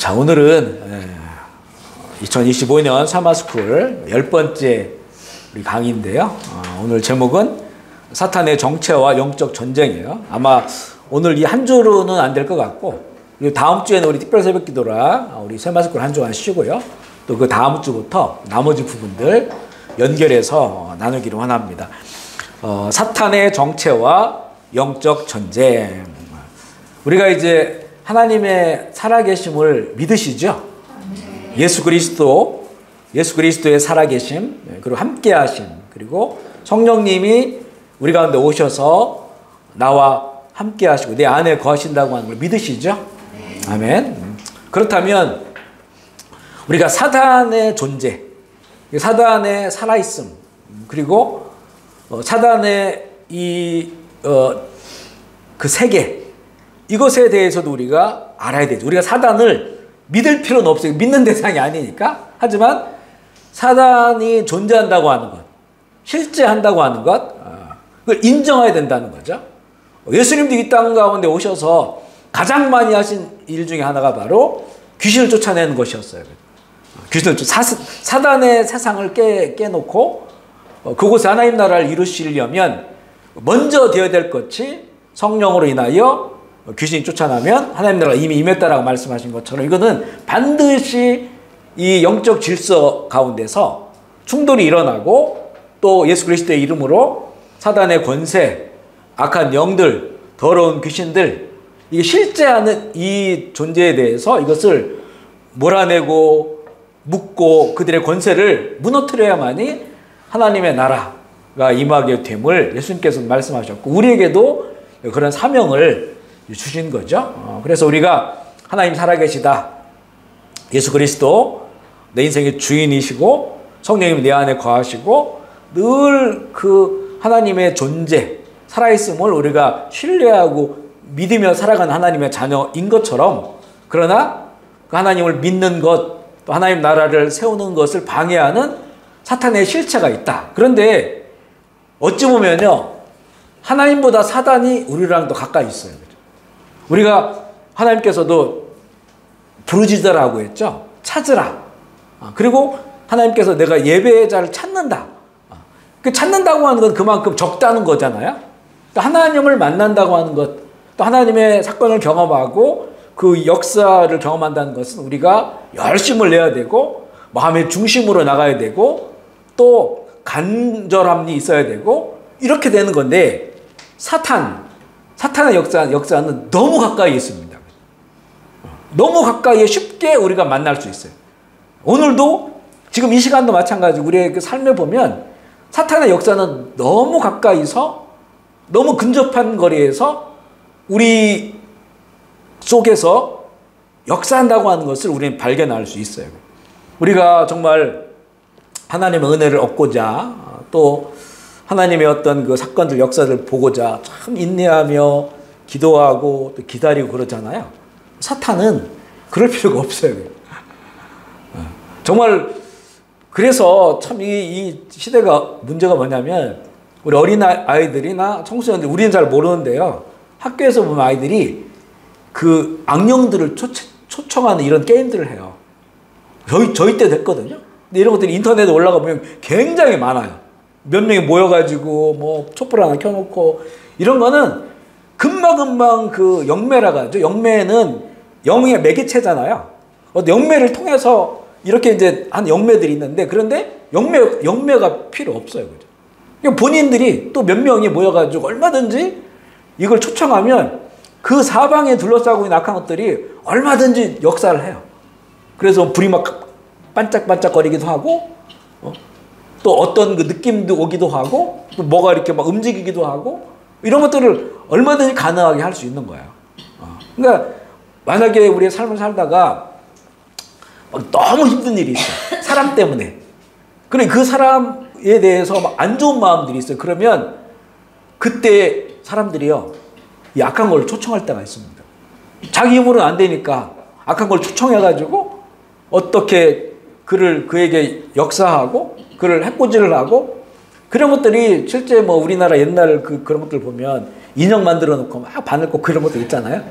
자, 오늘은 2025년 사마스쿨 10번째 우리 강의인데요. 오늘 제목은 사탄의 정체와 영적 전쟁이에요. 아마 오늘 이 한 주로는 안 될 것 같고, 그리고 다음 주에는 우리 특별 새벽 기도라 우리 세마스쿨 한 주간 쉬고요. 또 그 다음 주부터 나머지 부분들 연결해서 나누기를 원합니다. 사탄의 정체와 영적 전쟁. 우리가 이제 하나님의 살아계심을 믿으시죠? 예수 그리스도의 살아계심, 그리고 함께하심, 그리고 성령님이 우리 가운데 오셔서 나와 함께하시고 내 안에 거하신다고 하는 걸 믿으시죠? 아멘. 그렇다면 우리가 사단의 존재, 사단의 살아있음, 그리고 사단의 그 세계, 이것에 대해서도 우리가 알아야 되죠. 우리가 사단을 믿을 필요는 없어요. 믿는 대상이 아니니까. 하지만 사단이 존재한다고 하는 것, 실제한다고 하는 것, 그걸 인정해야 된다는 거죠. 예수님도 이 땅 가운데 오셔서 가장 많이 하신 일 중에 하나가 바로 귀신을 쫓아내는 것이었어요. 사단의 세상을 깨놓고 그곳에 하나님 나라를 이루시려면 먼저 되어야 될 것이 성령으로 인하여 귀신이 쫓아나면 하나님 나라가 이미 임했다라고 말씀하신 것처럼 이거는 반드시 이 영적 질서 가운데서 충돌이 일어나고, 또 예수 그리스도의 이름으로 사단의 권세, 악한 영들, 더러운 귀신들, 이게 실제하는 이 존재에 대해서 이것을 몰아내고 묶고 그들의 권세를 무너뜨려야만이 하나님의 나라가 임하게 됨을 예수님께서 말씀하셨고, 우리에게도 그런 사명을 주신 거죠. 그래서 우리가 하나님 살아계시다, 예수 그리스도 내 인생의 주인이시고 성령님이 내 안에 거하시고 늘 그 하나님의 존재, 살아있음을 우리가 신뢰하고 믿으며 살아가는 하나님의 자녀인 것처럼, 그러나 그 하나님을 믿는 것, 또 하나님 나라를 세우는 것을 방해하는 사탄의 실체가 있다. 그런데 어찌 보면요, 하나님보다 사단이 우리랑 더 가까이 있어요. 우리가 하나님께서도 부르짖으라고 했죠. 찾으라. 그리고 하나님께서 내가 예배자를 찾는다. 그 찾는다고 하는 건 그만큼 적다는 거잖아요. 또 하나님을 만난다고 하는 것, 또 하나님의 사건을 경험하고 그 역사를 경험한다는 것은 우리가 열심을 내야 되고 마음의 중심으로 나가야 되고 또 간절함이 있어야 되고 이렇게 되는 건데, 사탄의 역사는 너무 가까이 있습니다. 너무 가까이에 쉽게 우리가 만날 수 있어요. 오늘도 지금 이 시간도 마찬가지고 우리의 그 삶에 보면 사탄의 역사는 너무 가까이서, 너무 근접한 거리에서 우리 속에서 역사한다고 하는 것을 우리는 발견할 수 있어요. 우리가 정말 하나님의 은혜를 얻고자, 또 하나님의 어떤 그 사건들, 역사를 보고자 참 인내하며 기도하고 또 기다리고 그러잖아요. 사탄은 그럴 필요가 없어요. 정말 그래서 참 이 시대가 문제가 뭐냐면, 우리 어린 아이들이나 청소년들, 우리는 잘 모르는데요, 학교에서 보면 아이들이 그 악령들을 초청하는 이런 게임들을 해요. 저희 때 됐거든요. 근데 이런 것들이 인터넷에 올라가 보면 굉장히 많아요. 몇 명이 모여가지고 뭐 촛불 하나 켜놓고, 이런 거는 금방금방 그 영매라고 하죠. 영매는 영의 매개체잖아요. 영매를 통해서 이렇게 이제 한 영매들이 있는데, 그런데 영매가 필요 없어요. 그죠? 그러니까 본인들이 또 몇 명이 모여가지고 얼마든지 이걸 초청하면 그 사방에 둘러싸고 있는 악한 것들이 얼마든지 역사를 해요. 그래서 불이 막 반짝반짝거리기도 하고, 또 어떤 그 느낌도 오기도 하고, 또 뭐가 이렇게 막 움직이기도 하고, 이런 것들을 얼마든지 가능하게 할 수 있는 거예요. 그러니까 만약에 우리의 삶을 살다가 막 너무 힘든 일이 있어요. 사람 때문에. 그래, 그 사람에 대해서 막 안 좋은 마음들이 있어요. 그러면 그때 사람들이요, 이 악한 걸 초청할 때가 있습니다. 자기 힘으로는 안 되니까 악한 걸 초청해가지고 어떻게 그에게 역사하고 그를 해코지를 하고, 그런 것들이 실제 뭐 우리나라 옛날 그런 것들 보면 인형 만들어 놓고 막 바늘 꽂고 그런 것들 있잖아요.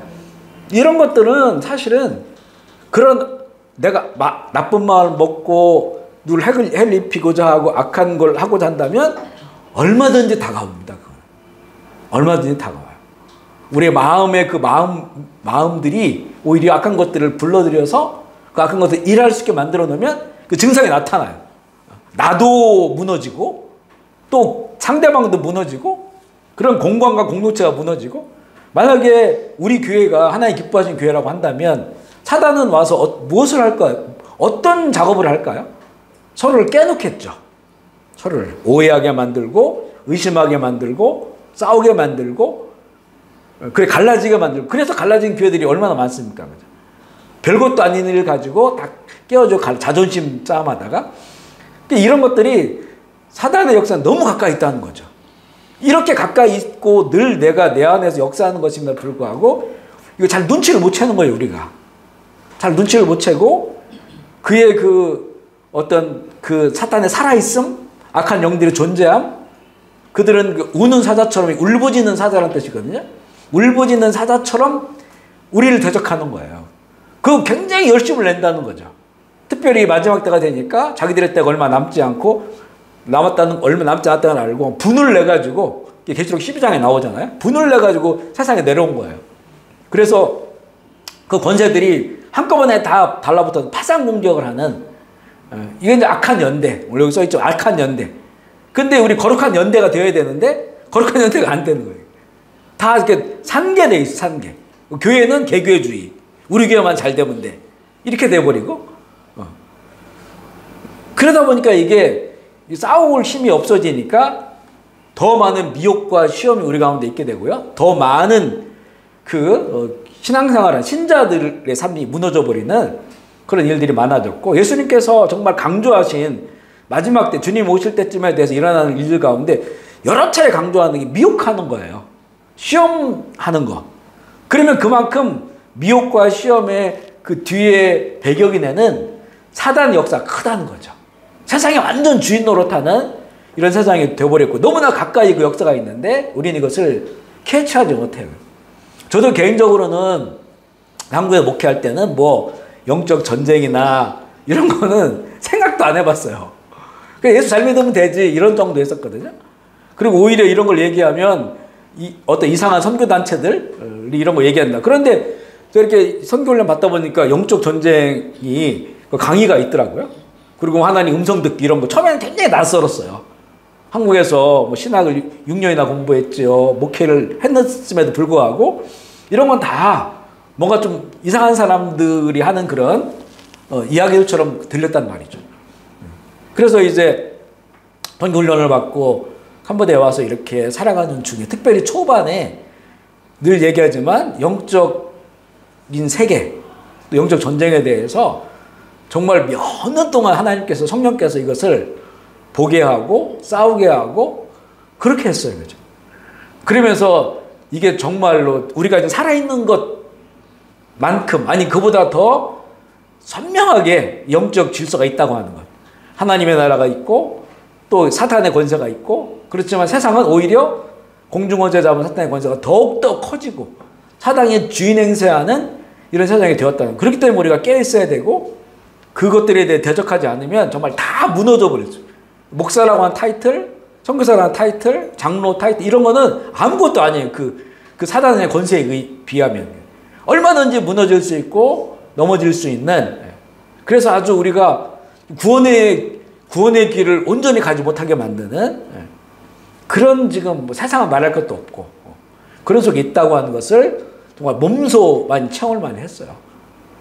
이런 것들은 사실은 그런 내가 나쁜 마음을 먹고 누굴 해를 입히고자 하고 악한 걸 하고자 한다면 얼마든지 다가옵니다. 그건. 얼마든지 다가와요. 우리의 마음의 그 마음들이 오히려 악한 것들을 불러들여서 그 악한 것들을 일할 수 있게 만들어 놓으면 그 증상이 나타나요. 나도 무너지고 또 상대방도 무너지고 그런 공간과 공동체가 무너지고 만약에 우리 교회가 하나님 기뻐하시는 교회라고 한다면 사단은 와서 무엇을 할까요? 어떤 작업을 할까요? 서로를 깨놓겠죠. 서로를 오해하게 만들고 의심하게 만들고 싸우게 만들고 그래 갈라지게 만들고 그래서 갈라진 교회들이 얼마나 많습니까? 그죠? 별것도 아닌 일 가지고 다 깨어져 자존심 싸움하다가 이런 것들이 사단의 역사는 너무 가까이 있다는 거죠. 이렇게 가까이 있고 늘 내가 내 안에서 역사하는 것임에도 불구하고 이거 잘 눈치를 못 채는 거예요. 우리가 잘 눈치를 못 채고 그의 그 어떤 그 사탄의 살아있음 악한 영들의 존재함 그들은 그 우는 사자처럼 울부짖는 사자라는 뜻이거든요. 울부짖는 사자처럼 우리를 대적하는 거예요. 그 굉장히 열심을 낸다는 거죠. 특별히 마지막 때가 되니까 자기들의 때가 얼마 남지 않고 얼마 남지 않았다는 걸 알고 분을 내가지고 계시록 12장에 나오잖아요. 분을 내가지고 세상에 내려온 거예요. 그래서 그 권세들이 한꺼번에 다 달라붙어서 파상 공격을 하는 이게 이제 악한 연대. 여기 써있죠. 악한 연대. 근데 우리 거룩한 연대가 되어야 되는데 거룩한 연대가 안 되는 거예요. 다 이렇게 산계돼 있어. 산계. 교회는 개교회주의. 우리 교회만 잘 되면 돼. 이렇게 돼버리고 그러다 보니까 이게 싸울 힘이 없어지니까 더 많은 미혹과 시험이 우리 가운데 있게 되고요. 더 많은 신앙생활한 신자들의 삶이 무너져 버리는 그런 일들이 많아졌고 예수님께서 정말 강조하신 마지막 때 주님 오실 때쯤에 대해서 일어나는 일들 가운데 여러 차례 강조하는 게 미혹하는 거예요. 시험하는 거. 그러면 그만큼 미혹과 시험의 그 뒤에 배경이 되는 사단의 역사가 크다는 거죠. 세상에 완전 주인 노릇하는 이런 세상이 되어버렸고 너무나 가까이 그 역사가 있는데 우리는 이것을 캐치하지 못해요. 저도 개인적으로는 한국에 목회할 때는 뭐 영적 전쟁이나 이런 거는 생각도 안 해봤어요. 그냥 예수 잘 믿으면 되지 이런 정도 했었거든요. 그리고 오히려 이런 걸 얘기하면 어떤 이상한 선교단체들 이런 거 얘기한다. 그런데 이렇게 선교훈련 받다 보니까 영적 전쟁이 강의가 있더라고요. 그리고 하나님 음성 듣기 이런 거 처음에는 굉장히 낯설었어요. 한국에서 뭐 신학을 6년이나 공부했죠. 목회를 했음에도 불구하고 이런 건 다 뭔가 좀 이상한 사람들이 하는 그런 이야기들처럼 들렸단 말이죠. 그래서 이제 선교훈련을 받고 캄보디아에 와서 이렇게 살아가는 중에 특별히 초반에 늘 얘기하지만 영적인 세계, 또 영적 전쟁에 대해서 정말 몇 년 동안 하나님께서 성령께서 이것을 보게 하고 싸우게 하고 그렇게 했어요. 그죠? 그러면서 이게 정말로 우리가 이제 살아있는 것만큼 아니 그보다 더 선명하게 영적 질서가 있다고 하는 것. 하나님의 나라가 있고 또 사탄의 권세가 있고 그렇지만 세상은 오히려 공중원죄 잡은 사탄의 권세가 더욱더 커지고 사단의 주인 행세하는 이런 세상이 되었다는 그렇기 때문에 우리가 깨어있어야 되고 그것들에 대해 대적하지 않으면 정말 다 무너져 버리죠. 목사라고 하는 타이틀, 선교사라고 하는 타이틀, 장로 타이틀 이런 거는 아무것도 아니에요. 그 사단의 권세에 비하면 얼마든지 무너질 수 있고 넘어질 수 있는 그래서 아주 우리가 구원의 길을 온전히 가지 못하게 만드는 그런 지금 뭐 세상은 말할 것도 없고 그런 속에 있다고 하는 것을 정말 몸소 많이 체험을 많이 했어요.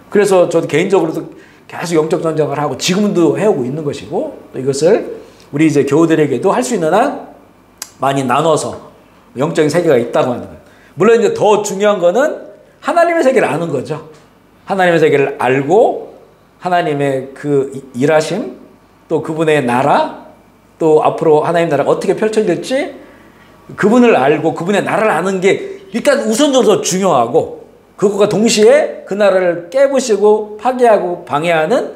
그래서 저도 개인적으로도 계속 영적 전쟁을 하고 지금도 해오고 있는 것이고 또 이것을 우리 이제 교우들에게도 할 수 있는 한 많이 나눠서 영적인 세계가 있다고 하는 거예요. 물론 이제 더 중요한 거는 하나님의 세계를 아는 거죠. 하나님의 세계를 알고 하나님의 그 일하심 또 그분의 나라 또 앞으로 하나님 나라가 어떻게 펼쳐질지 그분을 알고 그분의 나라를 아는 게 일단 우선적으로 중요하고 그것과 동시에 그 나라를 깨부시고 파괴하고 방해하는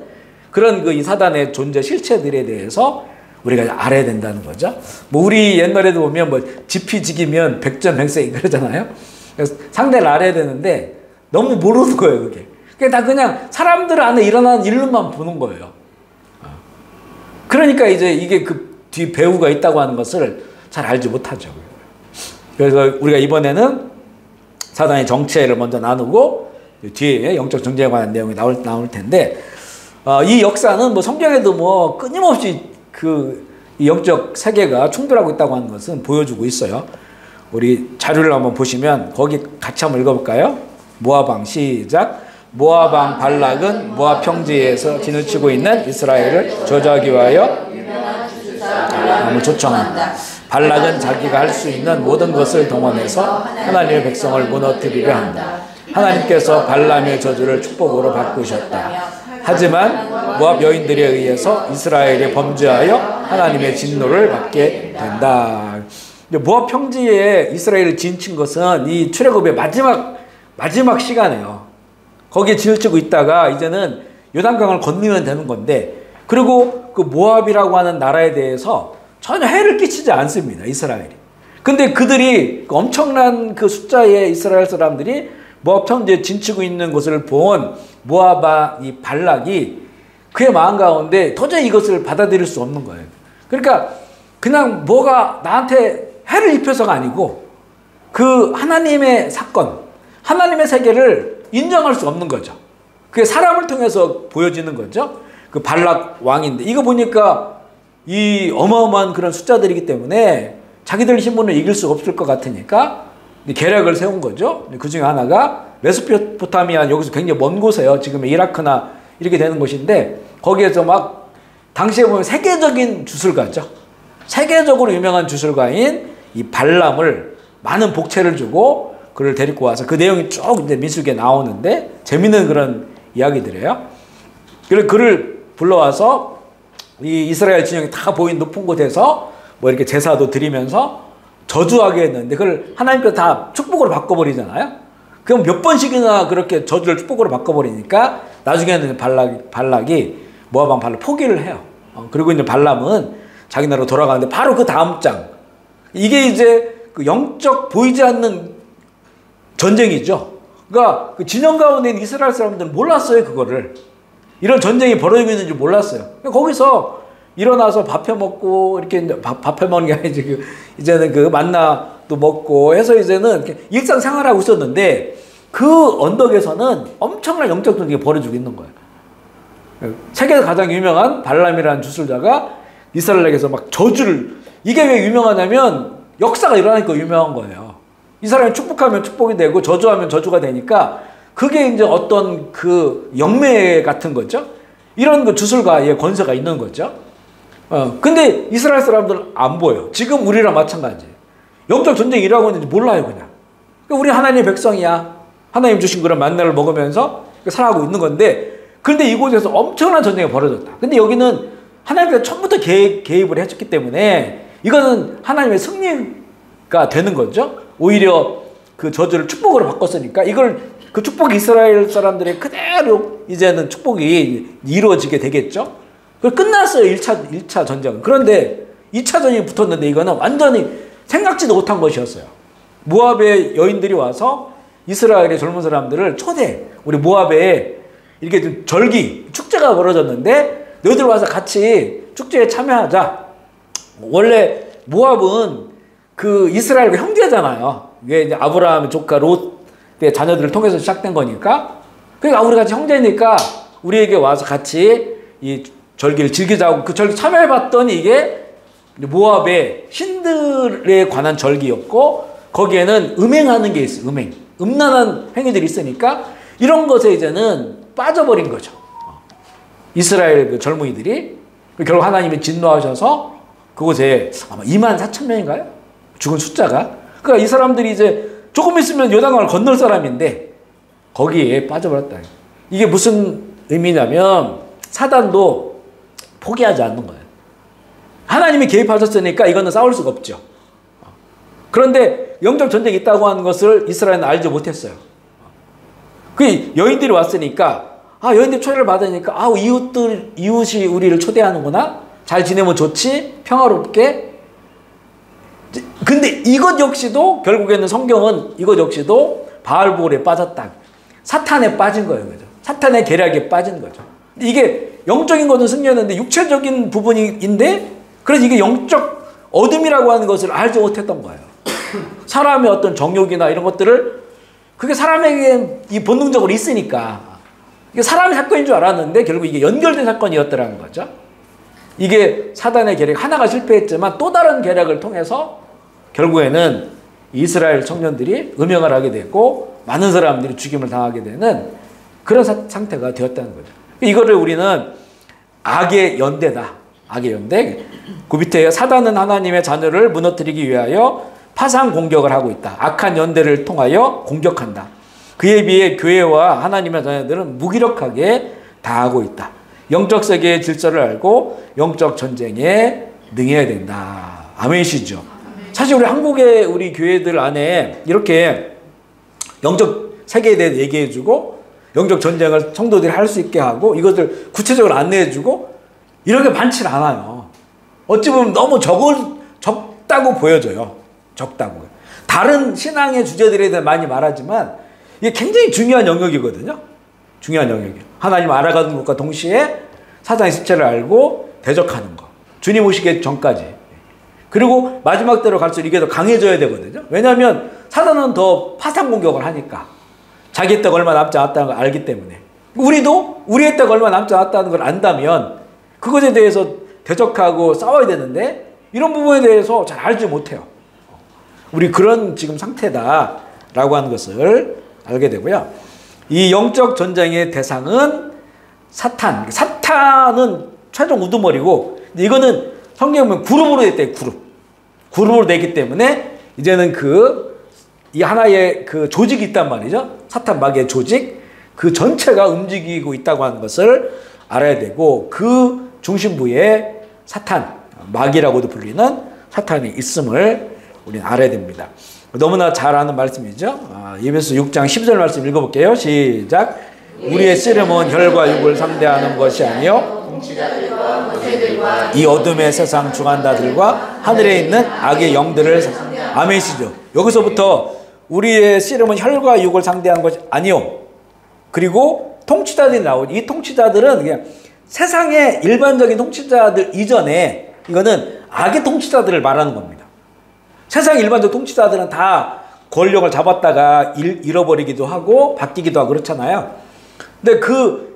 그런 이 사단의 존재 실체들에 대해서 우리가 알아야 된다는 거죠. 뭐 우리 옛날에도 보면 뭐 지피지기면 백전백승 그러잖아요. 그래서 상대를 알아야 되는데 너무 모르는 거예요, 그게. 그게 다 그냥 사람들 안에 일어나는 일로만 보는 거예요. 그러니까 이제 이게 그 뒤 배후가 있다고 하는 것을 잘 알지 못하죠. 그래서 우리가 이번에는 사단의 정체를 먼저 나누고 뒤에 영적 전쟁에 관한 내용이 나올 텐데, 이 역사는 뭐 성경에도 뭐 끊임없이 그 영적 세계가 충돌하고 있다고 하는 것은 보여주고 있어요. 우리 자료를 한번 보시면 거기 같이 한번 읽어볼까요? 모압왕 시작. 모압왕 발락은 모압 평지에서 진을 치고 있는 이스라엘을 저주하기 위하여 사람을 초청한다. 발락은 자기가 할 수 있는 모든 것을 동원해서 하나님의 백성을 무너뜨리려 한다. 하나님께서 발람의 저주를 축복으로 바꾸셨다. 하지만 모압 여인들에 의해서 이스라엘이 범죄하여 하나님의 진노를 받게 된다. 모압 평지에 이스라엘을 진친 것은 이 출애굽의 마지막 시간이에요. 거기에 진을 치고 있다가 이제는 요단강을 건너면 되는 건데, 그리고 그 모압이라고 하는 나라에 대해서 전혀 해를 끼치지 않습니다, 이스라엘이. 근데 그들이 엄청난 그 숫자의 이스라엘 사람들이 모압 평지에 진치고 있는 것을 본 모압 이 발락이 그의 마음 가운데 도저히 이것을 받아들일 수 없는 거예요. 그러니까 그냥 뭐가 나한테 해를 입혀서가 아니고 그 하나님의 사건, 하나님의 세계를 인정할 수 없는 거죠. 그게 사람을 통해서 보여지는 거죠. 그 발락 왕인데, 이거 보니까 이 어마어마한 그런 숫자들이기 때문에 자기들 힘으로는 이길 수 없을 것 같으니까 계략을 세운 거죠. 그 중에 하나가 메소포타미아, 여기서 굉장히 먼 곳이에요. 지금의 이라크나 이렇게 되는 곳인데, 거기에서 막 당시에 보면 세계적인 주술가죠. 세계적으로 유명한 주술가인 이 발람을 많은 복채를 주고 그를 데리고 와서, 그 내용이 쭉 이제 민수기에 나오는데 재밌는 그런 이야기들이에요. 그래서 그를 불러와서 이 이스라엘 진영이 다 보인 높은 곳에서 뭐 이렇게 제사도 드리면서 저주하게 했는데, 그걸 하나님께서 다 축복으로 바꿔버리잖아요. 그럼 몇 번씩이나 그렇게 저주를 축복으로 바꿔버리니까 나중에는 발락이 모압왕 발락 포기를 해요. 그리고 이제 발람은 자기 나라로 돌아가는데, 바로 그 다음 장, 이게 이제 그 영적 보이지 않는 전쟁이죠. 그러니까 그 진영 가운데 있는 이스라엘 사람들은 몰랐어요, 그거를. 이런 전쟁이 벌어지고 있는지 몰랐어요. 거기서 일어나서 밥 해 먹고, 이렇게 밥 해 먹는 게 아니지, 이제는 그 만나도 먹고 해서 이제는 일상생활하고 있었는데, 그 언덕에서는 엄청난 영적 전쟁이 벌어지고 있는 거예요. 세계에서 가장 유명한 발람이라는 주술자가 이스라엘에게서 막 저주를, 이게 왜 유명하냐면 역사가 일어나니까 유명한 거예요. 이 사람이 축복하면 축복이 되고 저주하면 저주가 되니까, 그게 이제 어떤 그 영매 같은 거죠. 이런 그 주술가의 권세가 있는 거죠. 근데 이스라엘 사람들은 안 보여. 지금 우리랑 마찬가지예요. 영적 전쟁이 일어나고 있는지 몰라요, 그냥. 우리 하나님의 백성이야. 하나님 주신 그런 만나를 먹으면서 살아가고 있는 건데, 그런데 이곳에서 엄청난 전쟁이 벌어졌다. 근데 여기는 하나님께서 처음부터 개입을 해줬기 때문에 이거는 하나님의 승리가 되는 거죠. 오히려 그 저주를 축복으로 바꿨으니까, 이걸 그 축복이 이스라엘 사람들의 그대로 이제는 축복이 이루어지게 되겠죠. 그 끝났어요, 1차 전쟁은. 그런데 2차 전쟁이 붙었는데, 이거는 완전히 생각지도 못한 것이었어요. 모압의 여인들이 와서 이스라엘의 젊은 사람들을 우리 모압에 이렇게 좀 축제가 벌어졌는데, 너희들 와서 같이 축제에 참여하자. 원래 모압은 그 이스라엘과 형제잖아요. 이게 이제 아브라함의 조카 롯의 자녀들을 통해서 시작된 거니까. 그러니까 우리 같이 형제니까 우리에게 와서 같이 이 절기를 즐기자고, 그 절기 참여해봤더니 이게 모압의 신들에 관한 절기였고, 거기에는 음행하는 게 있어요. 음란한 행위들이 있으니까 이런 것에 이제는 빠져버린 거죠. 이스라엘 그 젊은이들이. 결국 하나님이 진노하셔서 그곳에 아마 24,000명인가요? 죽은 숫자가. 그러니까 이 사람들이 이제 조금 있으면 요단강을 건널 사람인데 거기에 빠져버렸다. 이게 무슨 의미냐면, 사단도 포기하지 않는 거예요. 하나님이 개입하셨으니까 이거는 싸울 수가 없죠. 그런데 영적 전쟁이 있다고 하는 것을 이스라엘은 알지 못했어요. 그 여인들이 왔으니까, 여인들 초대를 받으니까, 이웃이 우리를 초대하는구나. 잘 지내면 좋지. 평화롭게. 근데 이것 역시도, 결국에는 성경은 이것 역시도 바알볼에 빠졌다. 사탄에 빠진 거예요. 그죠? 사탄의 계략에 빠진 거죠. 이게 영적인 것은 승리였는데 육체적인 부분인데 그래서 이게 영적 어둠이라고 하는 것을 알지 못했던 거예요. 사람의 어떤 정욕이나 이런 것들을 그게 사람에게 이 본능적으로 있으니까 이게 사람의 사건인 줄 알았는데 결국 이게 연결된 사건이었더라는 거죠. 이게 사단의 계략 하나가 실패했지만 또 다른 계략을 통해서 결국에는 이스라엘 청년들이 음행을 하게 됐고 많은 사람들이 죽임을 당하게 되는 그런 상태가 되었다는 거죠. 이거를 우리는 악의 연대다. 악의 연대. 그 밑에 사단은 하나님의 자녀를 무너뜨리기 위하여 파상 공격을 하고 있다. 악한 연대를 통하여 공격한다. 그에 비해 교회와 하나님의 자녀들은 무기력하게 다하고 있다. 영적 세계의 질서를 알고 영적 전쟁에 능해야 된다. 아멘이시죠? 사실 우리 한국의 우리 교회들 안에 이렇게 영적 세계에 대해 얘기해주고 영적 전쟁을 성도들이 할 수 있게 하고 이것을 구체적으로 안내해주고 이런 게 많지 않아요. 어찌 보면 너무 적다고 보여져요. 적다고. 다른 신앙의 주제들에 대해 많이 말하지만 이게 굉장히 중요한 영역이거든요. 중요한 영역이에요. 하나님 알아가는 것과 동시에 사단의 실체를 알고 대적하는 것. 주님 오시기 전까지. 그리고 마지막 때로 갈수록 이게 더 강해져야 되거든요. 왜냐하면 사단은 더 파상 공격을 하니까. 자기의 때가 얼마 남지 않았다는 걸 알기 때문에. 우리도 우리의 때가 얼마 남지 않았다는 걸 안다면 그것에 대해서 대적하고 싸워야 되는데 이런 부분에 대해서 잘 알지 못해요. 우리 그런 지금 상태다라고 하는 것을 알게 되고요. 이 영적 전쟁의 대상은 사탄. 사탄은 최종 우두머리고 이거는 성경에 보면 그룹으로 됐대요. 그룹으로 되기 때문에 이제는 이 하나의 그 조직이 있단 말이죠. 사탄 마귀의 조직. 그 전체가 움직이고 있다고 하는 것을 알아야 되고 그 중심부에 사탄, 마귀라고도 불리는 사탄이 있음을 우리는 알아야 됩니다. 너무나 잘 아는 말씀이죠. 에베소 6장 10절 말씀 읽어볼게요. 시작. 우리의 씨름은 혈과 육을 상대하는 것이 아니요 이 어둠의 세상 주관자들과 하늘에 있는 악의 영들을 아멘이시죠. 여기서부터 우리의 씨름은 혈과 육을 상대하는 것이 아니요. 그리고 통치자들이 나오죠. 이 통치자들은 그냥 세상의 일반적인 통치자들 이전에 이거는 악의 통치자들을 말하는 겁니다. 세상 일반적 통치자들은 다 권력을 잡았다가 잃어버리기도 하고 바뀌기도 하고 그렇잖아요. 근데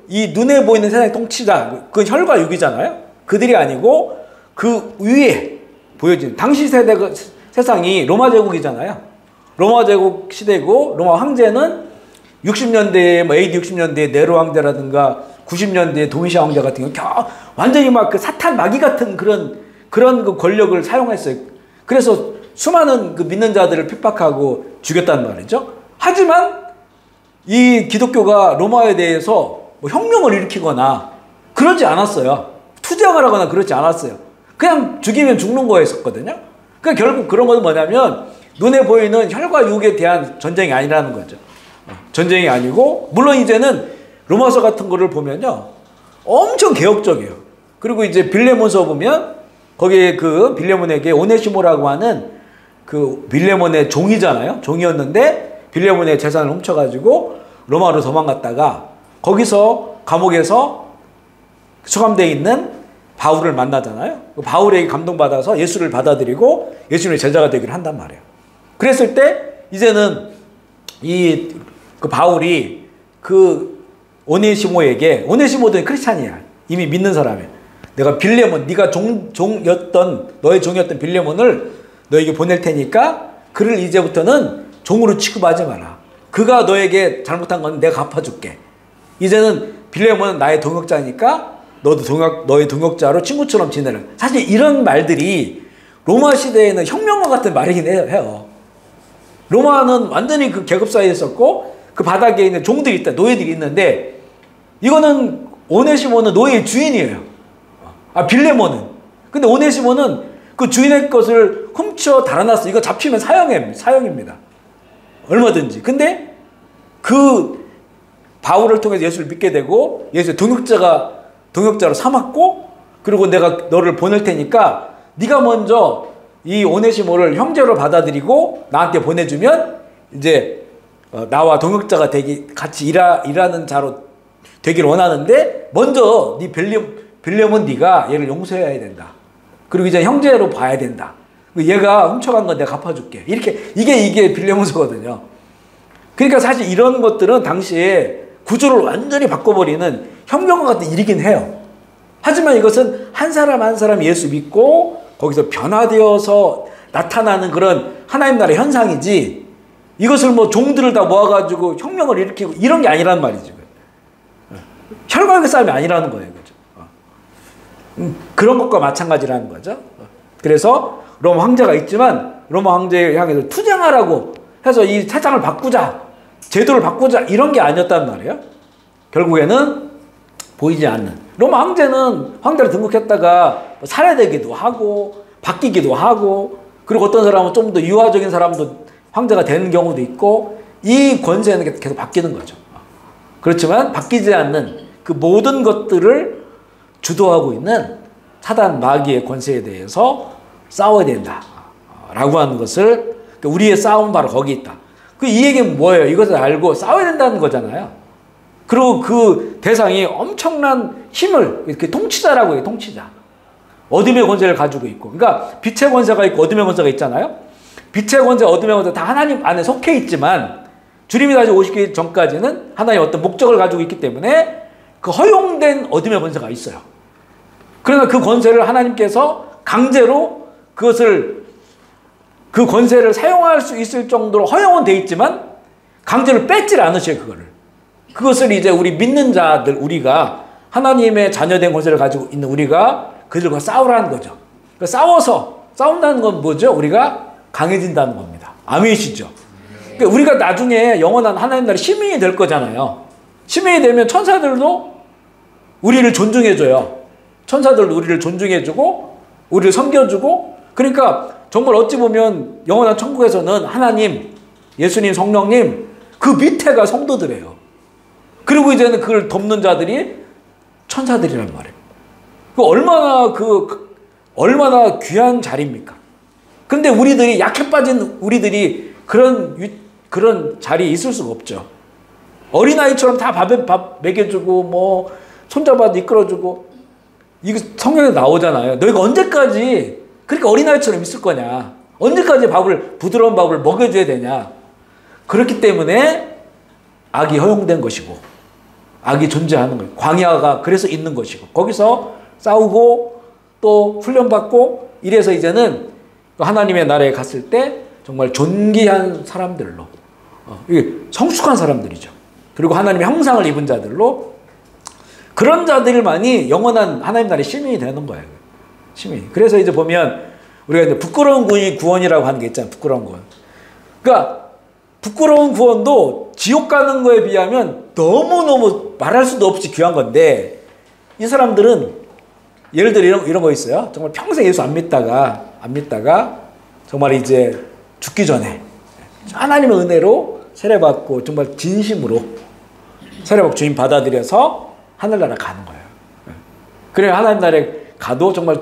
이 눈에 보이는 세상의 통치자, 그 혈과 육이잖아요. 그들이 아니고 그 위에 보여지는 당시 세상이 로마 제국이잖아요. 로마 제국 시대고 로마 황제는 60년대에 AD 60년대에 네로 황제라든가 90년대에 도미시아 황제 같은 경우 완전히 막 그 사탄 마귀 같은 그런 그 권력을 사용했어요. 그래서 수많은 그 믿는 자들을 핍박하고 죽였단 말이죠. 하지만 이 기독교가 로마에 대해서 뭐 혁명을 일으키거나 그러지 않았어요. 투쟁을 하거나 그러지 않았어요. 그냥 죽이면 죽는 거였었거든요. 그러니까 결국 그런 건 뭐냐면 눈에 보이는 혈과 육에 대한 전쟁이 아니라는 거죠. 전쟁이 아니고 물론 이제는 로마서 같은 거를 보면요 엄청 개혁적이에요. 그리고 이제 빌레몬서 보면 거기에 그 빌레몬에게 오네시모라고 하는 그 빌레몬의 종이잖아요. 종이었는데 빌레몬의 재산을 훔쳐가지고 로마로 도망갔다가 거기서 감옥에서 수감되어 있는 바울을 만나잖아요. 바울에게 감동받아서 예수를 받아들이고 예수님의 제자가 되기를 한단 말이에요. 그랬을 때 이제는 그 바울이 그 오네시모도 크리스찬이야. 이미 믿는 사람이야. 내가 빌레몬, 네가 너의 종이었던 빌레몬을 너에게 보낼 테니까 그를 이제부터는 종으로 취급하지 마라. 그가 너에게 잘못한 건 내가 갚아줄게. 이제는 빌레몬은 나의 동역자니까 너도 너의 동역자로 친구처럼 지내라. 사실 이런 말들이 로마 시대에는 혁명과 같은 말이긴 해요. 로마는 완전히 그 계급 사이에 있었고 그 바닥에 있는 종들이 있다. 노예들이 있는데 이거는 오네시모는 노예의 주인이에요. 빌레몬은. 근데 오네시모는 그 주인의 것을 훔쳐 달아났어. 이거 잡히면 사형입니다. 얼마든지. 근데 그 바울을 통해서 예수를 믿게 되고 예수의 동역자로 삼았고 그리고 내가 너를 보낼 테니까 네가 먼저 이 오네시모를 형제로 받아들이고 나한테 보내주면 이제 나와 동역자가 같이 일하는 자로 되기를 원하는데 먼저 네 빌려면 네가 얘를 용서해야 된다. 그리고 이제 형제로 봐야 된다. 얘가 훔쳐간 건 내가 갚아줄게. 이게 빌려문서거든요. 그러니까 사실 이런 것들은 당시에 구조를 완전히 바꿔버리는 혁명 같은 일이긴 해요. 하지만 이것은 한 사람 한 사람 예수 믿고 거기서 변화되어서 나타나는 그런 하나님 나라의 현상이지, 이것을 뭐 종들을 다 모아가지고 혁명을 일으키고 이런 게 아니란 말이죠. 혈과의 싸움이 아니라는 거예요. 그죠? 그런 것과 마찬가지라는 거죠. 그래서 로마 황제가 있지만 로마 황제에 향해서 투쟁하라고 해서 이 세상을 바꾸자, 제도를 바꾸자, 이런 게 아니었단 말이에요. 결국에는 보이지 않는, 로마 황제는 황제로 등극했다가 살해되기도 하고 바뀌기도 하고, 그리고 어떤 사람은 좀 더 유화적인 사람도 황제가 되는 경우도 있고, 이 권세는 계속 바뀌는 거죠. 그렇지만 바뀌지 않는 그 모든 것들을 주도하고 있는 사단 마귀의 권세에 대해서 싸워야 된다 라고 하는 것을, 우리의 싸움은 바로 거기 있다. 이 얘기는 뭐예요? 이것을 알고 싸워야 된다는 거잖아요. 그리고 그 대상이 엄청난 힘을, 통치자라고 해요. 통치자. 어둠의 권세를 가지고 있고, 그러니까 빛의 권세가 있고 어둠의 권세가 있잖아요. 빛의 권세, 어둠의 권세 다 하나님 안에 속해 있지만 주님이 다시 오시기 전까지는 하나님의 어떤 목적을 가지고 있기 때문에 그 허용된 어둠의 권세가 있어요. 그러나 그 권세를 하나님께서 강제로 그 권세를 사용할 수 있을 정도로 허용은 돼 있지만 강제로 뺏질 않으셔요. 그것을 이제 우리 믿는 자들, 우리가 하나님의 자녀된 권세를 가지고 있는 우리가 그들과 싸우라는 거죠. 싸워서, 싸운다는 건 뭐죠? 우리가 강해진다는 겁니다. 아멘이시죠? 그러니까 우리가 나중에 영원한 하나님 나라의 시민이 될 거잖아요. 시민이 되면 천사들도 우리를 존중해줘요. 천사들도 우리를 존중해주고 우리를 섬겨주고, 그러니까 정말 어찌 보면 영원한 천국에서는 하나님, 예수님, 성령님 그 밑에가 성도들이에요. 그리고 이제는 그걸 돕는 자들이 천사들이란 말이에요. 얼마나 귀한 자리입니까? 근데 우리들이 약해 빠진 우리들이 그런 자리에 있을 수가 없죠. 어린아이처럼 다 밥 먹여주고 뭐 손잡아도 이끌어주고, 이거 성경에 나오잖아요. 너희가 언제까지 그렇게 어린아이처럼 있을 거냐? 언제까지 부드러운 밥을 먹여줘야 되냐? 그렇기 때문에 악이 허용된 것이고 악이 존재하는 거예요. 광야가 그래서 있는 것이고, 거기서 싸우고 또 훈련받고 이래서 이제는 하나님의 나라에 갔을 때 정말 존귀한 사람들로, 성숙한 사람들이죠. 그리고 하나님의 형상을 입은 자들로, 그런 자들만이 영원한 하나님 나라의 시민이 되는 거예요. 시민. 그래서 이제 보면 우리가 이제 부끄러운 구원이라고 하는 게 있잖아요. 부끄러운 구원. 그러니까 부끄러운 구원도 지옥 가는 거에 비하면 너무너무 말할 수도 없이 귀한 건데, 이 사람들은 예를 들어 이런 거 있어요. 정말 평생 예수 안 믿다가 정말 이제 죽기 전에 하나님의 은혜로 세례받고 정말 진심으로 세례받고 주님 받아들여서 하늘나라 가는 거예요. 그래, 하나님 나라에 가도 정말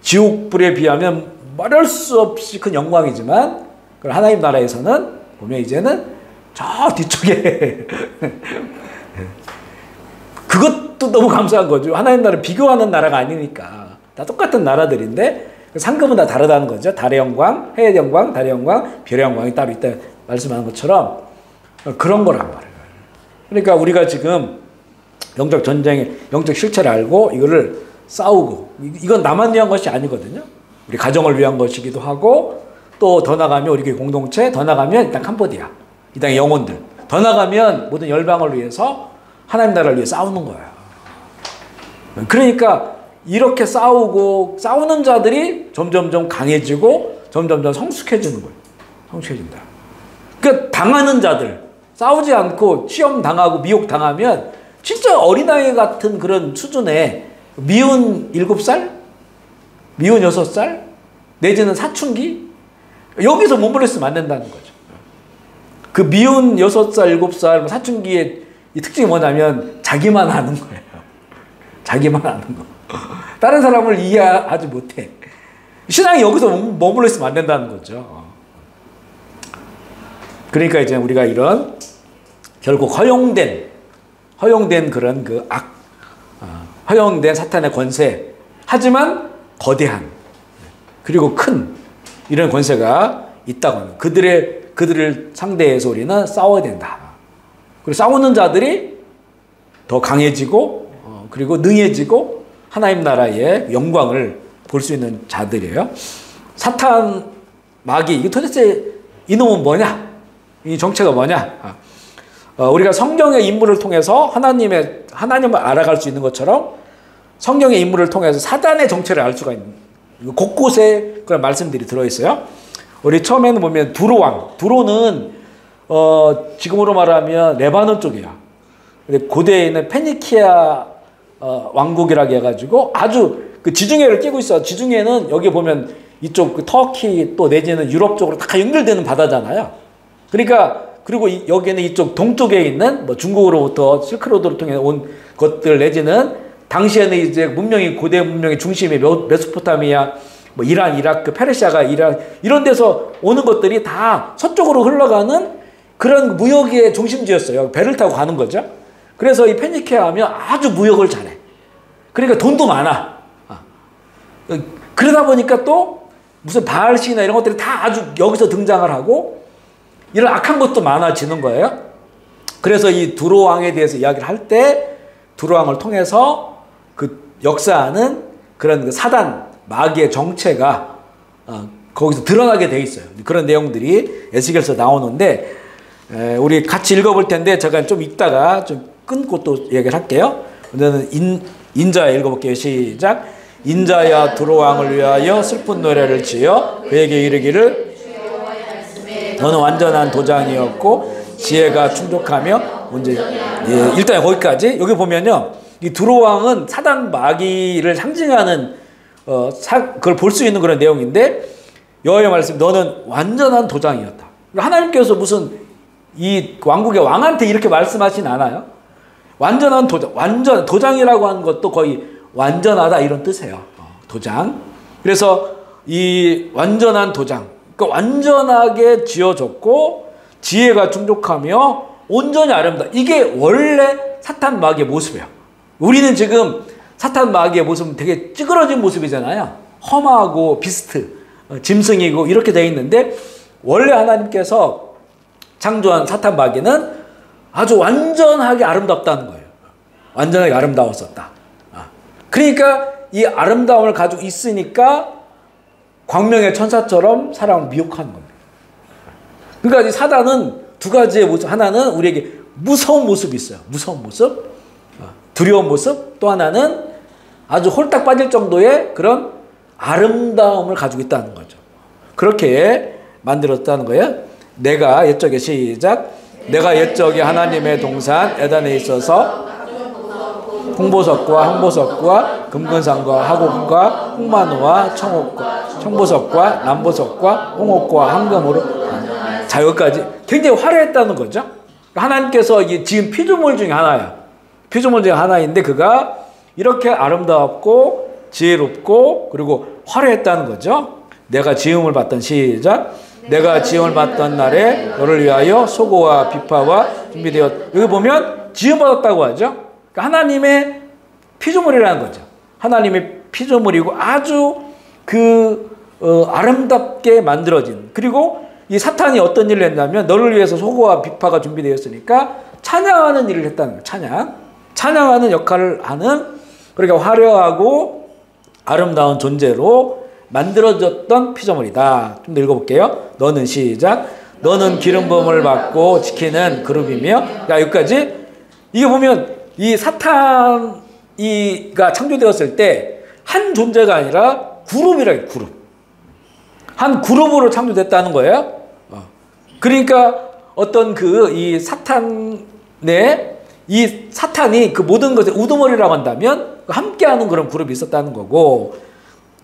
지옥불에 비하면 말할 수 없이 큰 영광이지만, 하나님 나라에서는 보면 이제는 저 뒤쪽에 그것도 너무 감사한 거죠. 하나님 나라를 비교하는 나라가 아니니까 다 똑같은 나라들인데 상급은 다 다르다는 거죠. 달의 영광, 해의 영광, 달의 영광, 별의 영광이 따로 있다 말씀하는 것처럼 그런 거란 말이에요. 그러니까 우리가 지금 영적 전쟁의 영적 실체를 알고 이거를 싸우고, 이건 나만 위한 것이 아니거든요. 우리 가정을 위한 것이기도 하고, 또 더 나가면 우리 교회 공동체, 더 나가면 일단 캄보디아, 이 땅의 영혼들, 더 나가면 모든 열방을 위해서 하나님 나라를 위해 싸우는 거예요. 그러니까 이렇게 싸우는 자들이 점점점 강해지고 점점점 성숙해지는 거예요. 성숙해진다. 그러니까 당하는 자들, 싸우지 않고 시험 당하고 미혹 당하면 진짜 어린아이 같은 그런 수준의 미운 7살? 미운 6살? 내지는 사춘기? 여기서 머물러 있으면 안 된다는 거죠. 그 미운 6살, 7살, 사춘기의 이 특징이 뭐냐면 자기만 아는 거예요. 자기만 아는 거. 다른 사람을 이해하지 못해. 신앙이 여기서 머물러 있으면 안 된다는 거죠. 그러니까 이제 우리가 이런 결국 허용된 허용된 그런 허용된 사탄의 권세. 하지만 거대한 그리고 큰 이런 권세가 있다고 합니다. 그들을 상대해서 우리는 싸워야 된다. 그리고 싸우는 자들이 더 강해지고 그리고 능해지고 하나님 나라의 영광을 볼 수 있는 자들이에요. 사탄, 마귀, 이게 도대체 이놈은 뭐냐? 이 정체가 뭐냐? 우리가 성경의 인물을 통해서 하나님을 알아갈 수 있는 것처럼 성경의 인물을 통해서 사단의 정체를 알 수가 있는 곳곳에 그런 말씀들이 들어있어요. 우리 처음에는 보면 두로왕. 두로는 지금으로 말하면 레바논 쪽이야. 근데 고대에 있는 페니키아 왕국이라고 해가지고 아주 그 지중해를 끼고 있어. 지중해는 여기 보면 이쪽 그 터키 또 내지는 유럽 쪽으로 다 연결되는 바다잖아요. 그러니까 그리고 여기는 이쪽 동쪽에 있는 뭐 중국으로부터 실크로드를 통해 온 것들 내지는 당시에는 이제 고대 문명의 중심이 메소포타미아, 뭐 이란, 이라크, 페르시아가 이런 데서 오는 것들이 다 서쪽으로 흘러가는 그런 무역의 중심지였어요. 배를 타고 가는 거죠. 그래서 이 페니키아 하면 아주 무역을 잘해. 그러니까 돈도 많아. 그러다 보니까 또 무슨 바알신이나 이런 것들이 다 아주 여기서 등장을 하고 이런 악한 것도 많아지는 거예요. 그래서 이 두로왕에 대해서 이야기를 할 때 두로왕을 통해서 그 역사하는 그런 그 사단, 마귀의 정체가 거기서 드러나게 돼 있어요. 그런 내용들이 에스겔서 나오는데 우리 같이 읽어볼 텐데 제가 좀 읽다가 좀 끊고 또 얘기를 할게요. 오늘은 인자야 읽어볼게요. 시작. 인자야 두로왕을 위하여 슬픈 노래를 지어 그에게 이르기를 너는 완전한 도장이었고 지혜가 충족하며 일단 거기까지. 여기 보면요, 이 두로왕은 사단 마귀를 상징하는 그걸 볼 수 있는 그런 내용인데 여호와의 말씀 너는 완전한 도장이었다. 하나님께서 무슨 이 왕국의 왕한테 이렇게 말씀하진 않아요. 완전한 도장이라고 하는 것도 거의 완전하다 이런 뜻이에요. 도장. 그래서 이 완전한 도장, 그러니까 완전하게 지어졌고 지혜가 충족하며 온전히 아름다. 이게 원래 사탄 마귀의 모습이에요. 우리는 지금 사탄 마귀의 모습은 되게 찌그러진 모습이잖아요. 험하고 비스트, 짐승이고 이렇게 되어 있는데 원래 하나님께서 창조한 사탄 마귀는 아주 완전하게 아름답다는 거예요. 완전하게 아름다웠었다. 그러니까 이 아름다움을 가지고 있으니까 광명의 천사처럼 사람을 미혹하는 겁니다. 그러니까 이 사단은 두 가지의 모습. 하나는 우리에게 무서운 모습이 있어요. 무서운 모습, 두려운 모습. 또 하나는 아주 홀딱 빠질 정도의 그런 아름다움을 가지고 있다는 거죠. 그렇게 만들었다는 거예요. 내가 옛적에 시작. 내가 옛적에 하나님의 동산 에단에 있어서 홍보석과 홍보석과 금근상과 하곡과 홍마노와 청보석과 남보석과 홍옥과 황금으로. 자, 여기까지 굉장히 화려했다는 거죠. 하나님께서 이 지은 피조물 중에 하나야. 피조물 중에 하나인데 그가 이렇게 아름답고 지혜롭고 그리고 화려했다는 거죠. 내가 지음을 받던 시작. 내가 지음을 받던 날에 너를 위하여 소고와 비파와 준비되었. 여기 보면 지음 받았다고 하죠. 그러니까 하나님의 피조물이라는 거죠. 하나님의 피조물이고 아주 아름답게 만들어진. 그리고 이 사탄이 어떤 일을 했냐면 너를 위해서 소고와 비파가 준비되었으니까 찬양하는 일을 했다는 거예요. 찬양하는 역할을 하는, 그러니까 화려하고 아름다운 존재로 만들어졌던 피조물이다. 좀 더 읽어볼게요. 너는 시작. 너는 기름 부음을 받고 지키는 그룹이며. 야, 여기까지. 이게 보면 이 사탄이가 창조되었을 때 한 존재가 아니라 그룹이라. 그룹. 한 그룹으로 창조됐다는 거예요. 그러니까 어떤 이 사탄이 그 모든 것의 우두머리라고 한다면 함께하는 그런 그룹이 있었다는 거고.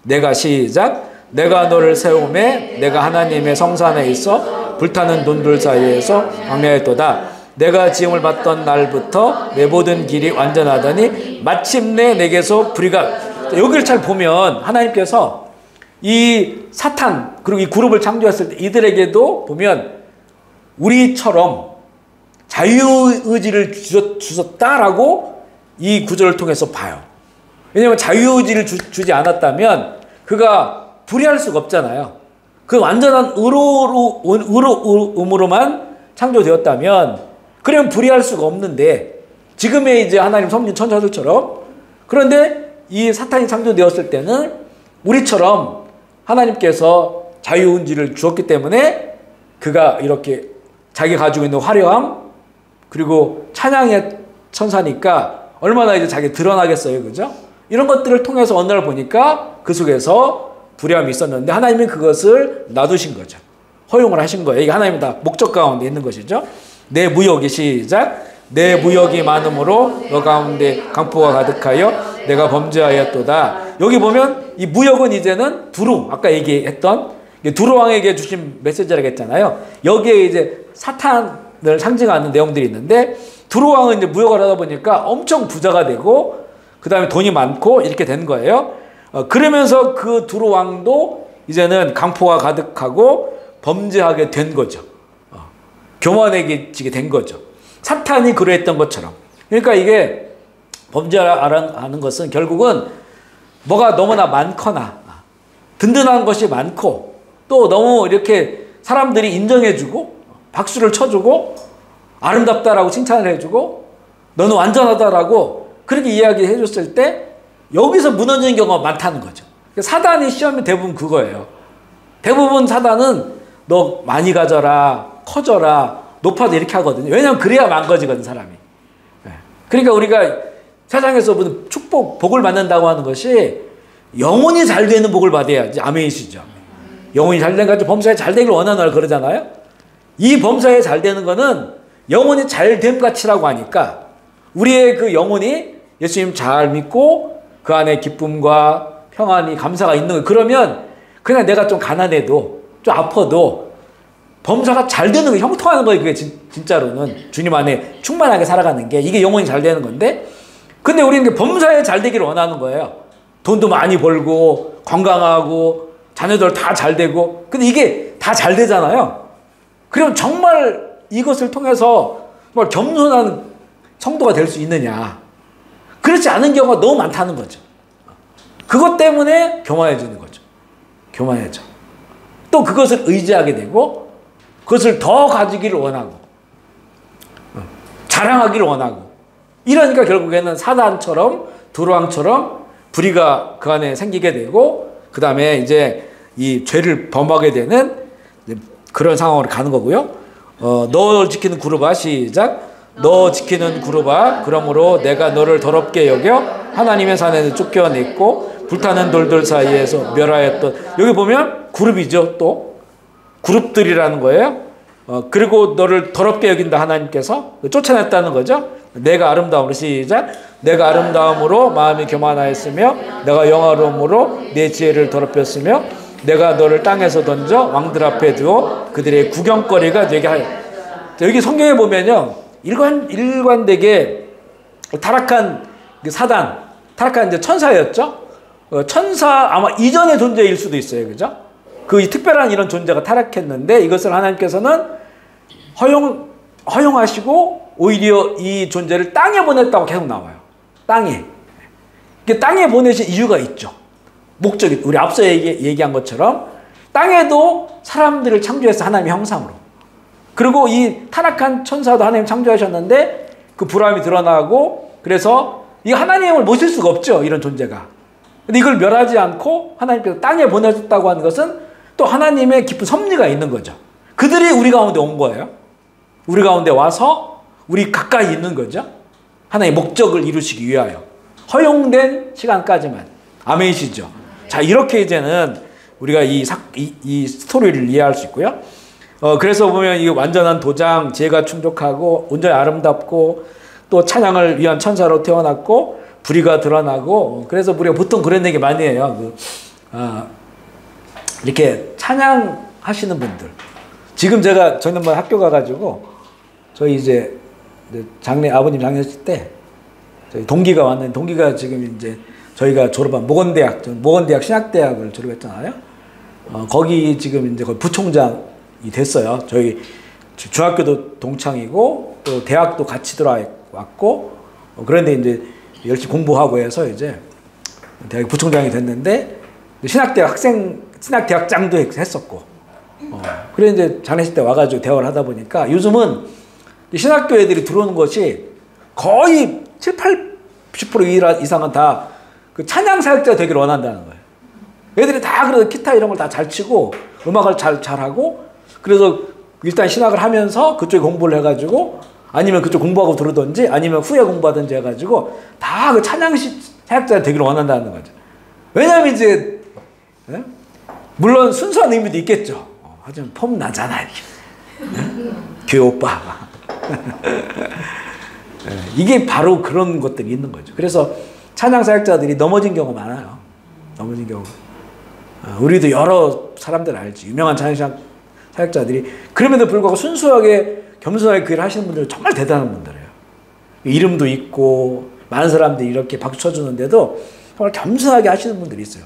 내가 시작. 내가 너를 세우매 내가 하나님의 성산에 있어 불타는 돈들 사이에서 광야했도다. 내가 지음을 받던 날부터 내 모든 길이 완전하더니 마침내 내게서 불이가. 여기를 잘 보면 하나님께서 이 사탄 그리고 이 그룹을 창조했을 때 이들에게도 보면 우리처럼 자유의지를 주셨다라고 이 구절을 통해서 봐요. 왜냐하면 자유의지를 주지 않았다면 그가 불의할 수가 없잖아요. 그 완전한 의로움으로만 창조되었다면 그러면 불의할 수가 없는데 지금의 이제 하나님 섬긴 천사들처럼 그런데 이 사탄이 창조되었을 때는 우리처럼 하나님께서 자유의지를 주었기 때문에 그가 이렇게 자기가 가지고 있는 화려함 그리고 찬양의 천사니까 얼마나 이제 자기 드러나겠어요. 그죠? 이런 것들을 통해서 어느 날 보니까 그 속에서 불의함이 있었는데 하나님은 그것을 놔두신 거죠. 허용을 하신 거예요. 이게 하나님 다 목적 가운데 있는 것이죠. 내 무역이 시작. 내 무역이 많음으로 너 가운데 강포가 가득하여 내가 범죄하였도다. 여기 보면 이 무역은 이제는 두루 아까 얘기했던 두루 왕에게 주신 메시지라고 했잖아요. 여기에 이제 사탄을 상징하는 내용들이 있는데 두루 왕은 이제 무역을 하다 보니까 엄청 부자가 되고 그 다음에 돈이 많고 이렇게 된 거예요. 그러면서 그 두루 왕도 이제는 강포가 가득하고 범죄하게 된 거죠. 교만해지게 된 거죠. 사탄이 그러했던 것처럼. 그러니까 이게 범죄하는 것은 결국은 뭐가 너무나 많거나 든든한 것이 많고 또 너무 이렇게 사람들이 인정해주고 박수를 쳐주고 아름답다라고 칭찬을 해주고 너는 완전하다라고 그렇게 이야기해 줬을 때 여기서 무너지는 경우가 많다는 거죠. 사단의 시험이 대부분 그거예요. 대부분 사단은 너 많이 가져라, 커져라, 높아도 이렇게 하거든요. 왜냐하면 그래야 망가지거든 사람이. 그러니까 우리가 세상에서 무슨 축복, 복을 받는다고 하는 것이 영혼이 잘 되는 복을 받아야지. 아멘이시죠. 영혼이 잘 된 가지고 범사에 잘 되길 원하는 걸 그러잖아요. 이 범사에 잘 되는 거는 영혼이 잘 됨 같이라고 하니까 우리의 그 영혼이 예수님 잘 믿고 그 안에 기쁨과 평안이 감사가 있는 거예요. 그러면 그냥 내가 좀 가난해도 좀 아파도 범사가 잘 되는 거예요. 형통하는 거예요. 그게 진짜로는 주님 안에 충만하게 살아가는 게 이게 영혼이 잘 되는 건데 근데 우리는 범사에 잘 되기를 원하는 거예요. 돈도 많이 벌고 건강하고 자녀들 다 잘 되고 근데 이게 다 잘 되잖아요. 그럼 정말 이것을 통해서 정말 겸손한 성도가 될 수 있느냐. 그렇지 않은 경우가 너무 많다는 거죠. 그것 때문에 교만해지는 거죠. 교만해져. 또 그것을 의지하게 되고 그것을 더 가지기를 원하고 자랑하기를 원하고 이러니까 결국에는 사단처럼 두루왕처럼 불의가 그 안에 생기게 되고 그 다음에 이제 이 죄를 범하게 되는 그런 상황으로 가는 거고요. 너 지키는 그룹아 시작. 너 지키는 그룹아 그러므로 내가 너를 더럽게 여겨 하나님의 산에서 쫓겨냈고 불타는 돌들 사이에서 멸하였던 여기 보면 그룹이죠. 또 그룹들이라는 거예요. 그리고 너를 더럽게 여긴다 하나님께서 쫓아냈다는 거죠. 내가 아름다움으로 시작. 내가 아름다움으로 마음이 교만하였으며 내가 영화로움으로 내 지혜를 더럽혔으며 내가 너를 땅에서 던져 왕들 앞에 두어 그들의 구경거리가 되게 하여. 여기 성경에 보면요. 일관되게 타락한 사단, 타락한 이제 천사였죠. 천사 아마 이전의 존재일 수도 있어요. 그죠? 그 특별한 이런 존재가 타락했는데 이것을 하나님께서는 허용하시고 오히려 이 존재를 땅에 보냈다고 계속 나와요. 땅에. 땅에 보내신 이유가 있죠. 목적이 우리 앞서 얘기한 것처럼 땅에도 사람들을 창조해서 하나님의 형상으로 그리고 이 타락한 천사도 하나님 창조하셨는데 그 불함이 드러나고 그래서 이 하나님을 모실 수가 없죠. 이런 존재가. 근데 이걸 멸하지 않고 하나님께서 땅에 보내줬다고 하는 것은 또 하나님의 깊은 섭리가 있는 거죠. 그들이 우리 가운데 온 거예요. 우리 가운데 와서 우리 가까이 있는 거죠. 하나님의 목적을 이루시기 위하여 허용된 시간까지만. 아멘이시죠. 자, 이렇게 이제는 우리가 이 스토리를 이해할 수 있고요. 그래서 보면 이 완전한 도장, 지혜가 충족하고 온전히 아름답고 또 찬양을 위한 천사로 태어났고 불의가 드러나고 그래서 우리가 보통 그런 얘기 많이 해요. 이렇게 찬양하시는 분들. 지금 저희는 뭐 학교 가가지고 저희 이제 아버님 장례식 때 저희 동기가 왔는데 동기가 지금 이제 저희가 졸업한 모건대학 신학대학을 졸업했잖아요. 거기 지금 이제 거의 부총장이 됐어요. 저희 중학교도 동창이고 또 대학도 같이 들어왔고 그런데 이제 열심히 공부하고 해서 이제 대학 부총장이 됐는데 신학대학장도 했었고 그래 이제 장례식 때 와가지고 대화를 하다 보니까 요즘은 신학교 애들이 들어오는 것이 거의 70-80% 이상은 다 그 찬양 사역자 되기를 원한다는 거예요. 애들이 다 그래서 기타 이런 걸 다 잘 치고 음악을 잘하고 그래서 일단 신학을 하면서 그쪽에 공부를 해가지고 아니면 그쪽 공부하고 들어오든지 아니면 후에 공부하든지 해가지고 다 그 찬양 사역자 되기를 원한다는 거죠. 왜냐하면 이제 물론 순수한 의미도 있겠죠. 하지만 폼 나잖아 교회 오빠. 이게 바로 그런 것들이 있는 거죠. 그래서 찬양 사역자들이 넘어진 경우가 많아요. 넘어진 경우. 우리도 여러 사람들 알지. 유명한 찬양 사역자들이 그럼에도 불구하고 순수하게 겸손하게 그 일을 하시는 분들은 정말 대단한 분들이에요. 이름도 있고 많은 사람들이 이렇게 박수 쳐주는데도 정말 겸손하게 하시는 분들이 있어요.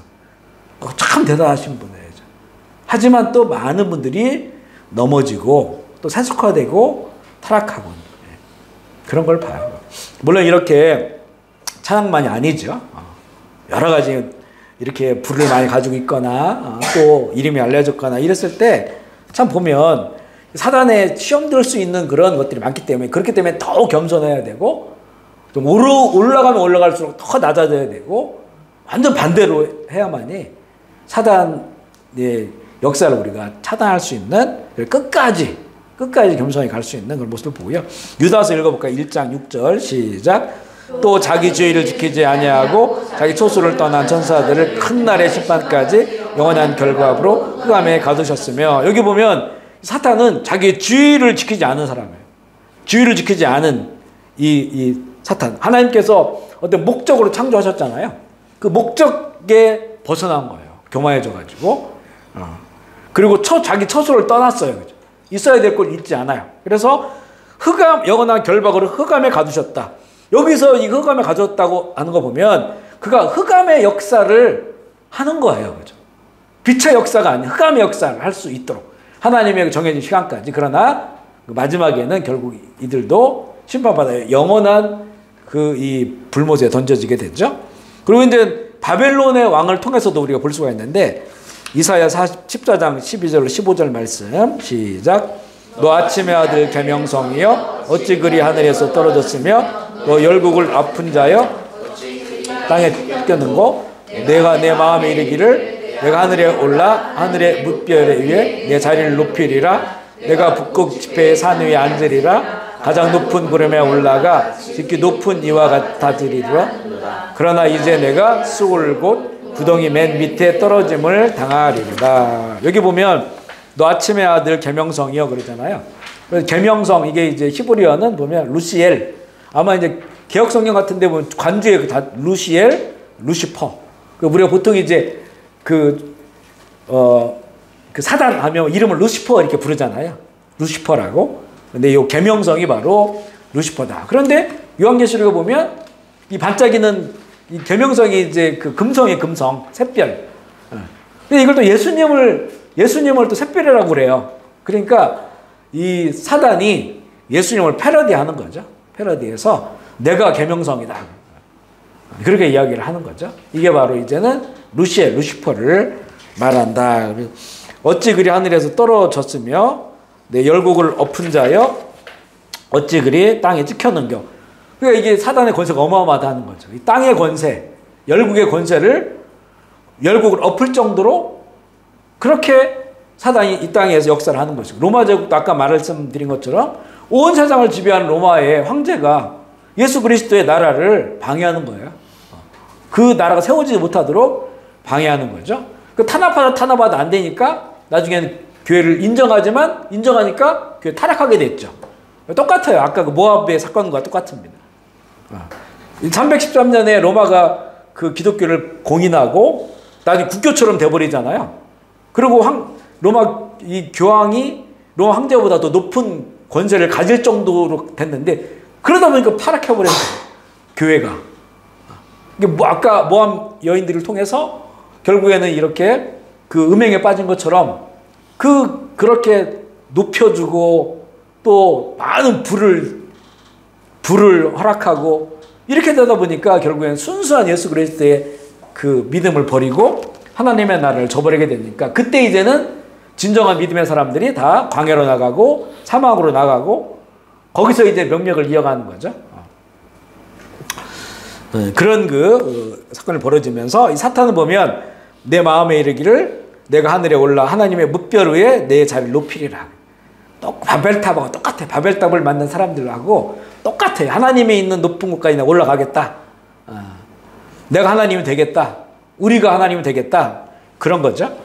참 대단하신 분이에요. 하지만 또 많은 분들이 넘어지고 또 세속화되고 타락하고 그런 걸 봐요. 물론 이렇게 찬양만이 아니죠. 여러 가지 이렇게 불을 많이 가지고 있거나 또 이름이 알려졌거나 이랬을 때 참 보면 사단에 시험 들 수 있는 그런 것들이 많기 때문에 그렇기 때문에 더욱 겸손해야 되고 좀 올라가면 올라갈수록 더 낮아져야 되고 완전 반대로 해야만이 사단의 역사를 우리가 차단할 수 있는 끝까지 겸손히 갈 수 있는 그런 모습을 보고요. 유다서 읽어볼까요? 1장 6절 시작. 또 자기 주의를 지키지 아니하고 자기 초소를 떠난 천사들을 큰 날의 심판까지 영원한 결과로 흑암에 가두셨으며 여기 보면 사탄은 자기 주의를 지키지 않은 사람이에요. 주의를 지키지 않은 이 사탄. 하나님께서 어떤 목적으로 창조하셨잖아요. 그 목적에 벗어난 거예요. 교만해져가지고. 그리고 자기 처소를 떠났어요. 그죠? 있어야 될 걸 잊지 않아요. 그래서 영원한 결박으로 흑암에 가두셨다. 여기서 이 흑암에 가두었다고 하는 거 보면 그가 흑암의 역사를 하는 거예요. 그죠? 빛의 역사가 아닌 흑암의 역사를 할 수 있도록 하나님의 정해진 시간까지. 그러나 마지막에는 결국 이들도 심판받아요. 영원한 이 불못에 던져지게 되죠. 그리고 이제 바벨론의 왕을 통해서도 우리가 볼 수가 있는데 이사야 14장 12절 15절 말씀 시작. 너 아침의 아들 계명성이여 어찌 그리 하늘에서 떨어졌으며 너 열국을 아픈 자여 땅에 쫓겼는고 내가 내 마음에 이르기를 내가 하늘에 올라 하늘의 뭇별에 위에 내 자리를 높이리라. 내가 북극 지폐의 산 위에 앉으리라. 가장 높은 구름에 올라가 지극히 높은 이와 같아지리라. 그러나 이제 내가 쑥을 곳 구덩이 맨 밑에 떨어짐을 당하리라. 여기 보면 너 아침의 아들 계명성이여 그러잖아요. 계명성 이게 이제 히브리어는 보면 루시엘. 아마 이제 개혁 성경 같은 데 보면 관주에 다 루시엘, 루시퍼. 우리가 보통 이제 그 사단 하면 이름을 루시퍼 이렇게 부르잖아요. 루시퍼라고. 근데 이 계명성이 바로 루시퍼다. 그런데 요한계시록에 보면 이 반짝이는 이 계명성이 이제 그 금성의 금성, 샛별. 근데 이걸 또 예수님을 또 샛별이라고 그래요. 그러니까 이 사단이 예수님을 패러디하는 거죠. 패러디해서 내가 계명성이다. 그렇게 이야기를 하는 거죠. 이게 바로 이제는 루시퍼를 말한다. 어찌 그리 하늘에서 떨어졌으며 내 열국을 엎은 자여 어찌 그리 땅에 찍혔는겨. 그러니까 이게 사단의 권세가 어마어마하다는 거죠. 이 땅의 권세, 열국의 권세를 열국을 엎을 정도로 그렇게 사단이 이 땅에서 역사를 하는 것이고 로마 제국도 아까 말씀드린 것처럼 온 세상을 지배하는 로마의 황제가 예수 그리스도의 나라를 방해하는 거예요. 그 나라가 세워지지 못하도록 방해하는 거죠. 그 탄압하다 안 되니까 나중에는 교회를 인정하니까 교회 타락하게 됐죠. 똑같아요. 아까 그 모압의 사건과 똑같습니다. 313년에 로마가 그 기독교를 공인하고 나중에 국교처럼 돼버리잖아요. 그리고 로마 이 교황이 로마 황제보다 더 높은 권세를 가질 정도로 됐는데 그러다 보니까 타락해버린 거예요. 교회가. 이게 아까 모함 여인들을 통해서 결국에는 이렇게 그 음행에 빠진 것처럼 그렇게 높여주고 또 많은 불을 허락하고 이렇게 되다 보니까 결국엔 순수한 예수 그리스도의 그 믿음을 버리고 하나님의 나라를 저버리게 되니까 그때 이제는 진정한 믿음의 사람들이 다 광야로 나가고 사막으로 나가고 거기서 이제 명령을 이어가는 거죠. 그런 사건이 벌어지면서 이 사탄은 보면 내 마음에 이르기를 내가 하늘에 올라 하나님의 뭇별 위에 내 자리를 높이리라. 바벨탑하고 똑같아. 바벨탑을 만든 사람들하고 똑같아. 하나님이 있는 높은 곳까지 올라가겠다. 내가 하나님이 되겠다. 우리가 하나님이 되겠다. 그런 거죠.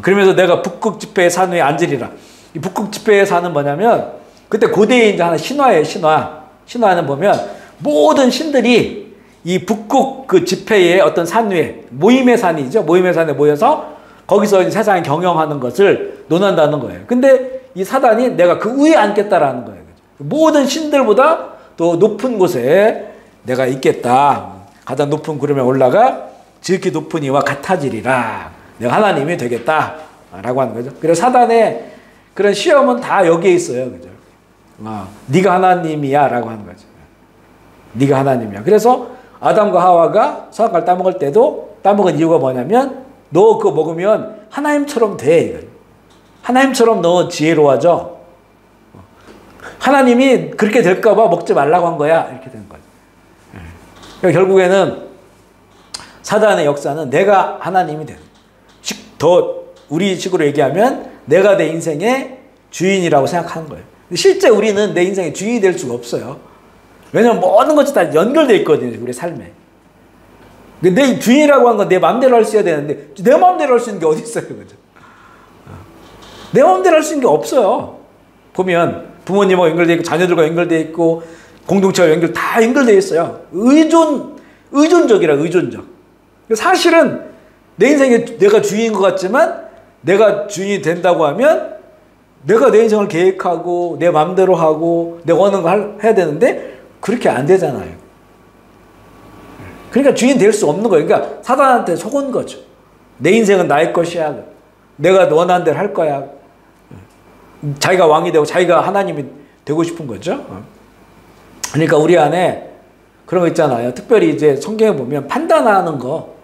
그러면서 내가 북극 지폐의 산 위에 앉으리라. 이 북극 지폐의 산은 뭐냐면 그때 고대의 이제 하나 신화예요. 신화는 보면 모든 신들이 이 북극 그 지폐의 어떤 산 위에 모임의 산이죠. 모임의 산에 모여서 거기서 세상을 경영하는 것을 논한다는 거예요. 근데 이 사단이 내가 그 위에 앉겠다라는 거예요. 모든 신들보다 더 높은 곳에 내가 있겠다. 가장 높은 구름에 올라가 지극히 높은 이와 같아지리라. 내가 하나님이 되겠다. 라고 하는 거죠. 그래서 사단의 그런 시험은 다 여기에 있어요. 그죠? 네가 하나님이야. 라고 하는 거죠. 네가 하나님이야. 그래서 아담과 하와가 선악과를 따먹을 때도 따먹은 이유가 뭐냐면 너 그거 먹으면 하나님처럼 돼. 하나님처럼 너 지혜로워져. 하나님이 그렇게 될까봐 먹지 말라고 한 거야. 이렇게 된 거죠. 그러니까 결국에는 사단의 역사는 내가 하나님이 되는. 더 우리 식으로 얘기하면 내가 내 인생의 주인이라고 생각하는 거예요. 실제 우리는 내 인생의 주인이 될 수가 없어요. 왜냐면 모든 것이 다 연결되어 있거든요. 우리 삶에. 내 주인이라고 하는 건 내 마음대로 할 수 있어야 되는데 내 마음대로 할 수 있는 게 어디 있어요. 그죠? 내 마음대로 할 수 있는 게 없어요. 보면 부모님하고 연결되어 있고 자녀들과 연결되어 있고 공동체와 다 연결되어 있어요. 의존적이라 의존적. 사실은 내 인생에 내가 주인인 것 같지만 내가 주인이 된다고 하면 내가 내 인생을 계획하고 내 마음대로 하고 내가 원하는 거 해야 되는데 그렇게 안 되잖아요. 그러니까 주인 될 수 없는 거예요. 그러니까 사단한테 속은 거죠. 내 인생은 나의 것이야. 내가 원하는 대로 할 거야. 자기가 왕이 되고 자기가 하나님이 되고 싶은 거죠. 그러니까 우리 안에 그런 거 있잖아요. 특별히 이제 성경에 보면 판단하는 거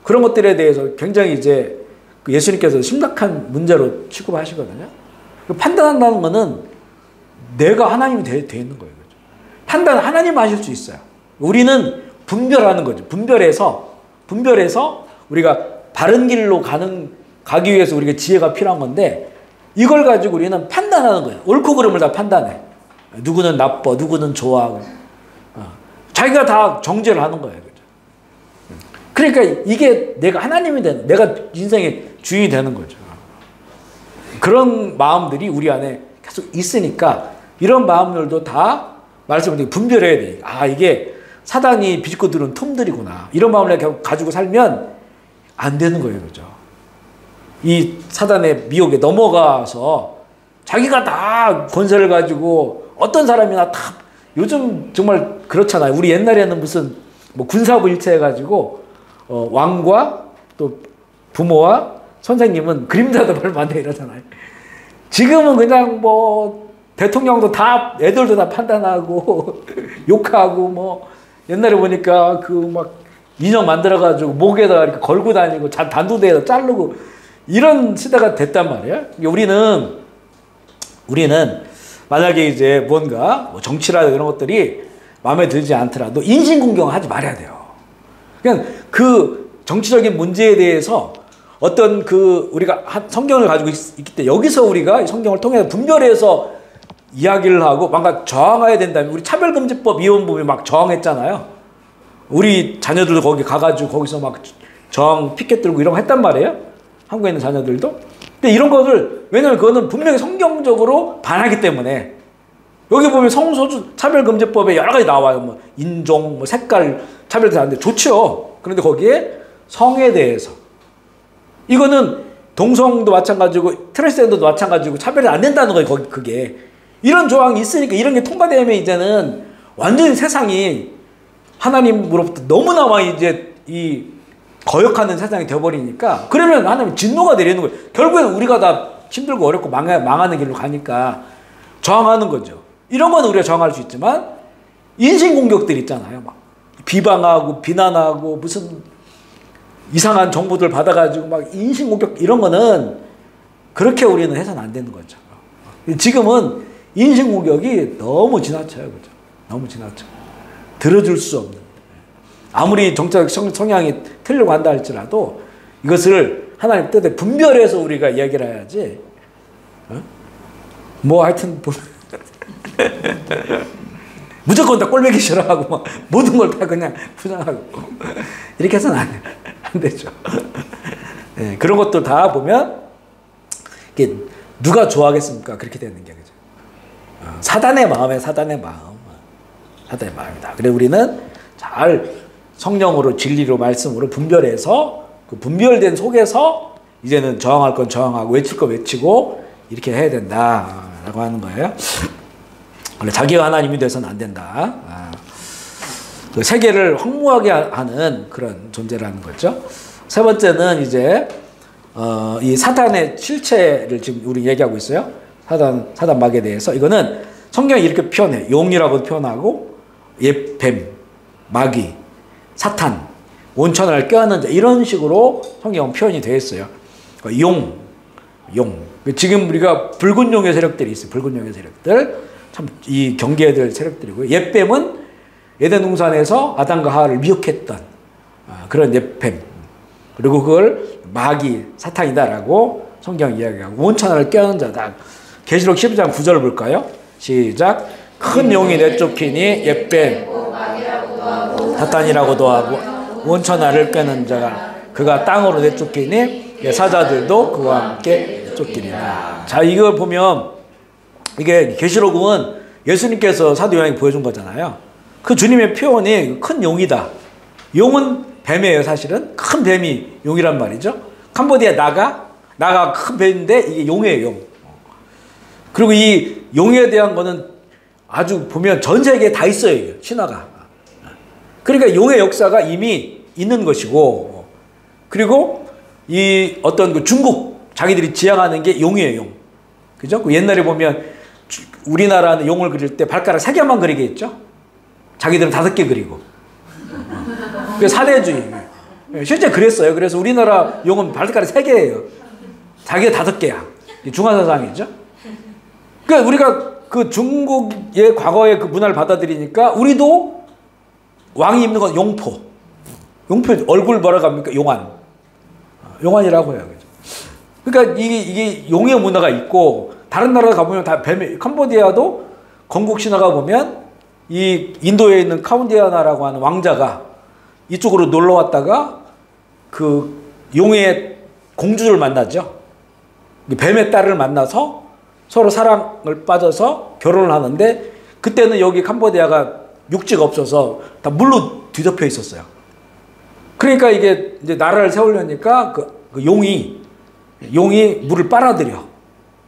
그런 것들에 대해서 굉장히 이제 예수님께서 심각한 문제로 취급하시거든요. 판단한다는 거는 내가 하나님이 돼 있는 거예요. 판단은 하나님 하실 수 있어요. 우리는 분별하는 거죠. 분별해서 우리가 바른 길로 가기 위해서 우리가 지혜가 필요한 건데 이걸 가지고 우리는 판단하는 거예요. 옳고 그름을 다 판단해. 누구는 나빠, 누구는 좋아. 자기가 다 정죄를 하는 거예요. 그러니까 이게 내가 하나님이 되는, 내가 인생의 주인이 되는 거죠. 그런 마음들이 우리 안에 계속 있으니까 이런 마음들도 다 말씀을 드리고 분별해야 돼. 이게 사단이 비집고 들은 틈들이구나. 이런 마음을 가지고 살면 안 되는 거예요. 그죠? 이 사단의 미혹에 넘어가서 자기가 다 권세를 가지고 어떤 사람이나 다 요즘 정말 그렇잖아요. 우리 옛날에는 무슨 군사부 일체 해가지고 왕과 또 부모와 선생님은 그림자도 얼마 안 돼 이러잖아요. 지금은 그냥 대통령도 다 애들도 다 판단하고 욕하고 옛날에 보니까 인형 만들어가지고 목에다 이렇게 걸고 다니고 단두대에다 자르고 이런 시대가 됐단 말이에요. 우리는 만약에 이제 뭔가 정치라든가 이런 것들이 마음에 들지 않더라도 인신공경을 하지 말아야 돼요. 그냥 그 정치적인 문제에 대해서 어떤 우리가 성경을 가지고 있기 때문에 여기서 우리가 성경을 통해서 분별해서 이야기를 하고 뭔가 저항해야 된다면 우리 차별금지법 이혼법에 막 저항했잖아요. 우리 자녀들도 거기 가가지고 거기서 막 저항 피켓 들고 이런 거 했단 말이에요. 한국에 있는 자녀들도. 근데 이런 것을 왜냐면 그거는 분명히 성경적으로 반하기 때문에 여기 보면 성소수 차별금지법에 여러 가지 나와요. 인종, 색깔 차별도 안 돼. 좋죠. 그런데 거기에 성에 대해서 이거는 동성도 마찬가지고 트랜스젠더도 마찬가지고 차별이 안 된다는 거예요. 그게 이런 조항이 있으니까 이런 게 통과되면 이제는 완전히 세상이 하나님으로부터 너무나 이제 이 거역하는 세상이 되어버리니까 그러면 하나님 진노가 내리는 거예요. 결국엔 우리가 다 힘들고 어렵고 망하는 길로 가니까 저항하는 거죠. 이런 건 우리가 저항할 수 있지만 인신공격들 있잖아요. 막 비방하고 비난하고 무슨 이상한 정보들 받아가지고 막 인신공격 이런 거는 그렇게 우리는 해서는 안 되는 거죠. 지금은 인신공격이 너무 지나쳐요. 그죠? 너무 지나쳐. 들어줄 수 없는. 아무리 정치적 성향이 틀리고 한다 할지라도 이것을 하나님 뜻에 분별해서 우리가 이야기를 해야지. 어? 뭐 하여튼 무조건 다 꼴보기 싫어하고 막 모든 걸 다 그냥 부정하고 이렇게 해서는 안 되죠. 네, 그런 것도 다 보면 이게 누가 좋아하겠습니까? 그렇게 되는 게 그죠. 사단의 마음에 사단의 마음이다. 그래 우리는 잘 성령으로 진리로 말씀으로 분별해서 그 분별된 속에서 이제는 저항할 건 저항하고 외칠 건 외치고 이렇게 해야 된다라고 하는 거예요. 원래 자기가 하나님이 돼서는 안 된다. 그 세계를 황무하게 하는 그런 존재라는 거죠. 세 번째는 이제 이 사탄의 실체를 지금 우리 얘기하고 있어요. 사단 마귀에 대해서 이거는 성경이 이렇게 표현해. 용이라고 표현하고 뱀, 마귀, 사탄, 온천을 껴안는 자 이런 식으로 성경은 표현이 되어 있어요. 용. 지금 우리가 붉은 용의 세력들이 있어요. 붉은 용의 세력들. 참 이 경계해야 될 세력들이고요. 옛뱀은 에덴 동산에서 아담과 하와를 미혹했던 그런 옛뱀. 그리고 그걸 마귀, 사탄이다라고 성경이 이야기하고 온천을 껴안는 자다. 계시록 12장 9절을 볼까요? 시작. 큰 용이 내쫓기니 옛뱀 사탄이라고도 하고 온천알을 꿰는 자가 그가 땅으로 내쫓기니 사자들도 그와 함께 쫓기리라. 자, 이걸 보면 이게 계시록은 예수님께서 사도 요한이 보여준 거잖아요. 그 주님의 표현이 큰 용이다. 용은 뱀이에요. 사실은 큰 뱀이 용이란 말이죠. 캄보디아 나가 큰 뱀인데 이게 용이에요. 용. 그리고 이 용에 대한 거는 아주 보면 전 세계에 다 있어요. 신화가. 그러니까 용의 역사가 이미 있는 것이고, 그리고 이 어떤 그 중국 자기들이 지향하는 게 용이에요. 용. 그죠? 옛날에 보면 우리나라는 용을 그릴 때 발가락 3개만 그리게 했죠. 자기들은 5개 그리고. 그게 사대주의. 실제 그랬어요. 그래서 우리나라 용은 발가락 3개예요. 자기가 5개야. 중화사상이죠. 그러니까 우리가 그 중국의 과거의 그 문화를 받아들이니까 우리도 왕이 입는 건 용포. 용포 얼굴 뭐라고 합니까? 용환이라고 해요. 그러니까 이게 용의 문화가 있고 다른 나라 가보면 다 뱀이, 캄보디아도 건국 신화가 보면 이 인도에 있는 카운디아나라고 하는 왕자가 이쪽으로 놀러 왔다가 그 용의 공주를 만나죠. 뱀의 딸을 만나서 서로 사랑을 빠져서 결혼을 하는데 그때는 여기 캄보디아가 육지가 없어서 다 물로 뒤덮여 있었어요. 그러니까 이게 이제 나라를 세우려니까 그 용이 물을 빨아들여.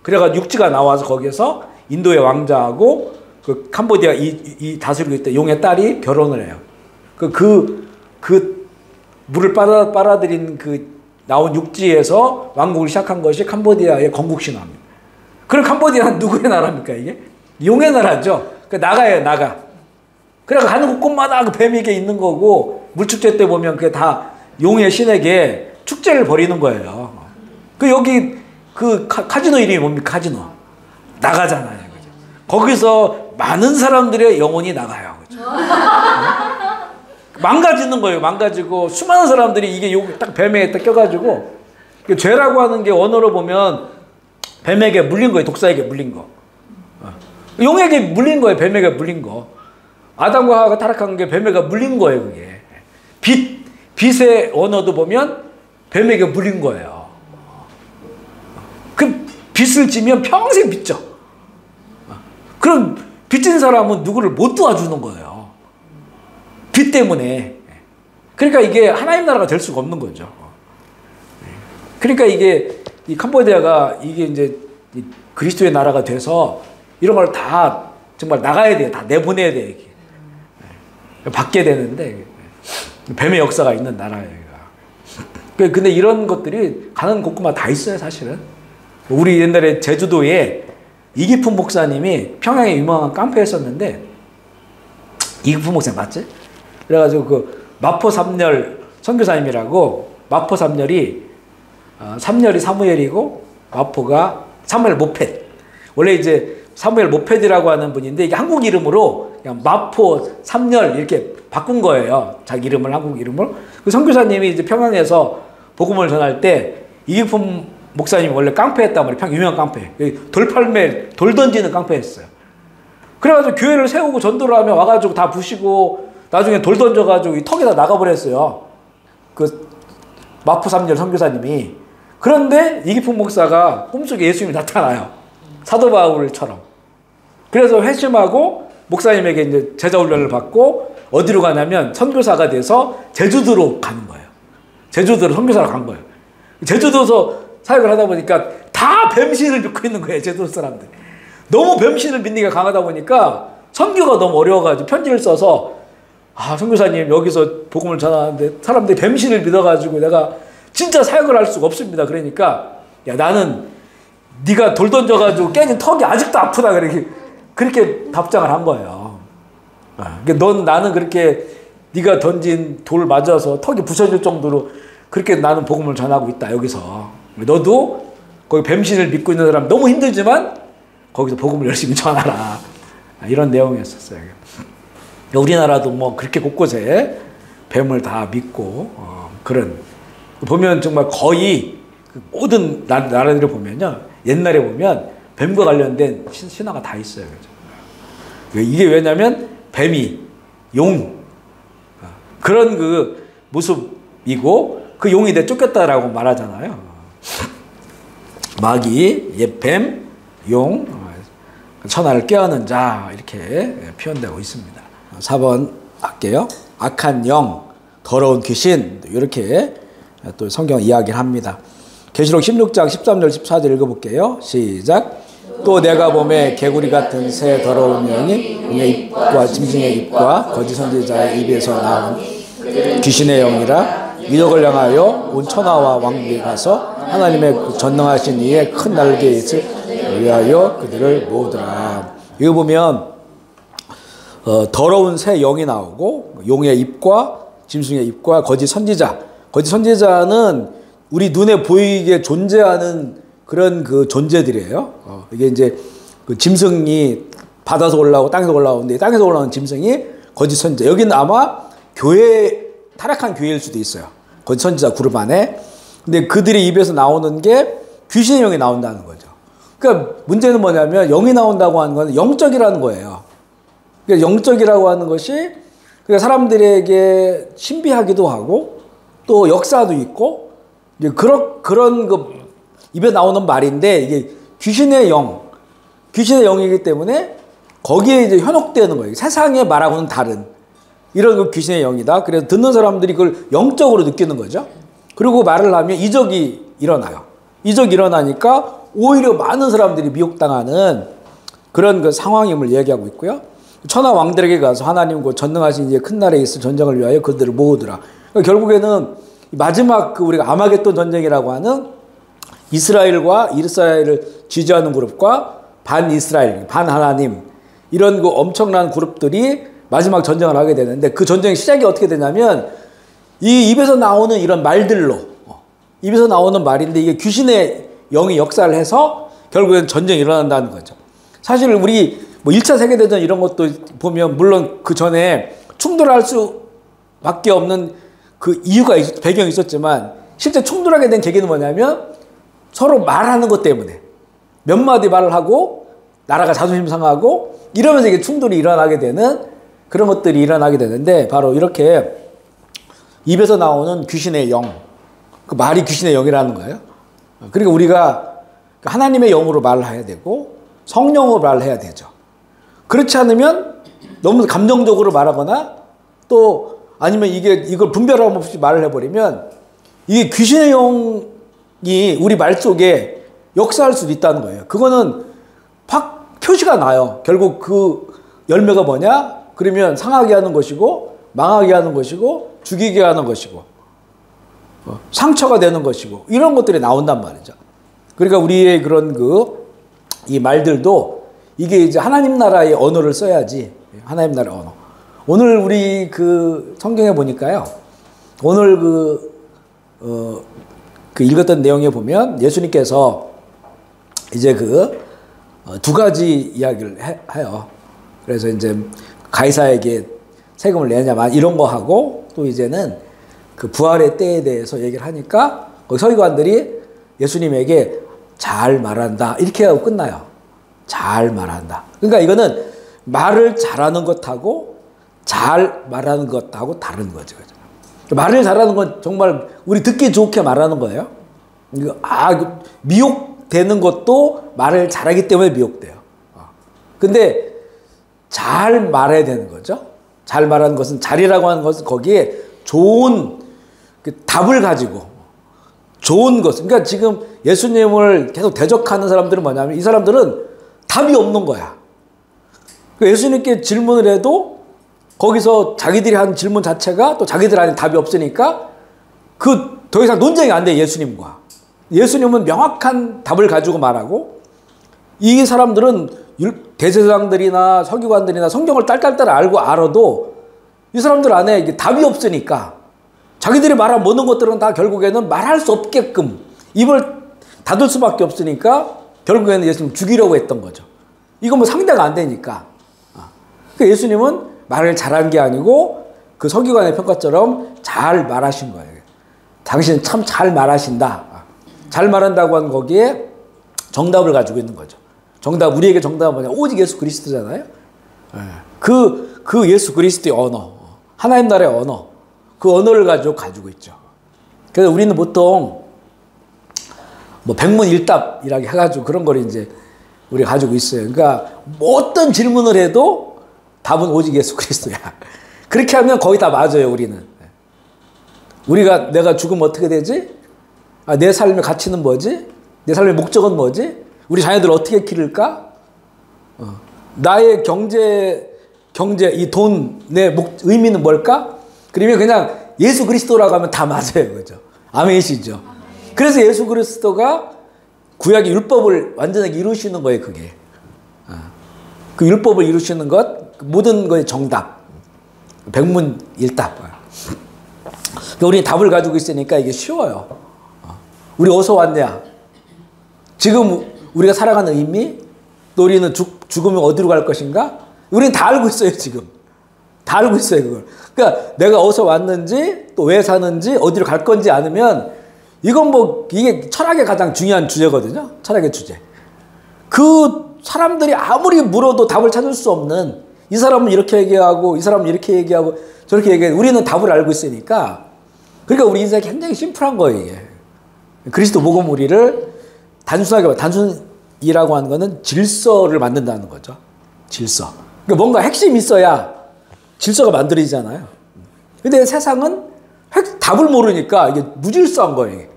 그래가지고 육지가 나와서 거기에서 인도의 왕자하고 그 캄보디아 이 다스리고 있던 용의 딸이 결혼을 해요. 그 물을 빨아들인 그 나온 육지에서 왕국을 시작한 것이 캄보디아의 건국 신화입니다. 그럼 캄보디아는 누구의 나라입니까 이게? 용의 나라죠. 나가예요, 나가. 그래서 가는 곳곳마다 그 뱀이 이게 있는 거고 물축제 때 보면 그게 다 용의 신에게 축제를 벌이는 거예요. 여기 그 카지노 이름이 뭡니까? 카지노. 나가잖아요. 그죠? 거기서 많은 사람들의 영혼이 나가요. 그죠? 망가지는 거예요. 망가지고 수많은 사람들이 이게 딱 뱀에 딱 껴가지고 죄라고 하는 게 원어로 보면 뱀에게 물린 거예요. 독사에게 물린 거. 용에게 물린 거예요. 뱀에게 물린 거. 아담과 하와가 타락한 게 뱀에게 물린 거예요. 그게. 빛의 원어도 보면 뱀에게 물린 거예요. 그 빛을 지면 평생 빚져. 그럼 빚진 사람은 누구를 못 도와주는 거예요. 빛 때문에. 그러니까 이게 하나님 나라가 될 수가 없는 거죠. 그러니까 이게 이 캄보디아가 이게 이제 그리스도의 나라가 돼서 이런 걸 다 정말 나가야 돼요. 다 내보내야 돼요. 이게. 받게 되는데 뱀의 역사가 있는 나라예요. 근데 이런 것들이 가는 곳곳마다 다 있어요. 사실은. 우리 옛날에 제주도에 이기품 목사님이 평양에 유명한 깡패였었는데, 이기품 목사님 맞지? 그래가지고 그 마포 삼열 선교사님이라고, 마포 삼열이 삼열이 사무엘이고 마포가 사무엘 모펫. 원래 이제 사무엘 모펫이라고 하는 분인데 이게 한국 이름으로 그냥 마포 삼열 이렇게 바꾼 거예요. 자기 이름을 한국 이름으로. 그 선교사님이 이제 평양에서 복음을 전할 때 이기품 목사님이 원래 깡패였단 말이에요. 평양 유명한 깡패. 돌팔매 돌 던지는 깡패였어요. 그래가지고 교회를 세우고 전도를 하면 와가지고 다 부시고 나중에 돌 던져가지고 이 턱에다 나가버렸어요. 그 마포 삼열 선교사님이. 그런데 이기품 목사가 꿈속에 예수님이 나타나요. 사도 바울처럼. 그래서 회심하고 목사님에게 이제 제자 훈련을 받고 어디로 가냐면 선교사가 돼서 제주도로 가는 거예요. 제주도로 선교사로 간 거예요. 제주도에서 사역을 하다 보니까 다 뱀신을 믿고 있는 거예요. 제주도 사람들. 너무 뱀신을 믿는 게 강하다 보니까 선교가 너무 어려워가지고 편지를 써서 선교사님 여기서 복음을 전하는데 사람들이 뱀신을 믿어가지고 내가 진짜 사역을 할 수가 없습니다. 그러니까 야 나는 네가 돌 던져가지고 깨진 턱이 아직도 아프다. 그렇게 답장을 한 거예요. 나는 그렇게 네가 던진 돌 맞아서 턱이 부서질 정도로 그렇게 나는 복음을 전하고 있다. 여기서 너도 거기 뱀신을 믿고 있는 사람 너무 힘들지만 거기서 복음을 열심히 전하라. 이런 내용이었었어요. 우리나라도 뭐 그렇게 곳곳에 뱀을 다 믿고 그런 보면 정말 거의 모든 나라들을 보면요 옛날에 보면 뱀과 관련된 신화가 다 있어요. 그죠? 이게 왜냐면 뱀이 용 그런 그 모습이고 그 용이 내쫓겼다라고 말하잖아요. 마귀, 뱀, 용, 천하를 꾀하는 자 이렇게 표현되고 있습니다. 4번 할게요. 악한 영, 더러운 귀신 이렇게 또 성경 이야기를 합니다. 계시록 16장 13절 14절 읽어볼게요. 시작. 또 내가 보매 개구리 같은 새 더러운 영이 용의 입과 짐승의 입과 거짓 선지자의 입에서 나온 귀신의 영이라 미덕을 향하여 온 천하와 왕국에 가서 하나님의 그 전능하신 이의 큰 날개에 있을 위하여 그들을 모으더라. 이거 보면 더러운 새 영이 나오고 용의 입과 짐승의 입과 거짓 선지자는 우리 눈에 보이게 존재하는 그런 그 존재들이에요. 이게 이제 그 짐승이 바다에서 올라오고 땅에서 올라오는데 땅에서 올라오는 짐승이 거짓 선지자. 여기는 아마 타락한 교회일 수도 있어요. 거짓 선지자 그룹 안에. 근데 그들의 입에서 나오는 게 귀신의 영이 나온다는 거죠. 그러니까 문제는 뭐냐면 영이 나온다고 하는 건 영적이라는 거예요. 그러니까 영적이라고 하는 것이 그러니까 사람들에게 신비하기도 하고 또 역사도 있고 이제 그런 그 입에 나오는 말인데 이게 귀신의 영이기 때문에 거기에 이제 현혹되는 거예요. 세상의 말하고는 다른 이런 그 귀신의 영이다. 그래서 듣는 사람들이 그걸 영적으로 느끼는 거죠. 그리고 말을 하면 이적이 일어나요. 이적이 일어나니까 오히려 많은 사람들이 미혹당하는 그런 그 상황임을 얘기하고 있고요. 천하 왕들에게 가서 하나님 그 전능하신 이제 큰 나라에 있을 전쟁을 위하여 그들을 모으더라. 그러니까 결국에는 마지막 그 우리가 아마겟돈 전쟁이라고 하는 이스라엘과 이스라엘을 지지하는 그룹과 반 이스라엘, 반 하나님 이런 그 엄청난 그룹들이 마지막 전쟁을 하게 되는데 그 전쟁의 시작이 어떻게 되냐면 이 입에서 나오는 이런 말들로 입에서 나오는 말인데 이게 귀신의 영이 역사를 해서 결국엔 전쟁이 일어난다는 거죠. 사실 우리 뭐 1차 세계대전 이런 것도 보면 물론 그 전에 충돌할 수밖에 없는 그 이유가 배경이 있었지만 실제 충돌하게 된 계기는 뭐냐면 서로 말하는 것 때문에 몇 마디 말을 하고 나라가 자존심 상하고 이러면서 이게 충돌이 일어나게 되는 그런 것들이 일어나게 되는데 바로 이렇게 입에서 나오는 귀신의 영, 그 말이 귀신의 영이라는 거예요. 그러니까 우리가 하나님의 영으로 말을 해야 되고 성령으로 말을 해야 되죠. 그렇지 않으면 너무 감정적으로 말하거나 또 아니면 이걸 분별함 없이 말을 해버리면 이게 귀신의 영이 우리 말 속에 역사할 수도 있다는 거예요. 그거는 확 표시가 나요. 결국 그 열매가 뭐냐? 그러면 상하게 하는 것이고 망하게 하는 것이고 죽이게 하는 것이고 상처가 되는 것이고 이런 것들이 나온단 말이죠. 그러니까 우리의 그런 그 이 말들도 이게 이제 하나님 나라의 언어를 써야지. 하나님 나라의 언어. 오늘 우리 그 성경에 보니까요. 오늘 그 읽었던 내용에 보면 예수님께서 이제 두 가지 이야기를 해요. 그래서 이제 가이사에게 세금을 내냐마 이런 거 하고 또 이제는 그 부활의 때에 대해서 얘기를 하니까 거기 서기관들이 예수님에게 잘 말한다 이렇게 하고 끝나요. 잘 말한다. 그러니까 이거는 말을 잘하는 것하고 잘 말하는 것하고 다른 거죠. 말을 잘하는 건 정말 우리 듣기 좋게 말하는 거예요. 미혹되는 것도 말을 잘하기 때문에 미혹돼요. 근데 잘 말해야 되는 거죠. 잘 말하는 것은 잘이라고 하는 것은 거기에 좋은 답을 가지고 좋은 것. 그러니까 지금 예수님을 계속 대적하는 사람들은 뭐냐면 이 사람들은 답이 없는 거야. 예수님께 질문을 해도 거기서 자기들이 한 질문 자체가 또 자기들 안에 답이 없으니까 더 이상 논쟁이 안 돼, 예수님과. 예수님은 명확한 답을 가지고 말하고 이 사람들은 대제사장들이나 서기관들이나 성경을 딸딸딸 알아도 이 사람들 안에 답이 없으니까 자기들이 말한 모든 것들은 다 결국에는 말할 수 없게끔 입을 닫을 수밖에 없으니까 결국에는 예수님 죽이려고 했던 거죠. 이건 뭐 상대가 안 되니까. 그러니까 예수님은 말을 잘한 게 아니고 그 서기관의 평가처럼 잘 말하신 거예요. 당신은 참 잘 말하신다. 잘 말한다고 한 거기에 정답을 가지고 있는 거죠. 우리에게 정답은 뭐냐? 오직 예수 그리스도잖아요. 그 예수 그리스도의 언어, 하나님 나라의 언어, 그 언어를 가지고 있죠. 그래서 우리는 보통 뭐 백문일답이라고 해가지고 그런 걸 이제 우리가 가지고 있어요. 그러니까 뭐 어떤 질문을 해도 답은 오직 예수 그리스도야. 그렇게 하면 거의 다 맞아요, 우리는. 내가 죽으면 어떻게 되지? 내 삶의 가치는 뭐지? 내 삶의 목적은 뭐지? 우리 자녀들 어떻게 기를까? 나의 경제, 이 돈, 내 의미는 뭘까? 그러면 그냥 예수 그리스도라고 하면 다 맞아요. 그죠? 아멘이시죠? 그래서 예수 그리스도가 구약의 율법을 완전하게 이루시는 거예요, 그게. 그 율법을 이루시는 것, 모든 거의 정답. 백문일답. 우리 답을 가지고 있으니까 이게 쉬워요. 우리 어디서 왔냐? 지금 우리가 살아가는 의미, 또 우리는 죽으면 어디로 갈 것인가? 우리는 다 알고 있어요, 지금. 다 알고 있어요, 그걸. 그러니까 내가 어디서 왔는지, 또 왜 사는지, 어디로 갈 건지 아니면, 이건 이게 철학의 가장 중요한 주제거든요. 철학의 주제. 그 사람들이 아무리 물어도 답을 찾을 수 없는, 이 사람은 이렇게 얘기하고, 이 사람은 이렇게 얘기하고, 저렇게 얘기하고, 우리는 답을 알고 있으니까, 그러니까 우리 인생이 굉장히 심플한 거예요, 이게. 그리스도 복음 우리를 단순이라고 하는 거는 질서를 만든다는 거죠. 질서. 그러니까 뭔가 핵심이 있어야 질서가 만들어지잖아요. 근데 세상은 답을 모르니까 이게 무질서한 거예요.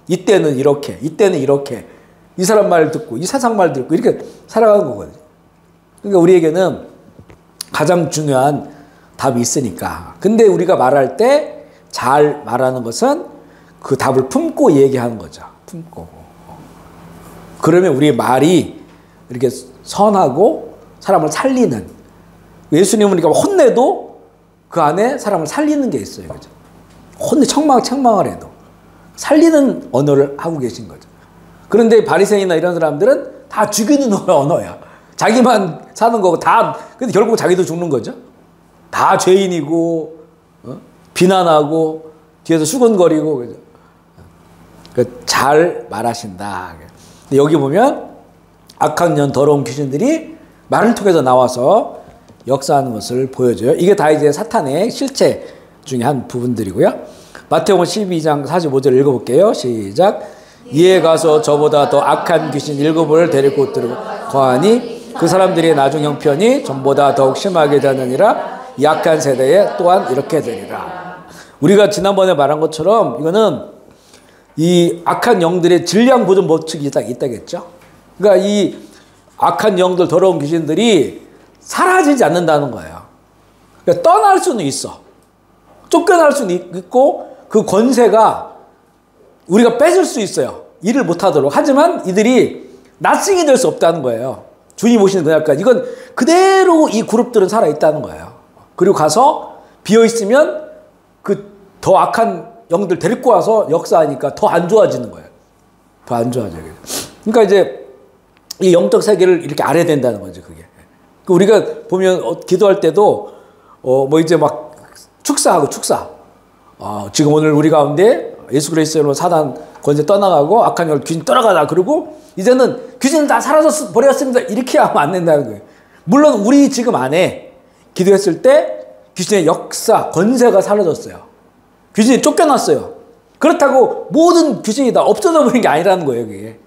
이때는 이렇게, 이때는 이렇게. 이 사람 말 듣고, 이 세상 말 듣고, 이렇게 살아가는 거거든요. 그러니까 우리에게는 가장 중요한 답이 있으니까. 근데 우리가 말할 때 잘 말하는 것은 그 답을 품고 얘기하는 거죠. 품고. 그러면 우리의 말이 이렇게 선하고 사람을 살리는. 예수님은 그러니까 혼내도 그 안에 사람을 살리는 게 있어요. 그죠? 책망을 해도. 살리는 언어를 하고 계신 거죠. 그런데 바리새인이나 이런 사람들은 다 죽이는 언어야. 자기만 사는 거고 근데 결국 자기도 죽는 거죠. 다 죄인이고, 비난하고, 뒤에서 수근거리고, 그죠? 잘 말하신다. 근데 여기 보면 악한 년 더러운 귀신들이 말을 통해서 나와서 역사하는 것을 보여줘요. 이게 다 이제 사탄의 실체 중에 한 부분들이고요. 마태복음 12장 45절 읽어볼게요. 시작. 이에 가서 저보다 더 악한 귀신 7을 데리고 들고 거하니 그 사람들이 나중 형편이 전보다 더욱 심하게 되느니라. 약한 세대에 또한 이렇게 되리라. 우리가 지난번에 말한 것처럼 이거는 이 악한 영들의 질량 보존 법칙이 있다겠죠. 그러니까 이 악한 영들, 더러운 귀신들이 사라지지 않는다는 거예요. 그러니까 떠날 수는 있어. 쫓겨날 수는 있고 그 권세가 우리가 뺏을 수 있어요. 일을 못하도록. 하지만 이들이 낯익이 될 수 없다는 거예요. 주님 오시는 그날까지. 이건 그대로 이 그룹들은 살아있다는 거예요. 그리고 가서 비어있으면 그 더 악한 영들 데리고 와서 역사하니까 더 안 좋아지는 거예요. 더 안 좋아져요. 그러니까 이제 이 영적 세계를 이렇게 알아야 된다는 거죠, 그게. 우리가 보면 기도할 때도 뭐 이제 막 축사하고 축사. 지금 오늘 우리 가운데 예수 그리스도로 사단 권세 떠나가고 악한 영 귀신 떠나가다 그러고 이제는 귀신은 다 사라졌 버렸습니다. 이렇게 하면 안 된다는 거예요. 물론 우리 지금 안에 기도했을 때 귀신의 역사 권세가 사라졌어요. 귀신이 쫓겨났어요. 그렇다고 모든 귀신이 다 없어져 버린 게 아니라는 거예요, 그게.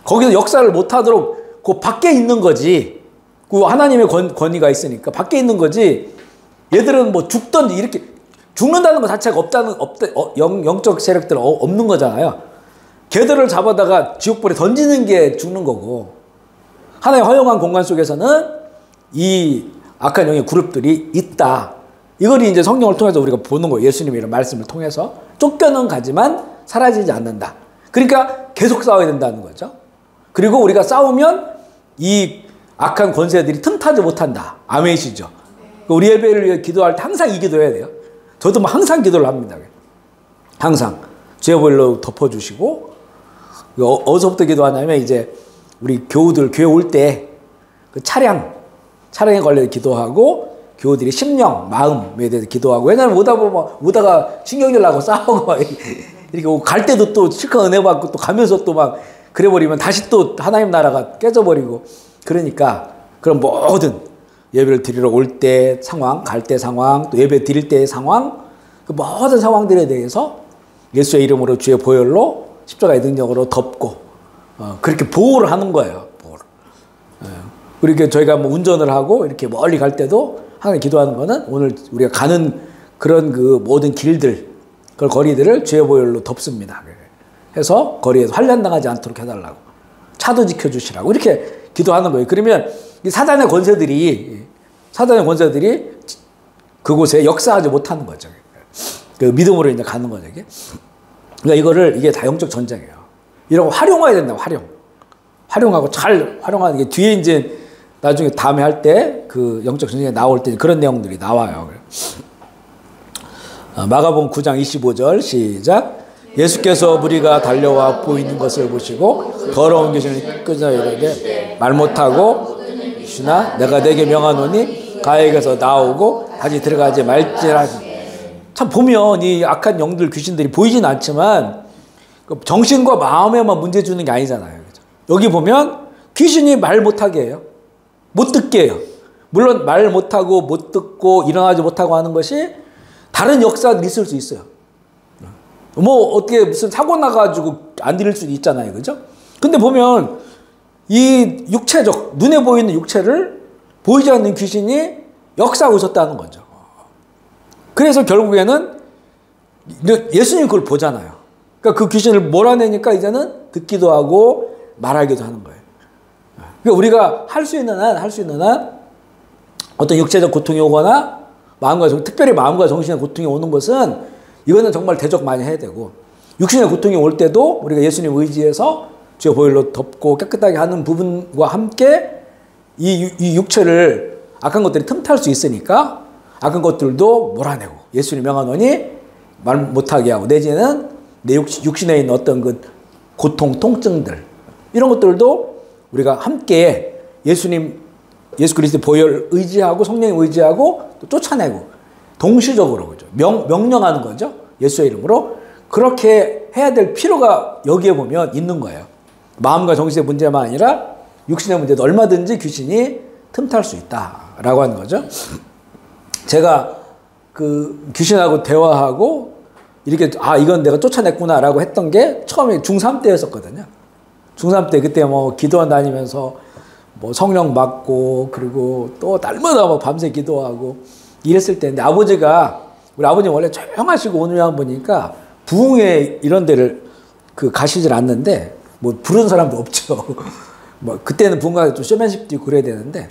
거기서 역사를 못하도록 그 밖에 있는 거지. 그 하나님의 권위가 있으니까 밖에 있는 거지. 얘들은 뭐 죽던지 이렇게 죽는다는 것 자체가 영적 세력들은 없는 거잖아요. 걔들을 잡아다가 지옥불에 던지는 게 죽는 거고, 하나의 허용한 공간 속에서는 이 악한 영의 그룹들이 있다. 이걸 이제 성경을 통해서 우리가 보는 거예요. 예수님의 이런 말씀을 통해서. 쫓겨는 가지만 사라지지 않는다. 그러니까 계속 싸워야 된다는 거죠. 그리고 우리가 싸우면 이 악한 권세들이 틈타지 못한다. 아멘이시죠. 우리 예배를 위해 기도할 때 항상 이 기도해야 돼요. 저도 뭐 항상 기도를 합니다. 항상 죄보일로 덮어주시고, 어디서부터 기도하냐면 이제 우리 교우들 교회 올 때 그 차량에 걸려 기도하고, 교우들이 심령, 마음에 대해서 기도하고. 왜냐면 오다가 신경질 나고 싸우고 이렇게 갈 때도 또 실컷 은혜 받고 또 가면서 또 막 그래버리면 다시 또 하나님 나라가 깨져버리고. 그러니까 그런 모든 예배를 드리러 올 때 상황, 갈 때 상황, 또 예배 드릴 때의 상황, 그 모든 상황들에 대해서 예수의 이름으로 주의 보혈로 십자가의 능력으로 덮고 그렇게 보호를 하는 거예요. 보호를. 그렇게 저희가 뭐 운전을 하고 이렇게 멀리 갈 때도 항상 기도하는 거는 오늘 우리가 가는 그런 그 모든 길들, 그 거리들을 주의 보혈로 덮습니다. 해서 거리에서 환난당하지 않도록 해달라고, 차도 지켜주시라고 이렇게 기도하는 거예요. 그러면 이 사단의 권세들이 그곳에 역사하지 못하는 거죠. 그 믿음으로 이제 가는 거죠. 그러니까 이게 다 영적 전쟁이에요. 이런 거 활용해야 된다. 활용하고 잘 활용하는 게 뒤에 이제 나중에 다음에 할 때 그 영적 전쟁에 나올 때 그런 내용들이 나와요. 마가복음 9장 25절 시작. 예수께서 무리가 달려와 보이는 것을 보시고 더러운 귀신을 끄자 이르되 말 못하고 주나 내가 내게 명하노니 가에게서 나오고 다시 들어가지 말지라니. 참 보면 이 악한 영들 귀신들이 보이진 않지만 정신과 마음에만 문제 주는 게 아니잖아요. 여기 보면 귀신이 말 못하게 해요. 못 듣게 해요. 물론 말 못하고 못 듣고 일어나지 못하고 하는 것이 다른 역사들이 있을 수 있어요. 뭐 어떻게 무슨 사고 나가지고 안 들릴 수도 있잖아요. 그죠? 근데 보면 이 육체적, 눈에 보이는 육체를 보이지 않는 귀신이 역사하고 있었다는 거죠. 그래서 결국에는 예수님이 그걸 보잖아요. 그러니까 그 귀신을 몰아내니까 이제는 듣기도 하고 말하기도 하는 거예요. 그러니까 우리가 할 수 있는 한 어떤 육체적 고통이 오거나 특별히 마음과 정신의 고통이 오는 것은 이거는 정말 대적 많이 해야 되고, 육신의 고통이 올 때도 우리가 예수님 의지해서 주의 보혈로 덮고 깨끗하게 하는 부분과 함께 이 육체를 악한 것들이 틈탈 수 있으니까 악한 것들도 몰아내고 예수님 명하노니 말 못하게 하고, 내지는 내 육신에 있는 어떤 그 고통, 통증들 이런 것들도 우리가 함께 예수 그리스도의 보혈 의지하고 성령의 의지하고 또 쫓아내고 동시적으로 그죠? 명령하는 거죠. 예수의 이름으로 그렇게 해야 될 필요가 여기에 보면 있는 거예요. 마음과 정신의 문제만 아니라 육신의 문제도 얼마든지 귀신이 틈탈 수 있다라고 하는 거죠. 제가 그 귀신하고 대화하고 이렇게 이건 내가 쫓아냈구나라고 했던 게 처음에 중3 때였었거든요. 중3 때 그때 뭐 기도원 다니면서 뭐 성령 받고 그리고 또 날마다 막 밤새 기도하고 이랬을 때인데 우리 아버님 원래 조용하시고 온유한 분이니까 부흥회 이런 데를 가시질 않는데 뭐 부르는 사람도 없죠. 뭐 그때는 부흥회가 좀 쇼맨십도 있고 그래야 되는데,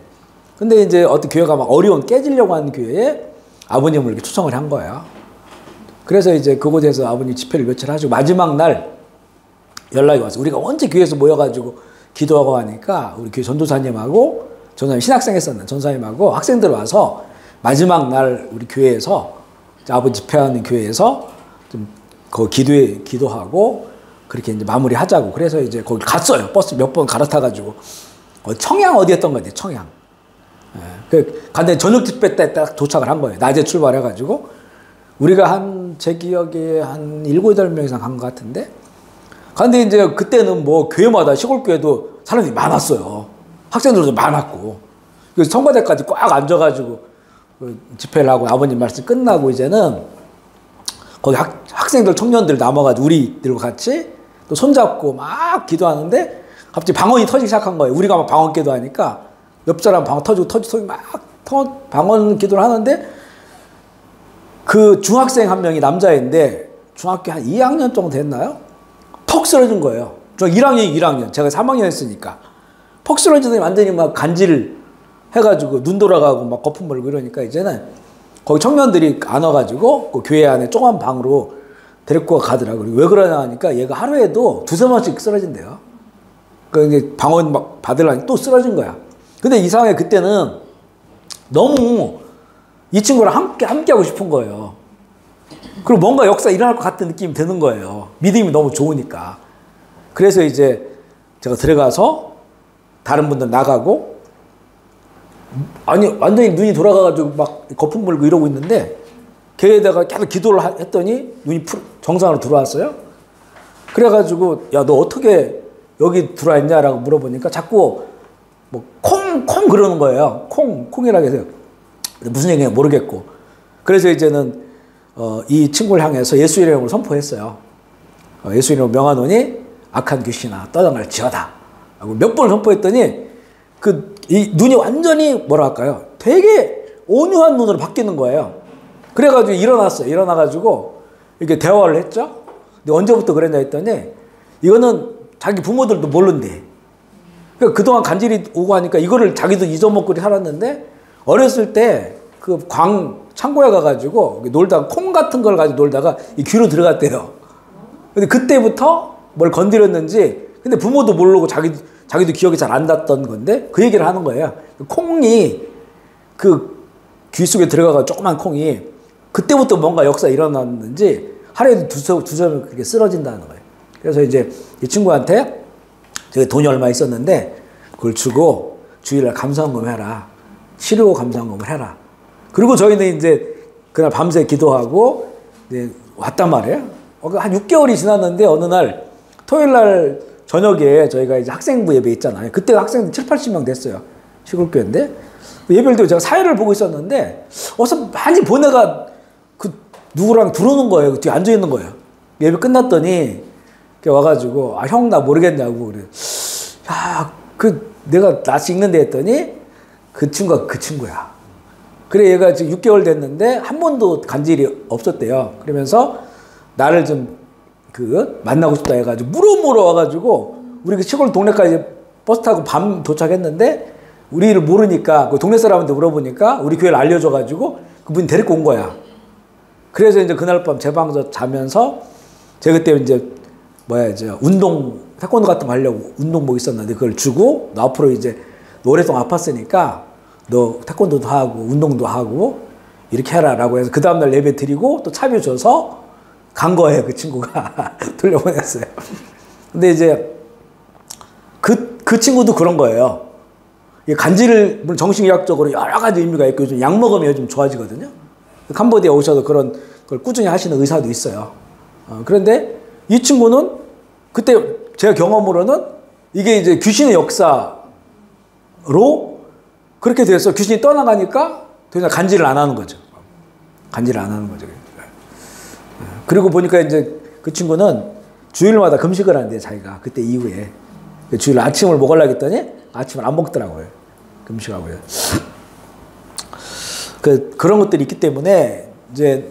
근데 이제 어떤 교회가 막 어려운 깨지려고 하는 교회에 아버님을 이렇게 초청을 한 거예요. 그래서 이제 그곳에서 아버님 집회를 며칠 하시고 마지막 날 연락이 왔어요. 우리가 언제 교회에서 모여가지고 기도하고 하니까 우리 교회 전도사님하고 전도사님 신학생 했었는 전도사님하고 학생들 와서 마지막 날 우리 교회에서 아버지 집회하는 교회에서 좀 거기 기도하고 그렇게 이제 마무리하자고 그래서 이제 거기 갔어요. 버스 몇 번 갈아타가지고 청양 어디였던 거지 청양. 근데 저녁 집회 때 딱 도착을 한 거예요. 낮에 출발해가지고 우리가 제 기억에 한 7, 8명 이상 간 것 같은데 근데 이제 그때는 뭐 교회마다 시골 교회도 사람들이 많았어요. 학생들도 많았고 그래서 성가대까지 꽉 앉아가지고 집회를 하고 아버님 말씀 끝나고 이제는 거기 학생들 청년들 남아가지고 우리들과 같이 또 손잡고 막 기도하는데 갑자기 방언이 터지기 시작한 거예요. 우리가 막 방언 기도하니까 옆 사람 방언 터지고 막 방언 기도를 하는데 그 중학생 한 명이 남자인데 중학교 한 2학년 정도 됐나요? 퍽 쓰러진 거예요. 저 1학년 제가 3학년 했으니까 퍽 쓰러지더니 완전히 막 간질 해가지고 눈 돌아가고 막 거품 물고 이러니까 이제는 거기 청년들이 안 와가지고 그 교회 안에 조그만 방으로 데리고 가더라고요. 왜 그러냐 하니까 얘가 하루에도 2-3번씩 쓰러진대요. 그러니까 이제 방언 막 받으려니 또 쓰러진 거야. 근데 이상하게 그때는 너무 이 친구랑 함께 하고 싶은 거예요. 그리고 뭔가 역사 일어날 것 같은 느낌이 드는 거예요. 믿음이 너무 좋으니까. 그래서 이제 제가 들어가서 다른 분들 나가고 아니 완전히 눈이 돌아가가지고 막 거품 물고 이러고 있는데 걔에다가 계속 기도를 했더니 눈이 정상으로 들어왔어요. 그래가지고 야 너 어떻게 여기 들어왔냐라고 물어보니까 자꾸 뭐 콩 그러는 거예요. 콩이라고 해서 무슨 얘기인지 모르겠고 그래서 이제는 이 친구를 향해서 예수 이름으로 선포했어요. 예수 이름으로 명하노니 악한 귀신아 떠나갈 지어다 하고 몇 번을 선포했더니 이 눈이 완전히 뭐랄까요 되게 온유한 눈으로 바뀌는 거예요. 그래가지고 일어났어요. 일어나가지고 이렇게 대화를 했죠. 근데 언제부터 그랬냐 했더니 이거는 자기 부모들도 모른대. 그러니까 그동안 간질이 오고 하니까 이거를 자기도 잊어먹고 살았는데 어렸을 때 그 창고에 가가지고 놀다가 콩 같은 걸 가지고 놀다가 이 귀로 들어갔대요. 근데 그때부터 뭘 건드렸는지 근데 부모도 모르고 자기도 기억이 잘 안 났던 건데 그 얘기를 하는 거예요. 콩이 그 귀 속에 들어가가 조그만 콩이 그때부터 뭔가 역사 일어났는지 하루에도 두세 그렇게 쓰러진다는 거예요. 그래서 이제 이 친구한테 제가 돈이 얼마 있었는데 그걸 주고 주일날 감사헌금 해라. 치료 감사헌금을 해라. 그리고 저희는 이제 그날 밤새 기도하고 이제 왔단 말이에요. 한 6개월이 지났는데 어느 날 토요일 날 저녁에 저희가 이제 학생부 예배 있잖아요. 그때 학생들 70-80명 됐어요. 시골교회인데 예배를 드리고 제가 사회를 보고 있었는데 어서 많이 보내가 그 누구랑 들어오는 거예요. 그 뒤에 앉아 있는 거예요. 예배 끝났더니 와가지고 형 나 모르겠냐고 그래. 야 내가 낯이 익는데 했더니 그 친구가 그 친구야. 그래 얘가 지금 6개월 됐는데 한 번도 간질이 없었대요. 그러면서 나를 좀 만나고 싶다 해가지고 물어물어 와가지고 우리 그 시골 동네까지 버스 타고 밤 도착했는데 우리를 모르니까 그 동네 사람한테 물어보니까 우리 교회를 알려줘가지고 그분이 데리고 온 거야. 그래서 이제 그날 밤 제 방에서 자면서 제가 그때 이제 운동 태권도 같은 거 하려고 운동복 있었는데 그걸 주고 너 앞으로 이제 너 오랫동안 아팠으니까 너 태권도도 하고 운동도 하고 이렇게 해라라고 해서 그 다음날 예배 드리고 또 차비 줘서 간 거예요. 그 친구가 돌려보냈어요. 근데 이제 그 친구도 그런 거예요. 간질을 물론 정신의학적으로 여러 가지 의미가 있고 요즘 약 먹으면 요즘 좋아지거든요. 캄보디아 오셔도 그런 걸 꾸준히 하시는 의사도 있어요. 그런데 이 친구는 그때 제가 경험으로는 이게 이제 귀신의 역사로 그렇게 돼서 귀신이 떠나가니까 더 이상 간질을 안 하는 거죠. 간질을 안 하는 거죠. 그리고 보니까 이제 그 친구는 주일마다 금식을 한대요, 자기가. 그때 이후에. 주일 아침을 먹으려고 했더니 아침을 안 먹더라고요. 금식하고요. 그런 것들이 있기 때문에 이제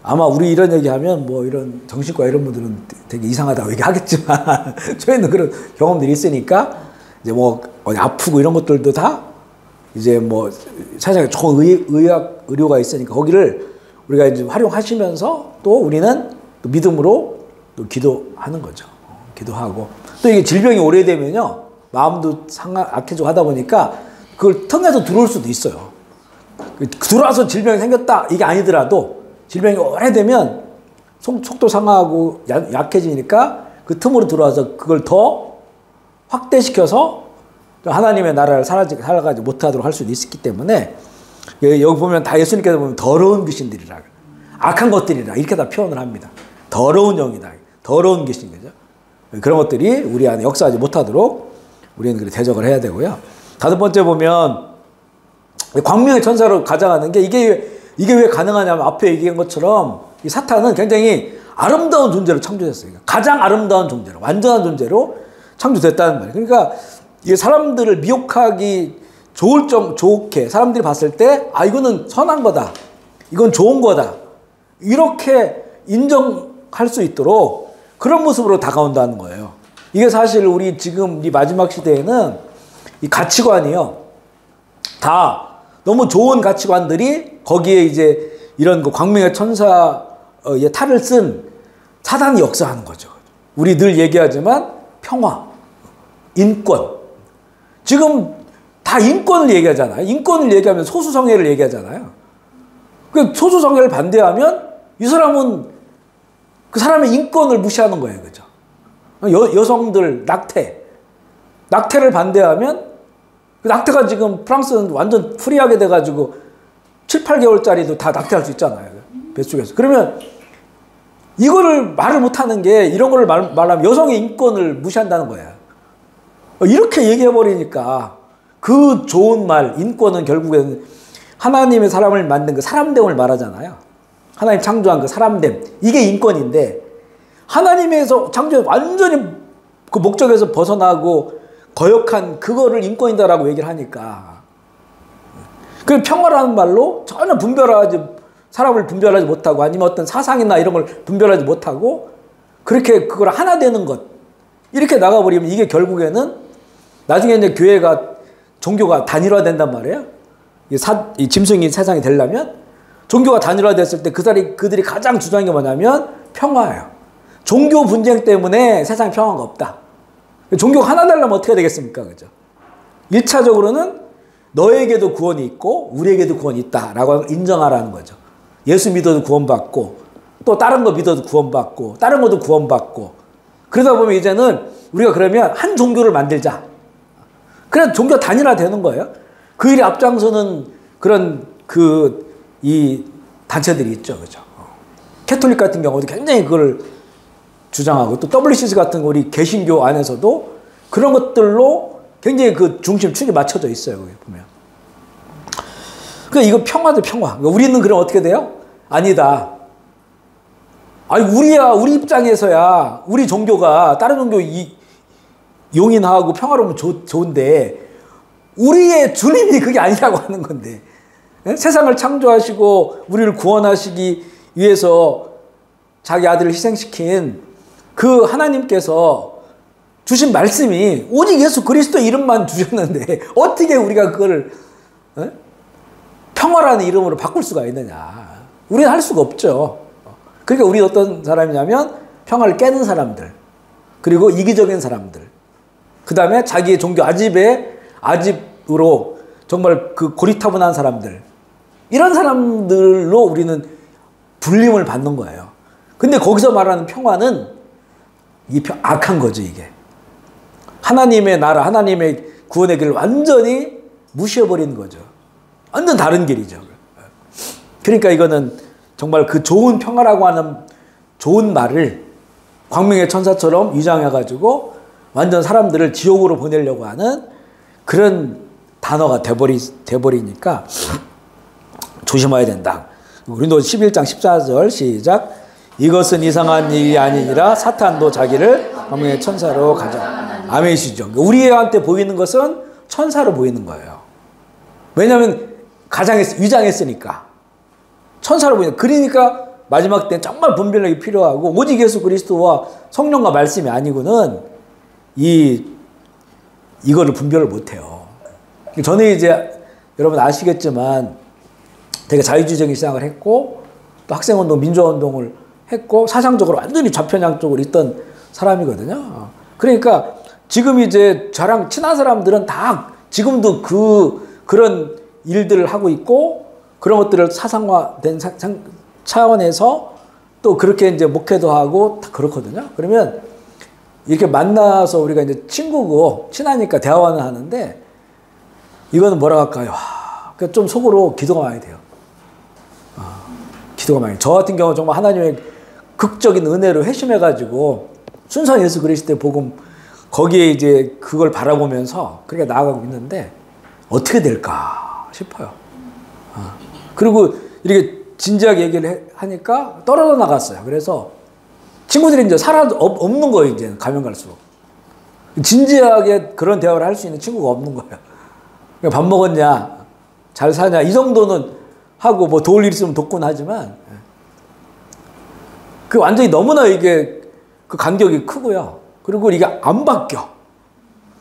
아마 우리 이런 얘기하면 뭐 이런 정신과 이런 분들은 되게 이상하다고 얘기하겠지만 저희는 그런 경험들이 있으니까 이제 뭐 어디 아프고 이런 것들도 다 이제 뭐 세상에 좋은 의료가 있으니까 거기를 우리가 이제 활용하시면서 또 우리는 또 믿음으로 또 기도하는 거죠. 기도하고 또 이게 질병이 오래되면요 마음도 악해지고 하다 보니까 그걸 통해서 들어올 수도 있어요. 들어와서 질병이 생겼다 이게 아니더라도 질병이 오래되면 속도 상하고 약해지니까 그 틈으로 들어와서 그걸 더 확대시켜서 하나님의 나라를 살아가지 못하도록 할 수도 있기 때문에 여기 보면 다 예수님께서 보면 더러운 귀신들이라 악한 것들이라 이렇게 다 표현을 합니다. 더러운 영이다. 더러운 귀신 거죠. 그런 것들이 우리 안에 역사하지 못하도록 우리는 대적을 해야 되고요. 다섯 번째 보면 광명의 천사로 가장하는 게 이게 왜 가능하냐면 앞에 얘기한 것처럼 이 사탄은 굉장히 아름다운 존재로 창조됐어요. 가장 아름다운 존재로 완전한 존재로 창조됐다는 말이에요. 그러니까 이게 사람들을 미혹하기 좋게 사람들이 봤을 때 이거는 선한 거다. 이건 좋은 거다. 이렇게 인정할 수 있도록 그런 모습으로 다가온다는 거예요. 이게 사실 우리 지금 이 마지막 시대에는 이 가치관이요. 다 너무 좋은 가치관들이 거기에 이제 이런 광명의 천사의 탈을 쓴 사단이 역사하는 거죠. 우리 늘 얘기하지만 평화, 인권. 지금 다 인권을 얘기하잖아요. 인권을 얘기하면 소수성애를 얘기하잖아요. 그 소수성애를 반대하면 이 사람은 그 사람의 인권을 무시하는 거예요. 그죠? 여성들 낙태를 반대하면 그 낙태가 지금 프랑스는 완전 프리하게 돼가지고 7, 8개월짜리도 다 낙태할 수 있잖아요. 뱃속에서. 그러면 이거를 말을 못하는 게 이런 거를 말하면 여성의 인권을 무시한다는 거예요. 이렇게 얘기해버리니까 그 좋은 말, 인권은 결국에는 하나님의 사람을 만든 그 사람됨을 말하잖아요. 하나님 창조한 그 사람됨. 이게 인권인데 하나님에서 창조해 완전히 그 목적에서 벗어나고 거역한 그거를 인권이다라고 얘기를 하니까 그 평화라는 말로 전혀 사람을 분별하지 못하고 아니면 어떤 사상이나 이런 걸 분별하지 못하고 그렇게 그걸 하나 되는 것 이렇게 나가버리면 이게 결국에는 나중에 이제 종교가 단일화된단 말이에요. 이 짐승이 세상이 되려면 종교가 단일화됐을 때 그들이 가장 주장한 게 뭐냐면 평화예요. 종교 분쟁 때문에 세상에 평화가 없다. 종교가 하나 되려면 어떻게 되겠습니까? 그죠? 1차적으로는 너에게도 구원이 있고 우리에게도 구원이 있다라고 인정하라는 거죠. 예수 믿어도 구원받고 또 다른 거 믿어도 구원받고 다른 것도 구원받고 그러다 보면 이제는 우리가 그러면 한 종교를 만들자. 그냥 종교 단일화 되는 거예요. 그 일에 앞장서는 그런 이 단체들이 있죠. 그죠? 캐톨릭 같은 경우도 굉장히 그걸 주장하고 또 WCC 같은 우리 개신교 안에서도 그런 것들로 굉장히 그 중심축이 맞춰져 있어요. 거기 보면. 그러니까 이거 평화도 평화. 우리는 그럼 어떻게 돼요? 아니다. 우리 입장에서야 우리 종교가 다른 종교 용인하고 평화로우면 좋은데 우리의 주님이 그게 아니라고 하는 건데 세상을 창조하시고 우리를 구원하시기 위해서 자기 아들을 희생시킨 그 하나님께서 주신 말씀이 오직 예수 그리스도 이름만 주셨는데 어떻게 우리가 그걸 평화라는 이름으로 바꿀 수가 있느냐. 우리는 할 수가 없죠. 그러니까 우리 어떤 사람이냐면 평화를 깨는 사람들 그리고 이기적인 사람들 그 다음에 자기의 종교 아집으로 정말 그 고리타분한 사람들 이런 사람들로 우리는 불림을 받는 거예요. 근데 거기서 말하는 평화는 악한 거죠. 이게 하나님의 나라 하나님의 구원의 길을 완전히 무시해버리는 거죠. 완전 다른 길이죠. 그러니까 이거는 정말 그 좋은 평화라고 하는 좋은 말을 광명의 천사처럼 위장해가지고 완전 사람들을 지옥으로 보내려고 하는 그런 단어가 돼버리니까 조심해야 된다. 우리도 11장 14절 시작. 이것은 이상한 일이 아니니라 사탄도 자기를 광명의 천사로 가져. 아멘이시죠. 우리한테 보이는 것은 천사로 보이는 거예요. 왜냐하면 위장했으니까. 천사로 보이는. 그러니까 마지막 때는 정말 분별력이 필요하고 오직 예수 그리스도와 성령과 말씀이 아니고는 이거를 분별을 못해요. 저는 이제 여러분 아시겠지만 되게 자유주의적인 시장을 했고 또 학생운동, 민주화운동을 했고 사상적으로 완전히 좌편향 쪽으로 있던 사람이거든요. 그러니까 지금 이제 저랑 친한 사람들은 다 지금도 그런 일들을 하고 있고 그런 것들을 사상화된 차원에서 또 그렇게 이제 목회도 하고 다 그렇거든요. 그러면 이렇게 만나서 우리가 이제 친구고 친하니까 대화는 하는데 이거는 뭐라 할까요? 그러니까 좀 속으로 기도가 많이 돼요. 기도가 많이. 저 같은 경우 정말 하나님의 극적인 은혜로 회심해가지고 순수한 예수 그리스도의 복음 거기에 이제 그걸 바라보면서 그렇게 나아가고 있는데 어떻게 될까 싶어요. 그리고 이렇게 진지하게 얘기를 하니까 떨어져 나갔어요. 그래서 친구들이 이제 없는 거예요. 이제 가면 갈수록. 진지하게 그런 대화를 할 수 있는 친구가 없는 거예요. 밥 먹었냐? 잘 사냐? 이 정도는 하고 뭐 도울 일 있으면 돕곤 하지만 그 완전히 너무나 이게 그 간격이 크고요. 그리고 이게 안 바뀌어.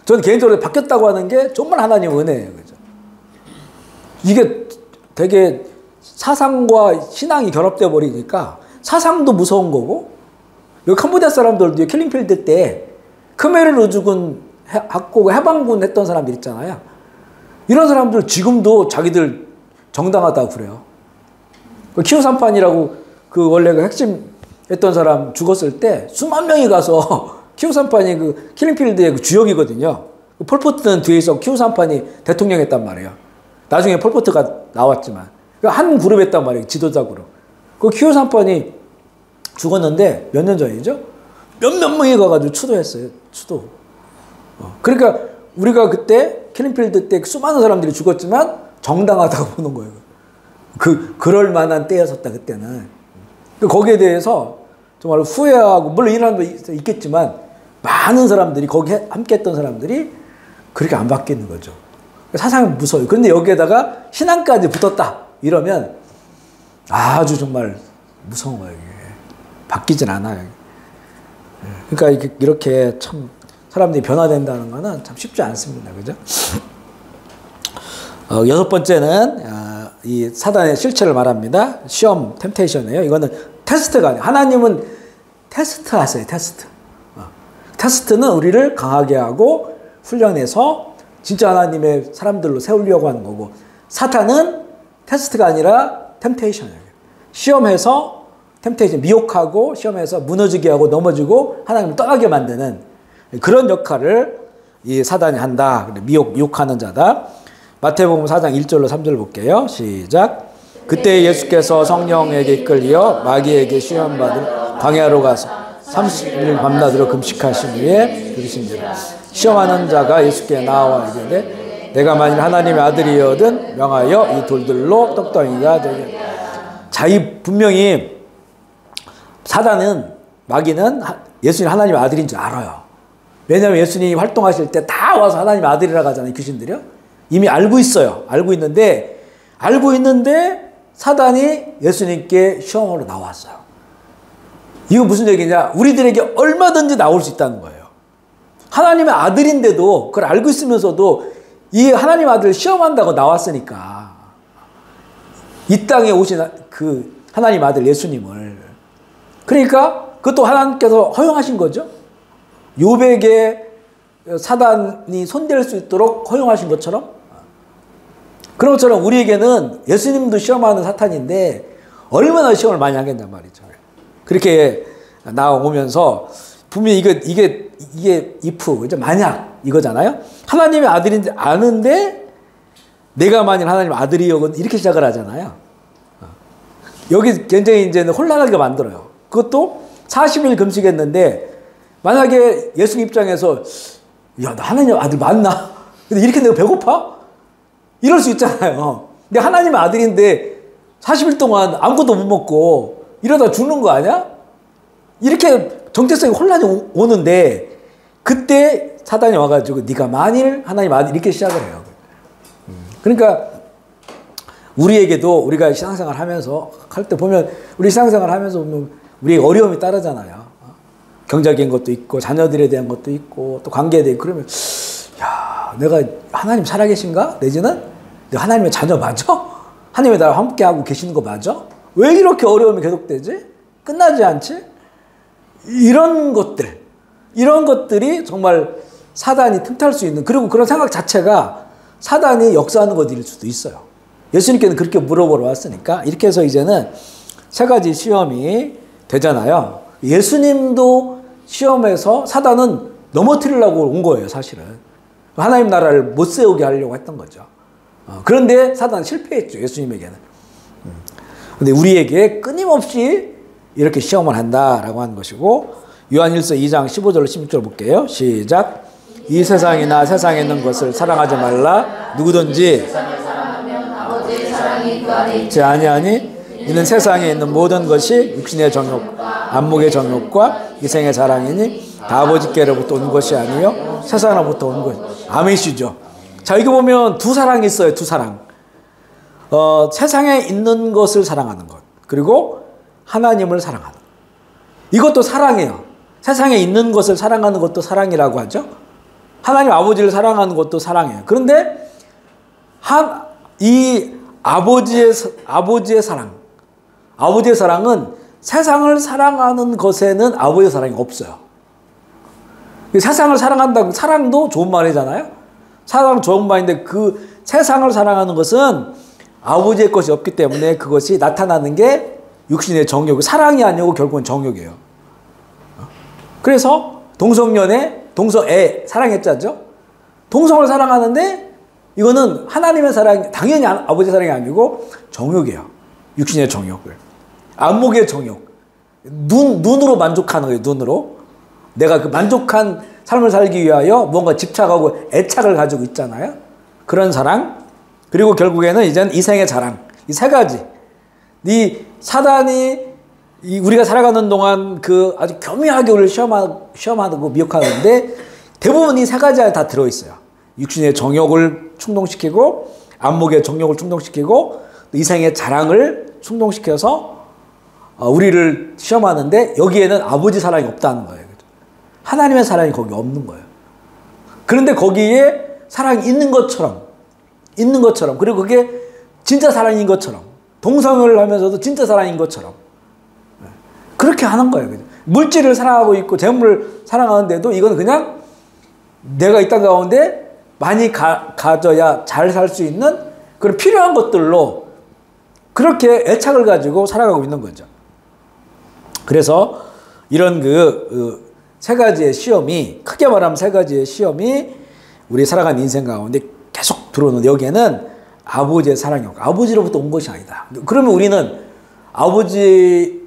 저는 개인적으로 바뀌었다고 하는 게 정말 하나님의 은혜예요. 그죠? 이게 되게 사상과 신앙이 결합돼 버리니까 사상도 무서운 거고 여기 캄보디아 사람들도 킬링필드 때 크메르 르주군 해방군 했던 사람들 있잖아요. 이런 사람들 지금도 자기들 정당하다고 그래요. 키우산판이라고 그 원래 그 핵심 했던 사람 죽었을 때 수만 명이 가서 키우산판이 그 킬링필드의 그 주역이거든요. 폴포트는 뒤에서 키우산판이 대통령 했단 말이에요. 나중에 폴포트가 나왔지만 한 그룹 했단 말이에요. 지도자그룹. 그 키우산판이 죽었는데 몇 년 전이죠? 몇몇 명이 가가지고 추도했어요. 추도. 그러니까 우리가 그때 킬링필드 때 수많은 사람들이 죽었지만 정당하다고 보는 거예요. 그럴 만한 때였었다 그때는. 거기에 대해서 정말 후회하고 물론 이런 사람도 있겠지만 많은 사람들이 거기 함께 했던 사람들이 그렇게 안 바뀌는 거죠. 사상이 무서워요. 그런데 여기에다가 신앙까지 붙었다 이러면 아주 정말 무서운 거예요. 이게. 바뀌진 않아요. 그러니까 이렇게 참 사람들이 변화된다는 거는 참 쉽지 않습니다. 그죠? 여섯 번째는 이 사단의 실체를 말합니다. 시험, 템테이션이에요. 이거는 테스트가 아니에요. 하나님은 테스트 하세요. 테스트. 테스트는 우리를 강하게 하고 훈련해서 진짜 하나님의 사람들로 세우려고 하는 거고 사탄은 테스트가 아니라 템테이션이에요. 시험해서 템테이션, 미혹하고 시험해서 무너지게 하고 넘어지고 하나님을 떠나게 만드는 그런 역할을 이 사단이 한다. 미혹하는 자다. 마태복음 4장 1절로 3절 볼게요. 시작. 그때 예수께서 성령에게 이끌려 마귀에게 시험받을 광야로 가서 30일 밤낮으로 금식하신 후에 들으신지라. 시험하는 자가 예수께 나와 이르되 내가 만일 하나님의 아들이거든 명하여 이 돌들로 떡덩이가 되게. 자, 이 분명히 사단은 마귀는 예수님 하나님의 아들인 줄 알아요. 왜냐하면 예수님이 활동하실 때 다 와서 하나님의 아들이라고 하잖아요. 귀신들이요. 이미 알고 있어요. 알고 있는데 사단이 예수님께 시험으로 나왔어요. 이건 무슨 얘기냐? 우리들에게 얼마든지 나올 수 있다는 거예요. 하나님의 아들인데도 그걸 알고 있으면서도 이 하나님의 아들을 시험한다고 나왔으니까 이 땅에 오신 그 하나님 아들 예수님을 그러니까 그것도 하나님께서 허용하신 거죠. 욥에게 사단이 손댈 수 있도록 허용하신 것처럼 그런 것처럼 우리에게는 예수님도 시험하는 사탄인데 얼마나 시험을 많이 하겠단 말이죠. 그렇게 나오면서 분명히 이게 if 이제 만약 이거잖아요. 하나님의 아들인지 아는데 내가 만일 하나님의 아들이여건 이렇게 시작을 하잖아요. 여기 굉장히 이제는 혼란하게 만들어요. 그것도 40일 금식했는데 만약에 예수 입장에서 야, 나 하나님 아들 맞나? 근데 이렇게 내가 배고파? 이럴 수 있잖아요. 근데 하나님의 아들인데 40일 동안 아무것도 못 먹고 이러다 죽는 거 아니야? 이렇게 정체성이 혼란이 오는데 그때 사단이 와가지고 네가 만일 하나님 아들 이렇게 시작을 해요. 그러니까 우리에게도 우리가 신앙생활 하면서 할 때 보면 우리 신앙생활 하면서 보면 우리의 어려움이 따르잖아요. 경제적인 것도 있고 자녀들에 대한 것도 있고 또 관계에 대해 그러면 야 내가 하나님 살아계신가? 내지는 내가 하나님의 자녀 맞아? 하나님이 나와 함께하고 계시는 거 맞아? 왜 이렇게 어려움이 계속되지? 끝나지 않지? 이런 것들이 정말 사단이 틈탈 수 있는, 그리고 그런 생각 자체가 사단이 역사하는 것일 수도 있어요. 예수님께는 그렇게 물어보러 왔으니까. 이렇게 해서 이제는 세 가지 시험이 되잖아요. 예수님도 시험에서 사단은 넘어뜨리려고 온 거예요, 사실은. 하나님 나라를 못 세우게 하려고 했던 거죠. 그런데 사단은 실패했죠, 예수님에게는. 근데 우리에게 끊임없이 이렇게 시험을 한다라고 하는 것이고, 요한일서 2장 15절 16절 볼게요. 시작. 이 세상이나 세상에 있는 것을 사랑하지 말라. 누구든지 제 아니하니 이는 세상에 있는 모든 것이 육신의 정욕, 안목의 정욕과 이생의 자랑이니 다 아버지께로부터 온 것이 아니요 세상으로부터 온 것. 아멘이시죠. 자, 여기 보면 두 사랑이 있어요. 두 사랑. 세상에 있는 것을 사랑하는 것, 그리고 하나님을 사랑하는 것. 이것도 사랑이에요. 세상에 있는 것을 사랑하는 것도 사랑이라고 하죠. 하나님 아버지를 사랑하는 것도 사랑이에요. 그런데 이 아버지의 사랑, 아버지의 사랑은 세상을 사랑하는 것에는 아버지의 사랑이 없어요. 세상을 사랑한다고, 사랑도 좋은 말이잖아요. 사랑 좋은 말인데 그 세상을 사랑하는 것은 아버지의 것이 없기 때문에 그것이 나타나는 게 육신의 정욕, 사랑이 아니고 결국은 정욕이에요. 그래서 동성연애, 동성애 사랑했잖죠. 동성을 사랑하는데 이거는 하나님의 사랑, 당연히 아버지의 사랑이 아니고 정욕이에요. 육신의 정욕을. 안목의 정욕. 눈으로 만족하는 거예요. 눈으로. 내가 그 만족한 삶을 살기 위하여 뭔가 집착하고 애착을 가지고 있잖아요. 그런 사랑. 그리고 결국에는 이제는 이생의 자랑. 이 세 가지. 이 사단이 우리가 살아가는 동안 그 아주 교묘하게 우리를 시험하고 미혹하는데 대부분 이 세 가지 안에 다 들어있어요. 육신의 정욕을 충동시키고, 안목의 정욕을 충동시키고, 이생의 자랑을 충동시켜서 우리를 시험하는데 여기에는 아버지 사랑이 없다는 거예요. 하나님의 사랑이 거기 없는 거예요. 그런데 거기에 사랑이 있는 것처럼, 그리고 그게 진짜 사랑인 것처럼, 동성을 하면서도 진짜 사랑인 것처럼 그렇게 하는 거예요. 물질을 사랑하고 있고 재물을 사랑하는데도 이건 그냥 내가 이 땅 가운데 많이 가져야 잘 살 수 있는 그런 필요한 것들로 그렇게 애착을 가지고 살아가고 있는 거죠. 그래서 이런 세 가지의 시험이, 크게 말하면 세 가지의 시험이 우리 살아가는 인생 가운데 계속 들어오는, 여기에는 아버지의 사랑이 없고 아버지로부터 온 것이 아니다. 그러면 우리는 아버지로부터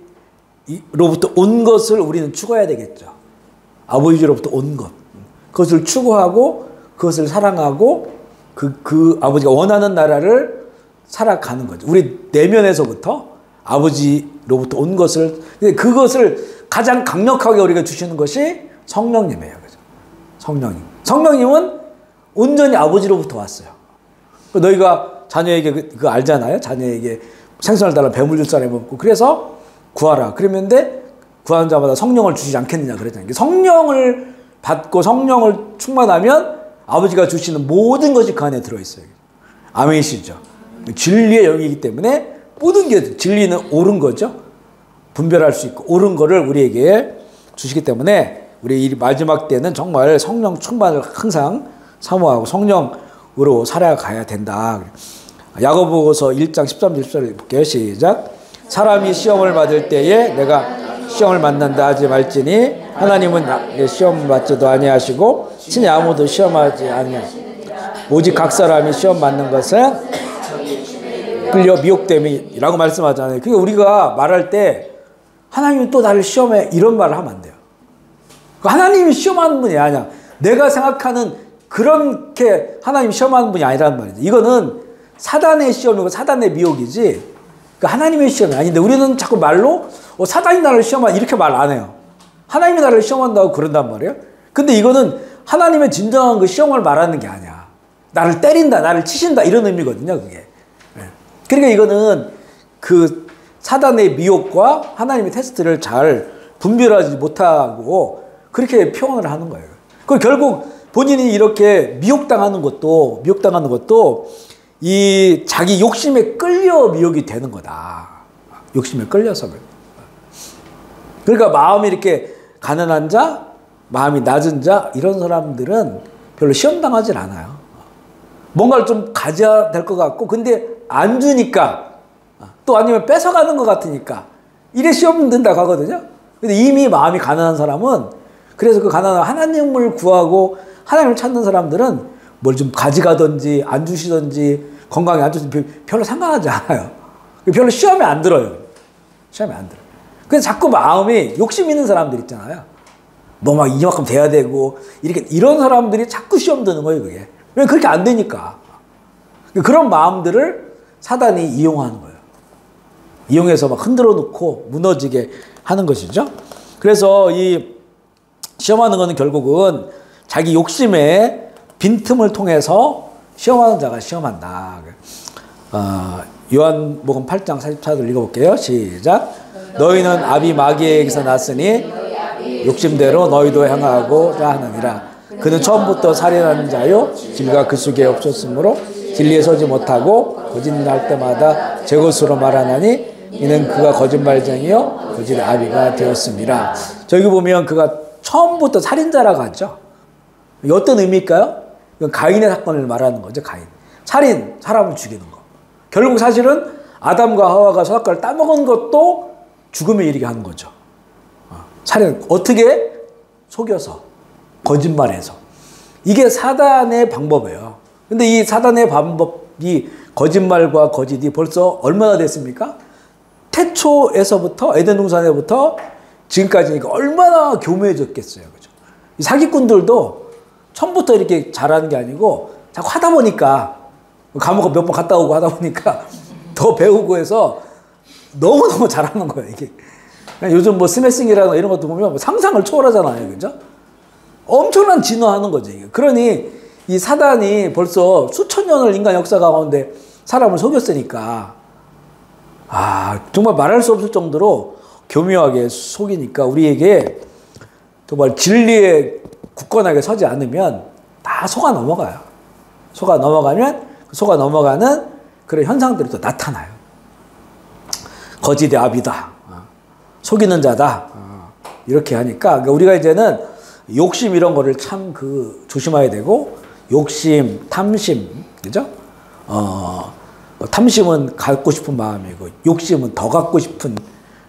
온 것을 우리는 추구해야 되겠죠. 아버지로부터 온 것. 그것을 추구하고 그것을 사랑하고 그 아버지가 원하는 나라를 살아가는 거죠. 우리 내면에서부터 아버지로부터 온 것을, 그것을 가장 강력하게 우리가 주시는 것이 성령님이에요. 그죠? 성령님. 성령님은 온전히 아버지로부터 왔어요. 너희가 자녀에게 그거 알잖아요. 자녀에게 생선을 달라 배물 줄 사람이 없고, 그래서 구하라. 그러는데 구하는 자마다 성령을 주시지 않겠느냐 그랬잖아요. 성령을 받고 성령을 충만하면 아버지가 주시는 모든 것이 그 안에 들어있어요. 아멘이시죠. 진리의 영이기 때문에 모든 게, 진리는 옳은 거죠. 분별할 수 있고 옳은 거를 우리에게 주시기 때문에 우리 이 마지막 때는 정말 성령 충만을 항상 사모하고 성령으로 살아가야 된다. 야고보서 1장 13절 14절 볼게요. 시작. 사람이 시험을 받을 때에 내가 시험을 만난다 하지 말지니 하나님은 시험 받지도 아니하시고 친히 아무도 시험하지 아니하시고 오직 각 사람이 시험 받는 것은 끌려 미혹됨이라고 말씀하잖아요. 그러니까 우리가 말할 때 하나님이 또 나를 시험해, 이런 말을 하면 안 돼요. 하나님이 시험하는 분이 아니야. 내가 생각하는 그렇게 하나님이 시험하는 분이 아니라는 말이죠. 이거는 사단의 시험이고 사단의 미혹이지 하나님의 시험이 아닌데, 우리는 자꾸 말로 사단이 나를 시험한다 이렇게 말 안 해요. 하나님이 나를 시험한다고 그런단 말이에요. 근데 이거는 하나님의 진정한 그 시험을 말하는 게 아니야. 나를 때린다, 나를 치신다, 이런 의미거든요, 그게. 그러니까 이거는 그 사단의 미혹과 하나님의 테스트를 잘 분별하지 못하고 그렇게 표현을 하는 거예요. 그리고 결국 본인이 이렇게 미혹당하는 것도 이 자기 욕심에 끌려 미혹이 되는 거다. 욕심에 끌려서. 그러니까 마음이 이렇게 가난한 자, 마음이 낮은 자 이런 사람들은 별로 시험 당하질 않아요. 뭔가를 좀 가져야 될 것 같고 근데 안 주니까 또 아니면 뺏어가는 것 같으니까 이래 시험 든다고 하거든요. 근데 이미 마음이 가난한 사람은 그래서 그 가난한 하나님을 구하고 하나님을 찾는 사람들은 뭘 좀 가져가든지 안 주시든지 건강에 안 주시든지 별로 상관하지 않아요. 별로 시험에 안 들어요. 시험에 안 들어요. 그래서 자꾸 마음이 욕심 있는 사람들 있잖아요. 뭐 막 이만큼 돼야 되고 이렇게 이런 사람들이 자꾸 시험 드는 거예요. 그게. 왜 그렇게 안 되니까. 그런 마음들을 사단이 이용하는 거예요. 이용해서 막 흔들어 놓고 무너지게 하는 것이죠. 그래서 이 시험하는 것은 결국은 자기 욕심의 빈틈을 통해서 시험하는 자가 시험한다. 요한복음 8장 44절 읽어볼게요. 시작. 너희는 아비 마귀에게서 났으니 욕심대로 너희도 행하고자 하느니라. 그는 처음부터 살인하는 자요 진리가 그 속에 없었으므로 진리에 서지 못하고 거짓말 때마다 제 것으로 말하나니 이는 그가 거짓말쟁이요 거짓의 아비가 되었습니다. 저기 보면 그가 처음부터 살인자라고 하죠. 이게 어떤 의미일까요? 이건 가인의 사건을 말하는 거죠. 가인. 살인, 사람을 죽이는 거. 결국 사실은 아담과 하와가 선악과를 따먹은 것도 죽음에 이르게 하는 거죠. 살인. 어떻게? 속여서. 거짓말해서. 이게 사단의 방법이에요. 근데 이 사단의 방법이 거짓말과 거짓이 벌써 얼마나 됐습니까? 태초에서부터 에덴 동산에부터 지금까지니까 얼마나 교묘해졌겠어요. 그죠? 이 사기꾼들도 처음부터 이렇게 잘하는 게 아니고 자꾸 하다 보니까 감옥 몇 번 갔다 오고 하다 보니까 더 배우고 해서 너무너무 잘하는 거예요. 이게 요즘 뭐 스매싱이라는 이런 것도 보면 상상을 초월하잖아요. 그죠? 엄청난 진화하는 거죠. 이게. 그러니 이 사단이 벌써 수천 년을 인간 역사 가운데 사람을 속였으니까 정말 말할 수 없을 정도로 교묘하게 속이니까 우리에게 정말 진리에 굳건하게 서지 않으면 다 속아 넘어가요. 속아 넘어가면 속아 넘어가는 그런 현상들이 또 나타나요. 거짓의 아비다. 속이는 자다. 이렇게 하니까 그러니까 우리가 이제는 욕심 이런 거를 참 조심해야 되고 욕심, 탐심, 그죠? 탐심은 갖고 싶은 마음이고 욕심은 더 갖고 싶은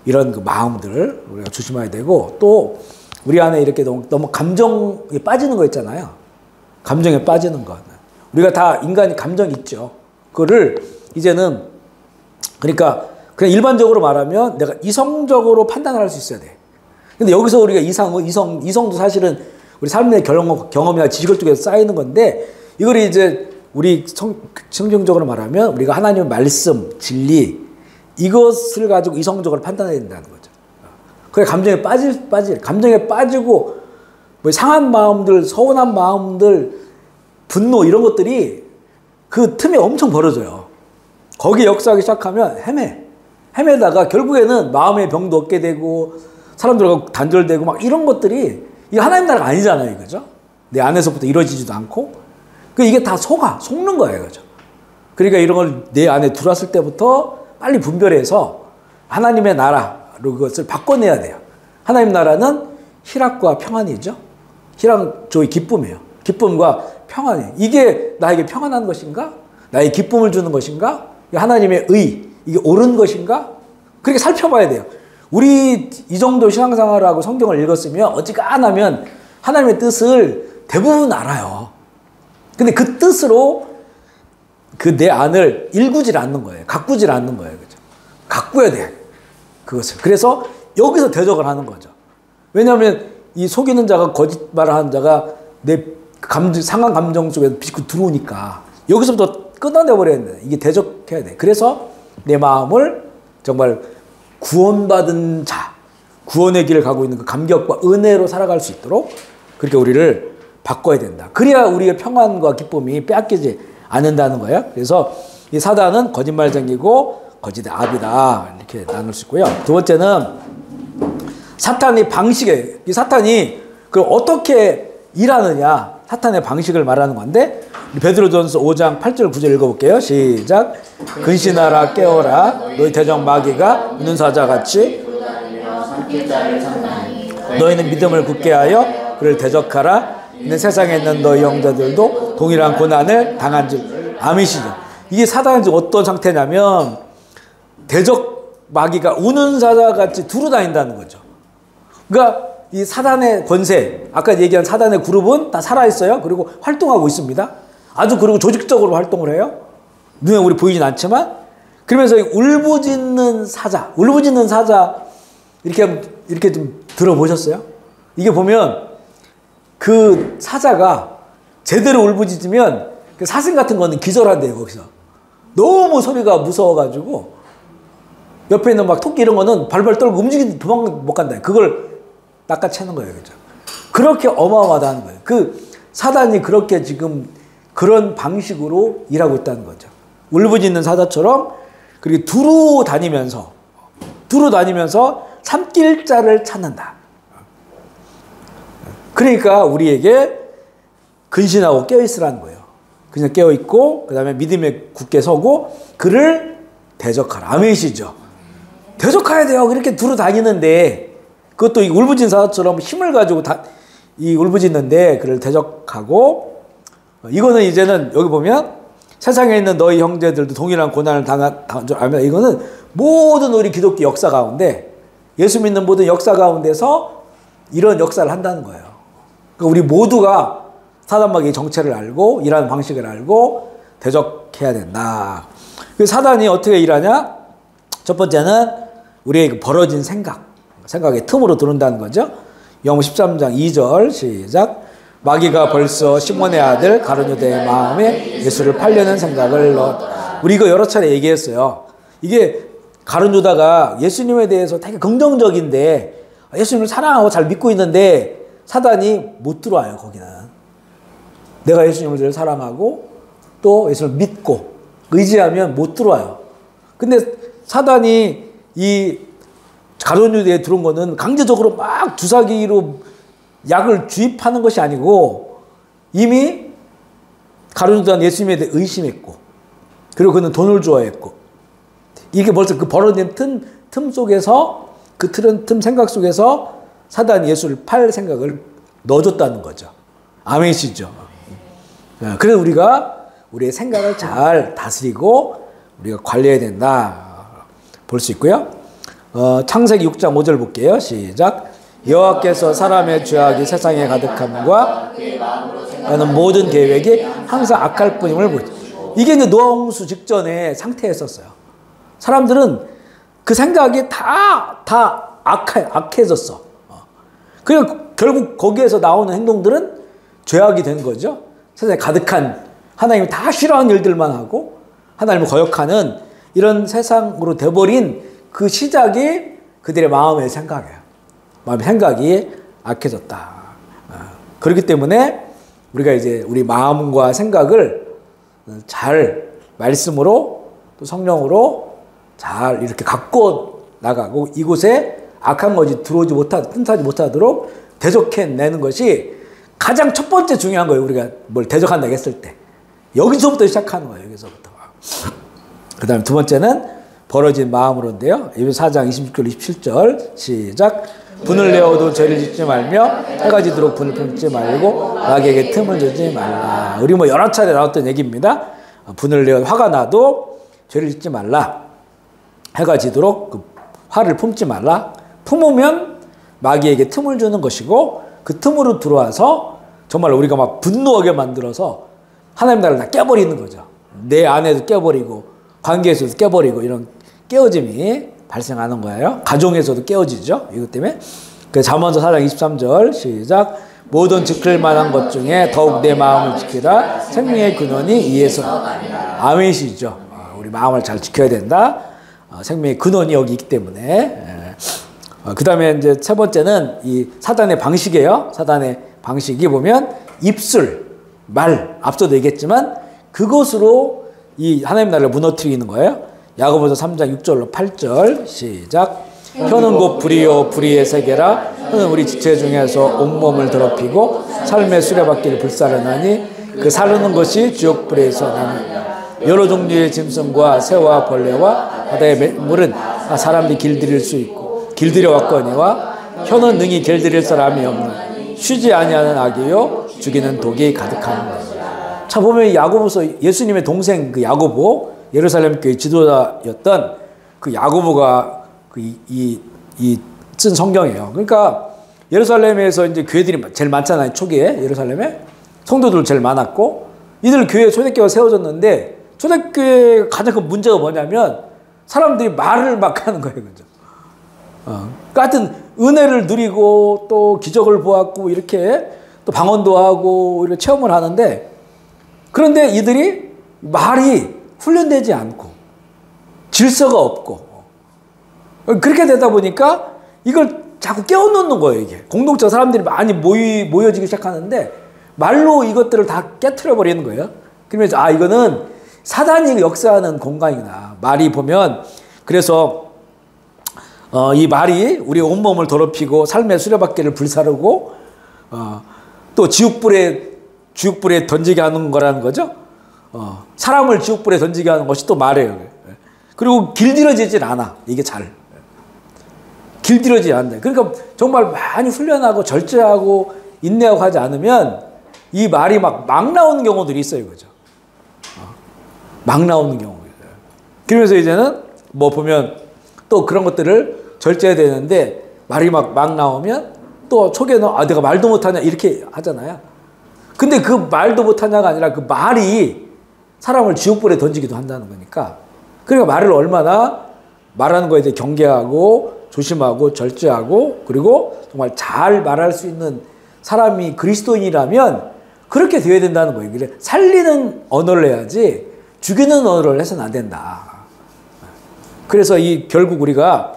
이런 그 마음들을 우리가 조심해야 되고 또 우리 안에 이렇게 너무 감정에 빠지는 거 있잖아요. 감정에 빠지는 것. 우리가 다 인간이 감정이 있죠. 그거를 이제는 그러니까 그냥 일반적으로 말하면 내가 이성적으로 판단을 할 수 있어야 돼. 근데 여기서 우리가 이성도 사실은 우리 삶의 경험이나 지식을 통해서 쌓이는 건데 이걸 이제 우리 성경적으로 말하면 우리가 하나님의 말씀, 진리 이것을 가지고 이성적으로 판단해야 된다는 거죠. 그래 감정에 감정에 빠지고 뭐 상한 마음들, 서운한 마음들, 분노 이런 것들이 그 틈에 엄청 벌어져요. 거기에 역사하기 시작하면 헤매다가 결국에는 마음의 병도 얻게 되고 사람들과 단절되고 막 이런 것들이 이게 하나님 나라가 아니잖아요. 그죠? 내 안에서부터 이루어지지도 않고 이게 다 속는 거예요. 그죠? 그러니까 이런 걸 내 안에 들어왔을 때부터 빨리 분별해서 하나님의 나라로 그것을 바꿔내야 돼요. 하나님 나라는 희락과 평안이죠. 희락, 조의 기쁨이에요. 기쁨과 평안이에요. 이게 나에게 평안한 것인가? 나에게 기쁨을 주는 것인가? 하나님의 의, 이게 옳은 것인가? 그렇게 살펴봐야 돼요. 우리 이 정도 신앙생활하고 성경을 읽었으면 어지간하면 하나님의 뜻을 대부분 알아요. 근데 그 뜻으로 내 안을 일구질 않는 거예요. 가꾸질 않는 거예요. 그죠? 가꾸어야 돼. 그것을. 그래서 여기서 대적을 하는 거죠. 왜냐하면 이 속이는 자가 거짓말을 하는 자가 내 상한 감정 속에 비고 들어오니까 여기서부터 끊어내버려야 돼. 이게 대적해야 돼. 그래서 내 마음을 정말 구원받은 자, 구원의 길을 가고 있는 그 감격과 은혜로 살아갈 수 있도록 그렇게 우리를 바꿔야 된다. 그래야 우리의 평안과 기쁨이 빼앗기지 않는다는 거예요. 그래서 이 사단은 거짓말쟁이고 거짓의 아비다. 이렇게 나눌 수 있고요. 두 번째는 사탄의 방식에, 이 사탄이 그럼 어떻게 일하느냐. 사탄의 방식을 말하는 건데 베드로전서 5장 8절 9절 읽어볼게요. 시작. 근신하라 깨어라 너희 대적 마귀가 우는 사자같이 너희는 믿음을 굳게 하여 그를 대적하라. 이는 세상에 있는 너희 형제들도 동일한 고난을 당한 줄 아미시죠. 이게 사단은 지금 어떤 상태냐면 대적 마귀가 우는 사자같이 두루 다닌다는 거죠. 그러니까 이 사단의 권세, 아까 얘기한 사단의 그룹은 다 살아있어요. 그리고 활동하고 있습니다. 아주 그리고 조직적으로 활동을 해요. 눈에 우리 보이진 않지만. 그러면서 울부짖는 사자 이렇게 좀 들어보셨어요? 이게 보면 그 사자가 제대로 울부짖으면 그 사슴 같은 거는 기절한대요. 거기서 너무 소리가 무서워가지고 옆에 있는 막 토끼 이런 거는 발발 떨고 움직이지 도망 못 간다. 그걸 낚아채는 거예요. 그죠? 그렇게 어마어마하다는 거예요. 그 사단이 그렇게 지금 그런 방식으로 일하고 있다는 거죠. 울부짖는 사자처럼 그리고 두루 다니면서 삼킬 자를 찾는다. 그러니까 우리에게 근신하고 깨어있으라는 거예요. 그냥 깨어있고 그 다음에 믿음에 굳게 서고 그를 대적하라. 아멘이시죠. 대적해야 돼요. 그렇게 두루 다니는데 그것도 이 울부짖는 사자처럼 힘을 가지고 이 울부짖는데 그를 대적하고 이거는 이제는 여기 보면 세상에 있는 너희 형제들도 동일한 고난을 당한 줄 알면 이거는 모든 우리 기독교 역사 가운데 예수 믿는 모든 역사 가운데서 이런 역사를 한다는 거예요. 그러니까 우리 모두가 사단마귀의 정체를 알고 일하는 방식을 알고 대적해야 된다. 사단이 어떻게 일하냐? 첫 번째는 우리의 벌어진 생각의 틈으로 들어온다는 거죠. 요한복음 13장 2절 시작. 마귀가 벌써 시몬의 아들 가룟유다의 마음에 예수를 팔려는 생각을 넣었다. 우리 이거 여러 차례 얘기했어요. 이게 가룟유다가 예수님에 대해서 되게 긍정적인데 예수님을 사랑하고 잘 믿고 있는데 사단이 못 들어와요. 거기는 내가 예수님을 늘 사랑하고 또 예수를 믿고 의지하면 못 들어와요. 근데 사단이 이 가룟유다에 들어온 거는 강제적으로 막 주사기로 약을 주입하는 것이 아니고 이미 가룟유다는 예수님에 대해 의심했고 그리고 그는 돈을 좋아했고 이게 벌써 그 벌어진 틈 속에서 그 틈 생각 속에서 사단이 예수를 팔 생각을 넣어줬다는 거죠. 아멘이시죠. 그래서 우리가 우리의 생각을 잘 다스리고 우리가 관리해야 된다 볼 수 있고요. 창세기 6장 5절 볼게요. 시작. 여호와께서 사람의 죄악이 세상에 가득함과 하는 모든 계획이 항상 악할 뿐임을 보죠. 이게 이제 노아 홍수 직전의 상태였었어요. 사람들은 그 생각이 다 악해졌어. 그러니까 결국 거기에서 나오는 행동들은 죄악이 된 거죠. 세상에 가득한 하나님이 다 싫어하는 일들만 하고 하나님을 거역하는 이런 세상으로 돼버린 그 시작이 그들의 마음의 생각이에요. 마음의 생각이 악해졌다. 그렇기 때문에 우리가 이제 우리 마음과 생각을 잘 말씀으로 또 성령으로 잘 이렇게 갖고 나가고 이곳에 악한 것이 들어오지 틈타지 못하도록 대적해내는 것이 가장 첫 번째 중요한 거예요. 우리가 뭘 대적한다고 했을 때. 여기서부터 시작하는 거예요. 여기서부터. 그 다음에 두 번째는 벌어진 마음으로인데요. 에베소 4장 26절 27절 시작. 분을 내어도 죄를 짓지 말며 해가 지도록 분을 품지 말고 마귀에게 틈을 주지 말라. 우리 뭐 여러 차례 나왔던 얘기입니다. 분을 내어 화가 나도 죄를 짓지 말라. 해가 지도록 그 화를 품지 말라. 품으면 마귀에게 틈을 주는 것이고 그 틈으로 들어와서 정말 우리가 막 분노하게 만들어서 하나님 나라를 다 깨버리는 거죠. 내 안에도 깨버리고 관계에서도 깨버리고 이런 깨어짐이 발생하는 거예요. 가정에서도 깨어지죠. 이것 때문에. 그 잠언서 4장 23절 시작. 모든 지킬 만한 것 중에 더욱 내 마음을 지키라. 생명의 근원이 이에서. 아멘이시죠. 우리 마음을 잘 지켜야 된다. 생명의 근원이 여기 있기 때문에. 그 다음에 이제 세 번째는 이 사단의 방식이에요. 사단의 방식이 보면 입술, 말, 앞서도 얘기했지만 그것으로 이 하나님 나라를 무너뜨리는 거예요. 야고보서 3장 6절로 8절 시작. 혀는 곧 불이요 불의의 세계라. 혀는 우리 지체 중에서 온몸을 더럽히고 삶의 수레바퀴를 불사르나니 그 사르는 것이 지옥불에서 나는 여러 종류의 짐승과 새와 벌레와 바다의 맹물은 사람들이 길들일 수 있고 길들여 왔거니와 혀는 능히 길들일 사람이 없는 쉬지 아니하는 악이요 죽이는 독이 가득하니라. 자 보면 야고보서 예수님의 동생 그 야고보 예루살렘 교회 지도자였던 그 야고보가 쓴 성경이에요. 그러니까 예루살렘에서 이제 교회들이 제일 많잖아요. 초기에 예루살렘에 성도들 제일 많았고 이들 교회 초대교회가 세워졌는데 초대교회 가장 큰 문제가 뭐냐면 사람들이 말을 막 하는 거예요. 그죠? 그러니까 하여튼 은혜를 누리고 또 기적을 보았고 이렇게 또 방언도 하고 이렇게 체험을 하는데 그런데 이들이 말이 훈련되지 않고 질서가 없고 그렇게 되다 보니까 이걸 자꾸 깨워놓는 거예요. 이게 공동체 사람들이 많이 모여지기 시작하는데 말로 이것들을 다 깨트려 버리는 거예요. 그러면서 이거는 사단이 역사하는 공간이구나. 말이 보면 그래서 이 말이 우리 온몸을 더럽히고 삶의 수레바퀴를 불사르고 또 지옥불에 던지게 하는 거라는 거죠. 사람을 지옥불에 던지게 하는 것이 또 말이에요. 그리고 길들여지질 않아. 이게 잘 길들여지지 않는다. 그러니까 정말 많이 훈련하고 절제하고 인내하고 하지 않으면 이 말이 막 나오는 경우들이 있어요. 그죠? 막 나오는 경우가 있어요. 그러면서 이제는 뭐 보면 또 그런 것들을 절제해야 되는데 말이 막 나오면 또 초기에는 내가 말도 못하냐 이렇게 하잖아요. 근데 그 말도 못하냐가 아니라 그 말이 사람을 지옥불에 던지기도 한다는 거니까 그러니까 말을 얼마나 말하는 거에 대해 경계하고 조심하고 절제하고 그리고 정말 잘 말할 수 있는 사람이 그리스도인이라면 그렇게 되어야 된다는 거예요. 그래 살리는 언어를 해야지 죽이는 언어를 해서는 안 된다. 그래서 결국 우리가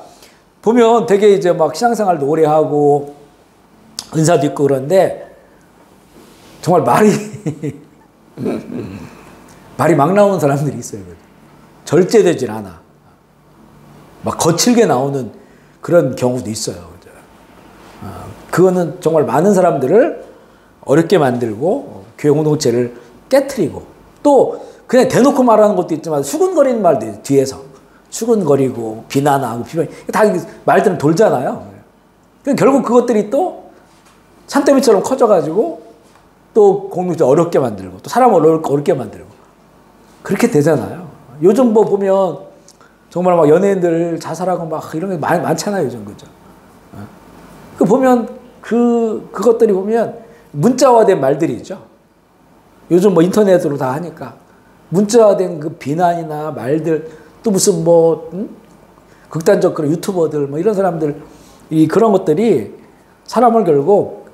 보면 되게 이제 막 신앙생활도 오래 하고 은사도 있고 그런데 정말 말이 막 나오는 사람들이 있어요. 절제되질 않아. 막 거칠게 나오는 그런 경우도 있어요. 그거는 정말 많은 사람들을 어렵게 만들고 교회 공동체를 깨트리고 또 그냥 대놓고 말하는 것도 있지만 수근거리는 말도 있어요. 뒤에서 수근거리고 비난하고 비판 다 말들은 돌잖아요. 결국 그것들이 또 산더미처럼 커져가지고 또 공동체 어렵게 만들고 또 사람을 어렵게 만들고 그렇게 되잖아요. 요즘 뭐 보면 정말 막 연예인들 자살하고 막 이런 게 많잖아요. 요즘 그죠? 그 보면 그것들이 보면 문자화된 말들이죠. 요즘 뭐 인터넷으로 다 하니까 문자화된 그 비난이나 말들 또 무슨 극단적 그런 유튜버들 뭐 이런 사람들 그런 것들이 사람을 결국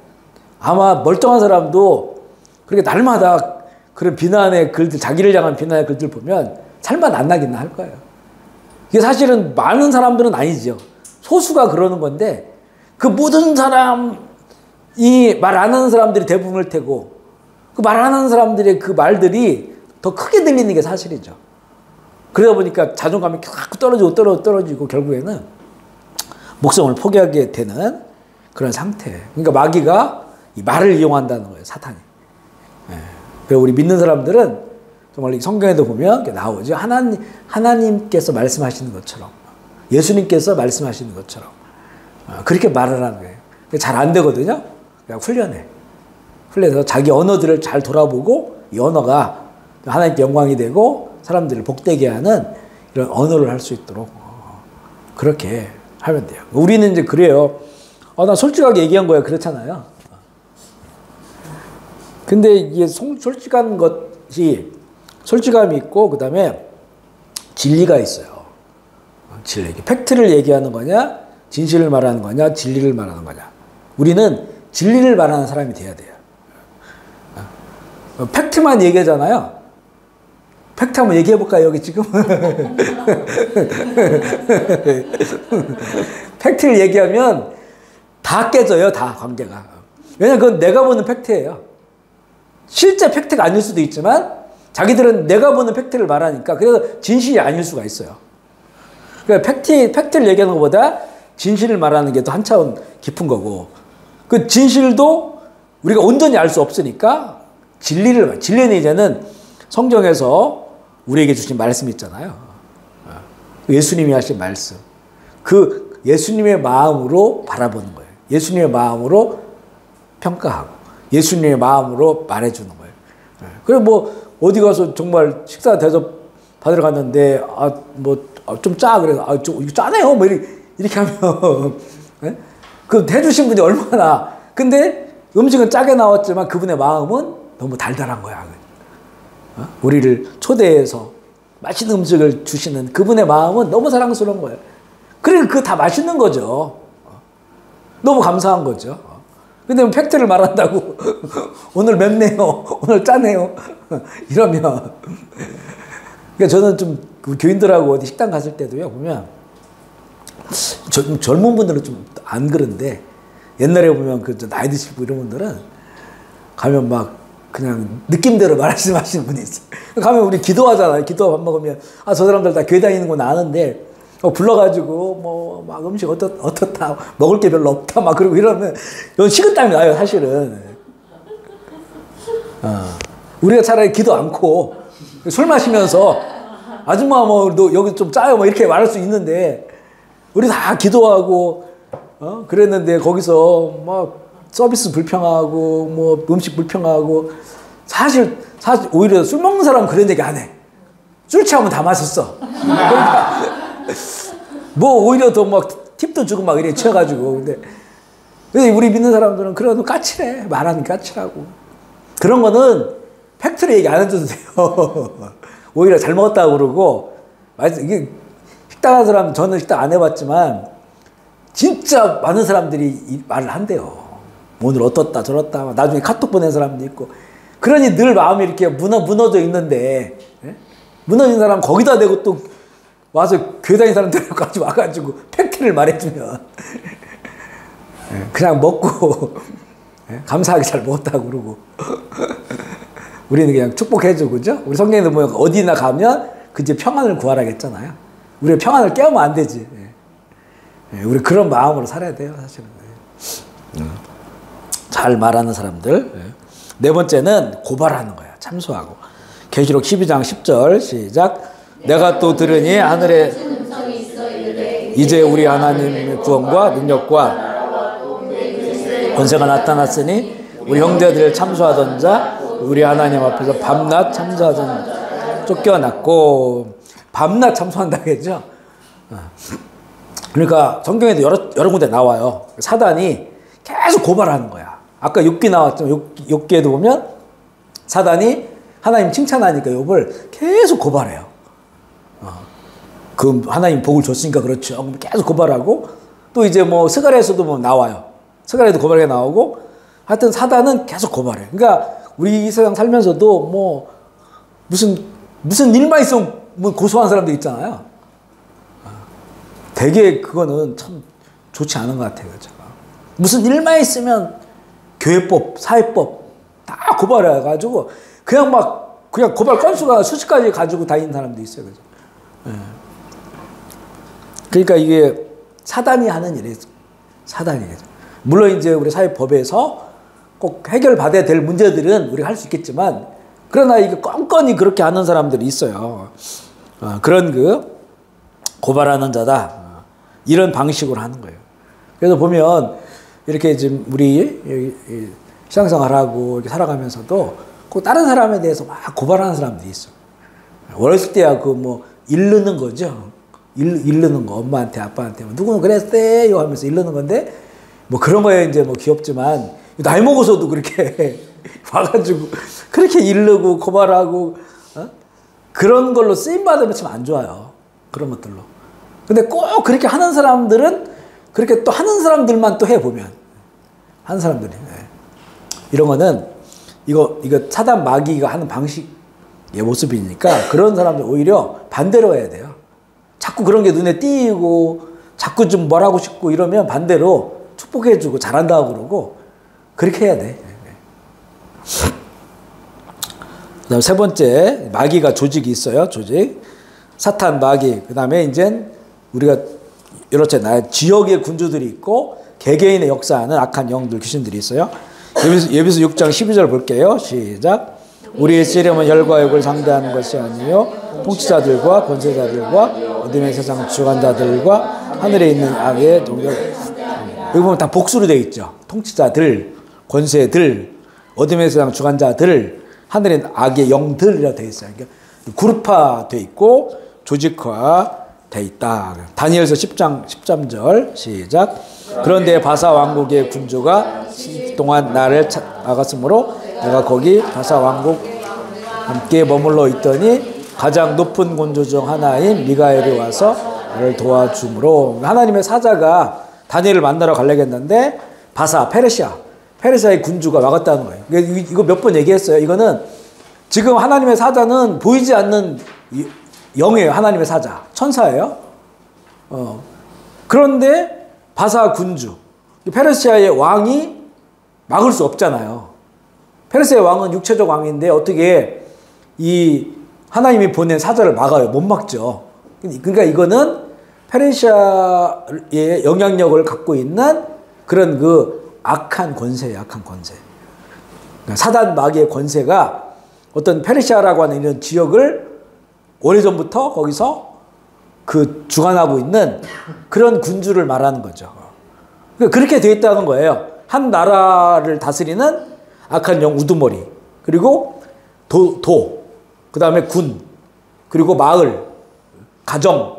아마 멀쩡한 사람도 그렇게 날마다 그런 비난의 글들 자기를 향한 비난의 글들 보면 살만 안 나긴 할 거예요. 이게 사실은 많은 사람들은 아니죠. 소수가 그러는 건데 그 모든 사람이 말 안 하는 사람들이 대부분일 테고 그 말 안 하는 사람들의 그 말들이 더 크게 들리는 게 사실이죠. 그러다 보니까 자존감이 자꾸 떨어지고 결국에는 목숨을 포기하게 되는 그런 상태. 그러니까 마귀가 이 말을 이용한다는 거예요. 사탄이. 그래서 우리 믿는 사람들은 정말 성경에도 보면 나오죠. 하나님께서 말씀하시는 것처럼 예수님께서 말씀하시는 것처럼 그렇게 말을 하는 거예요. 잘 안 되거든요. 그냥 훈련해서 자기 언어들을 잘 돌아보고 이 언어가 하나님께 영광이 되고 사람들을 복되게 하는 이런 언어를 할 수 있도록 그렇게 하면 돼요. 우리는 이제 그래요. 나 솔직하게 얘기한 거야. 그렇잖아요. 근데 이게 솔직한 것이 솔직함이 있고 그 다음에 진리가 있어요. 진리. 팩트를 얘기하는 거냐 진실을 말하는 거냐 진리를 말하는 거냐. 우리는 진리를 말하는 사람이 돼야 돼요. 팩트만 얘기하잖아요. 팩트 한번 얘기해볼까요 여기 지금? 팩트를 얘기하면 다 깨져요. 다 관계가. 왜냐면 그건 내가 보는 팩트예요. 실제 팩트가 아닐 수도 있지만 자기들은 내가 보는 팩트를 말하니까 그래서 진실이 아닐 수가 있어요. 그러니까 팩트를 얘기하는 것보다 진실을 말하는 게 더 한 차원 깊은 거고 그 진실도 우리가 온전히 알 수 없으니까 진리는 이제는 성경에서 우리에게 주신 말씀이 있잖아요. 예수님이 하신 말씀. 그 예수님의 마음으로 바라보는 거예요. 예수님의 마음으로 평가하고 예수님의 마음으로 말해주는 거예요. 그래 뭐 어디 가서 정말 식사 대접 받으러 갔는데 좀 짜 그래서 이거 짜네요 뭐 이렇게 하면 그 해주신 분이 얼마나 근데 음식은 짜게 나왔지만 그분의 마음은 너무 달달한 거야. 우리를 초대해서 맛있는 음식을 주시는 그분의 마음은 너무 사랑스러운 거예요. 그러니까 그거 다 맛있는 거죠. 너무 감사한 거죠. 근데 팩트를 말한다고 오늘 맵네요, 오늘 짜네요 이러면 그러니까 저는 좀 교인들하고 어디 식당 갔을 때도요 보면 젊은 분들은 좀 안 그런데 옛날에 보면 그 나이 드실 분 이런 분들은 가면 막 그냥 느낌대로 말씀하시는 분이 있어요. 가면 우리 기도하잖아요. 기도 밥 먹으면 저 사람들 다 교회 다니는 건 아는데 불러가지고 뭐 막 음식 어떻다 먹을 게 별로 없다 막 그러고 이러면 이건 식은땀이 나요 사실은. 우리가 차라리 기도 않고 술 마시면서 아줌마 뭐 너 여기 좀 짜요 뭐 이렇게 말할 수 있는데 우리 다 기도하고 그랬는데 거기서 막 서비스 불평하고 뭐 음식 불평하고 사실 오히려 술 먹는 사람은 그런 얘기 안 해. 술 취하면 다 맛있어. 그러니까 뭐 오히려 더 막 팁도 주고 막 이렇게 취해가지고 근데 우리 믿는 사람들은 그래도 까칠해. 말하는 까칠하고 그런 거는 팩트로 얘기 안 해줘도 돼요. 오히려 잘 먹었다고 그러고 이게 식당 하는 사람 저는 식당 안 해봤지만 진짜 많은 사람들이 말을 한대요. 오늘 어떻다 저렇다 나중에 카톡 보낸 사람도 있고 그러니 늘 마음이 이렇게 무너져 있는데 무너진 사람 거기다 대고 또 와서 교회 다니는 사람들까지 와가지고 팩트를 말해주면 그냥 먹고 감사하게 잘 먹었다고 그러고 우리는 그냥 축복해주고 그죠? 우리 성경에도 보면 어디나 가면 그제 평안을 구하라 했잖아요. 우리가 평안을 깨우면 안 되지. 우리 그런 마음으로 살아야 돼요 사실은. 잘 말하는 사람들. 네 번째는 고발하는 거야. 참소하고. 계시록 12장 10절 시작. 내가 또 들으니 하늘에 이제 우리 하나님의 구원과 능력과 권세가 나타났으니 우리 형제들을 참소하던 자 우리 하나님 앞에서 밤낮 참소하던 자 쫓겨났고 밤낮 참소한다고 했죠. 그러니까 성경에도 여러 군데 나와요. 사단이 계속 고발하는 거야. 아까 욥기 나왔죠. 욥기에도 보면 사단이 하나님 칭찬하니까 욥을 계속 고발해요. 그 하나님 복을 줬으니까 그렇죠. 계속 고발하고 또 이제 뭐 스가랴에서도 뭐 나와요. 스가랴에도 고발이 나오고 하여튼 사단은 계속 고발해. 그러니까 우리 이 세상 살면서도 뭐 무슨 일만 있으면 뭐 고소한 사람들 있잖아요. 되게 그거는 참 좋지 않은 것 같아요. 제가. 무슨 일만 있으면 교회법, 사회법 다 고발해가지고 그냥 고발 건수가 수십 가지 가지고 다니는 사람도 있어요. 그죠? 그러니까 이게 사단이 하는 일이에요. 사단이겠죠. 물론 이제 우리 사회법에서 꼭 해결받아야 될 문제들은 우리가 할 수 있겠지만 그러나 이게 껌껌이 그렇게 하는 사람들이 있어요. 그런 고발하는 자다. 이런 방식으로 하는 거예요. 그래서 보면 이렇게 지금 우리 신앙생활하고 이렇게 살아가면서도 꼭 다른 사람에 대해서 막 고발하는 사람들이 있어. 어렸을 때야 이르는 거죠. 이르는 거 엄마한테 아빠한테 누구는 그랬대요 하면서 이르는 건데 뭐 그런 거에 이제 뭐 귀엽지만 나이 먹어서도 그렇게 와가지고 그렇게 이르고 고발하고 그런 걸로 쓰임 받으면 참 안 좋아요. 그런 것들로. 근데 꼭 그렇게 하는 사람들은 그렇게 또 하는 사람들만 또 해보면 하는 사람들이 이런 거는 이거 사단 마귀가 하는 방식의 모습이니까 그런 사람들 오히려 반대로 해야 돼요. 자꾸 그런 게 눈에 띄고 자꾸 좀 뭘 하고 싶고 이러면 반대로 축복해주고 잘한다고 그러고 그렇게 해야 돼. 그다음 세 번째 마귀가 조직이 있어요. 조직 사탄 마귀. 그다음에 이제 우리가 이렇잖아요. 지역의 군주들이 있고 개개인의 역사하는 악한 영들 귀신들이 있어요. 예비서 6장 12절 볼게요. 시작. 우리의 씨름은 혈과 육을 상대하는 것이 아니요 통치자들과 권세자들과 어둠의 세상 주관자들과 하늘에 있는 악의 종들. 여기 보면 다 복수로 되어 있죠. 통치자들, 권세들, 어둠의 세상 주관자들, 하늘의 악의 영들이라 되어 있어요. 그러니까 그룹화 되어 있고 조직화 되어 있다. 다니엘서 10장 13절 시작. 그런데 바사 왕국의 군주가 10일 동안 나를 나갔으므로 내가 거기 바사 왕국 함께 머물러 있더니 가장 높은 군주 중 하나인 미가엘이 와서 나를 도와주므로, 하나님의 사자가 다니엘을 만나러 가려겠는데 바사 페르시아의 군주가 막았다는 거예요. 이거 몇 번 얘기했어요. 이거는 지금 하나님의 사자는 보이지 않는 영이에요. 하나님의 사자, 천사예요. 그런데 바사 군주, 페르시아의 왕이 막을 수 없잖아요. 페르시아의 왕은 육체적 왕인데 어떻게 이 하나님이 보낸 사자를 막아요? 못 막죠. 그러니까 이거는 페르시아의 영향력을 갖고 있는 그런 그 악한 권세예요. 악한 권세. 그러니까 사단 마귀의 권세가 어떤 페르시아라고 하는 이런 지역을 오래전부터 거기서 그 주관하고 있는 그런 군주를 말하는 거죠. 그러니까 그렇게 되어 있다는 거예요. 한 나라를 다스리는 악한 영 우두머리, 그리고 그 다음에 군, 그리고 마을, 가정,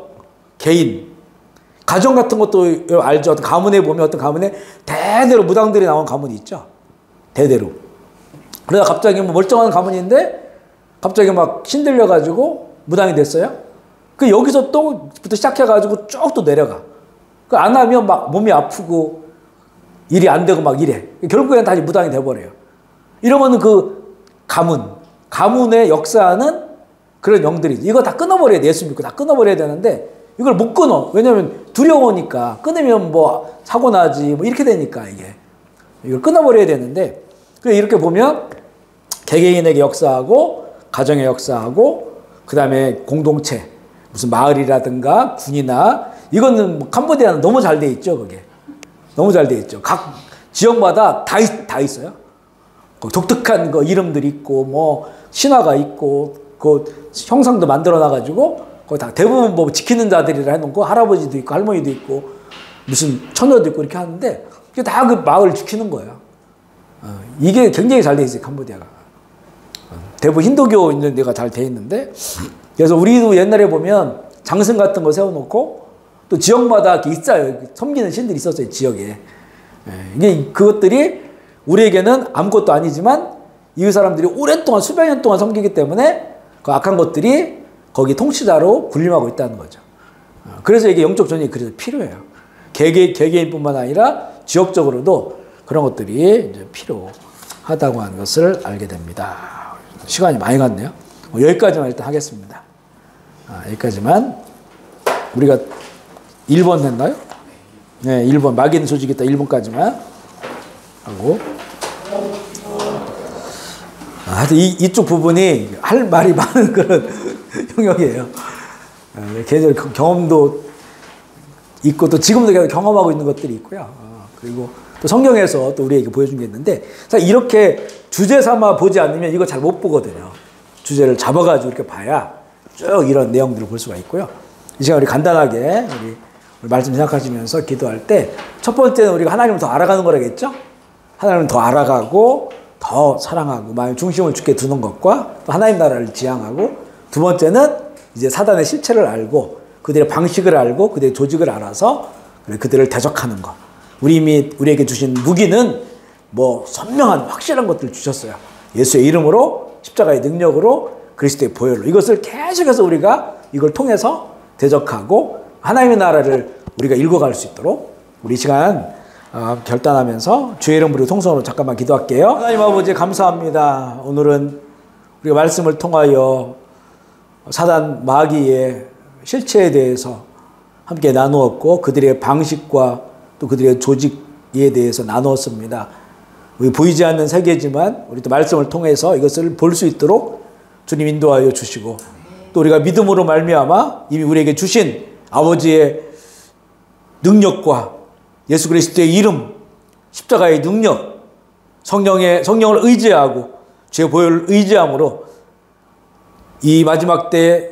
개인. 가정 같은 것도 알죠. 어떤 가문에 보면 어떤 가문에 대대로 무당들이 나온 가문이 있죠. 대대로. 그러다 갑자기 뭐 멀쩡한 가문인데 갑자기 막 신들려가지고 무당이 됐어요. 그 여기서 또부터 시작해가지고 쭉 또 내려가. 그 안 하면 막 몸이 아프고 일이 안 되고 막 이래. 결국에는 다시 무당이 돼버려요. 이러면 그 가문의 역사는 그런 영들이지. 이거 다 끊어버려야 돼. 예수 믿고 다 끊어버려야 되는데 이걸 못 끊어. 왜냐면 두려우니까. 끊으면 뭐 사고 나지 뭐 이렇게 되니까 이게. 이걸 끊어버려야 되는데, 이렇게 보면 개개인에게 역사하고 가정의 역사하고 그 다음에 공동체, 무슨 마을이라든가 군이나, 이거는 캄보디아는 너무 잘 돼 있죠. 그게 너무 잘 돼 있죠. 각 지역마다 다 있어요. 독특한 거 이름들이 있고 뭐 신화가 있고 그 형상도 만들어 놔가지고 거기 다 대부분 뭐 지키는 자들이라 해놓고 할아버지도 있고 할머니도 있고 무슨 처녀도 있고 이렇게 하는데 다 그 마을 지키는 거예요. 이게 굉장히 잘 돼 있어요. 캄보디아가. 대부분 힌두교 있는 데가 잘 돼 있는데, 그래서 우리도 옛날에 보면 장승 같은 거 세워놓고 또 지역마다 이렇게 있어요. 섬기는 신들이 있었어요. 지역에. 이게 그것들이 우리에게는 아무것도 아니지만 이 사람들이 오랫동안 수백 년 동안 섬기기 때문에 그 악한 것들이 거기 통치자로 군림하고 있다는 거죠. 그래서 이게 영적 전쟁이 그래서 필요해요. 개개인뿐만 아니라 지역적으로도 그런 것들이 이제 필요하다고 하는 것을 알게 됩니다. 시간이 많이 갔네요. 여기까지만 일단 하겠습니다. 여기까지만. 우리가 1번 했나요? 네, 1번. 막인 소식이 있다. 1번까지만 하고. 하여튼 이쪽 부분이 할 말이 많은 그런 영역이에요. 계절 경험도 있고 또 지금도 계속 경험하고 있는 것들이 있고요. 그리고 또 성경에서 또 우리에게 보여준 게 있는데, 이렇게 주제 삼아 보지 않으면 이거 잘 못 보거든요. 주제를 잡아가지고 이렇게 봐야 쭉 이런 내용들을 볼 수가 있고요. 이 시간 우리 간단하게 우리 말씀 생각하시면서 기도할 때, 첫 번째는 우리가 하나님을 더 알아가는 거라겠죠? 하나님을 더 알아가고 더 사랑하고 마음의 중심을 주께 두는 것과 또 하나님 나라를 지향하고, 두 번째는 이제 사단의 실체를 알고 그들의 방식을 알고 그들의 조직을 알아서 그들을 대적하는 것. 우리에게 주신 무기는 뭐 선명한 확실한 것들을 주셨어요. 예수의 이름으로, 십자가의 능력으로, 그리스도의 보혈로. 이것을 계속해서 우리가 이걸 통해서 대적하고 하나님의 나라를 우리가 읽어갈 수 있도록 우리 시간 결단하면서 주의 이름으로 통성으로 잠깐만 기도할게요. 하나님 아버지 감사합니다. 오늘은 우리가 말씀을 통하여 사단 마귀의 실체에 대해서 함께 나누었고 그들의 방식과 또 그들의 조직에 대해서 나누었습니다. 우리 보이지 않는 세계지만 우리 또 말씀을 통해서 이것을 볼 수 있도록 주님 인도하여 주시고, 또 우리가 믿음으로 말미암아 이미 우리에게 주신 아버지의 능력과 예수 그리스도의 이름, 십자가의 능력, 성령을 의지하고 주의 보혈을 의지함으로 이 마지막 때에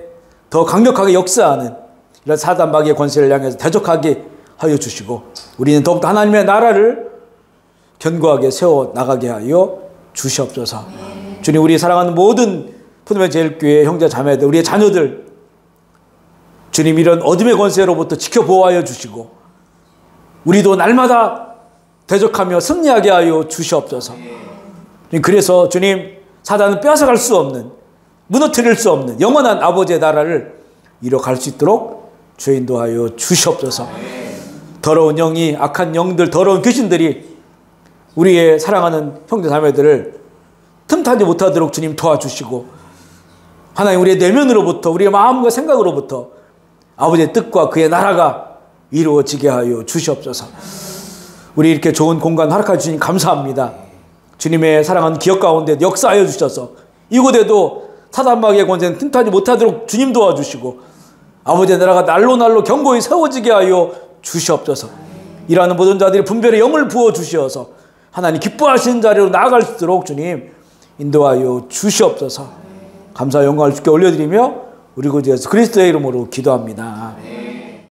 더 강력하게 역사하는 이런 사단 마귀의 권세를 향해서 대적하게 하여 주시고, 우리는 더욱더 하나님의 나라를 견고하게 세워 나가게 하여 주시옵소서. 주님, 우리 사랑하는 모든 푸드맨 제일교회 형제 자매들, 우리의 자녀들, 주님 이런 어둠의 권세로부터 지켜보호하여 주시고 우리도 날마다 대적하며 승리하게 하여 주시옵소서. 그래서 주님, 사단은 빼앗아갈 수 없는, 무너뜨릴 수 없는 영원한 아버지의 나라를 이뤄갈 수 있도록 주 인도하여 주시옵소서. 더러운 영이, 악한 영들, 더러운 귀신들이 우리의 사랑하는 형제 자매들을 틈타지 못하도록 주님 도와주시고, 하나님 우리의 내면으로부터, 우리의 마음과 생각으로부터 아버지의 뜻과 그의 나라가 이루어지게 하여 주시옵소서. 우리 이렇게 좋은 공간 허락해 주시니 감사합니다. 주님의 사랑하는 기억 가운데 역사하여 주셔서 이곳에도 사단마귀의 권세는 틈타지 못하도록 주님 도와주시고 아버지의 나라가 날로 견고히 세워지게 하여 주시옵소서. 일하는 모든 자들이 분별의 영을 부어주시어서 하나님 기뻐하시는 자리로 나아갈 수 있도록 주님 인도하여 주시옵소서. 감사 영광을 주께 올려드리며 우리 구주 예수 그리스도의 이름으로 기도합니다.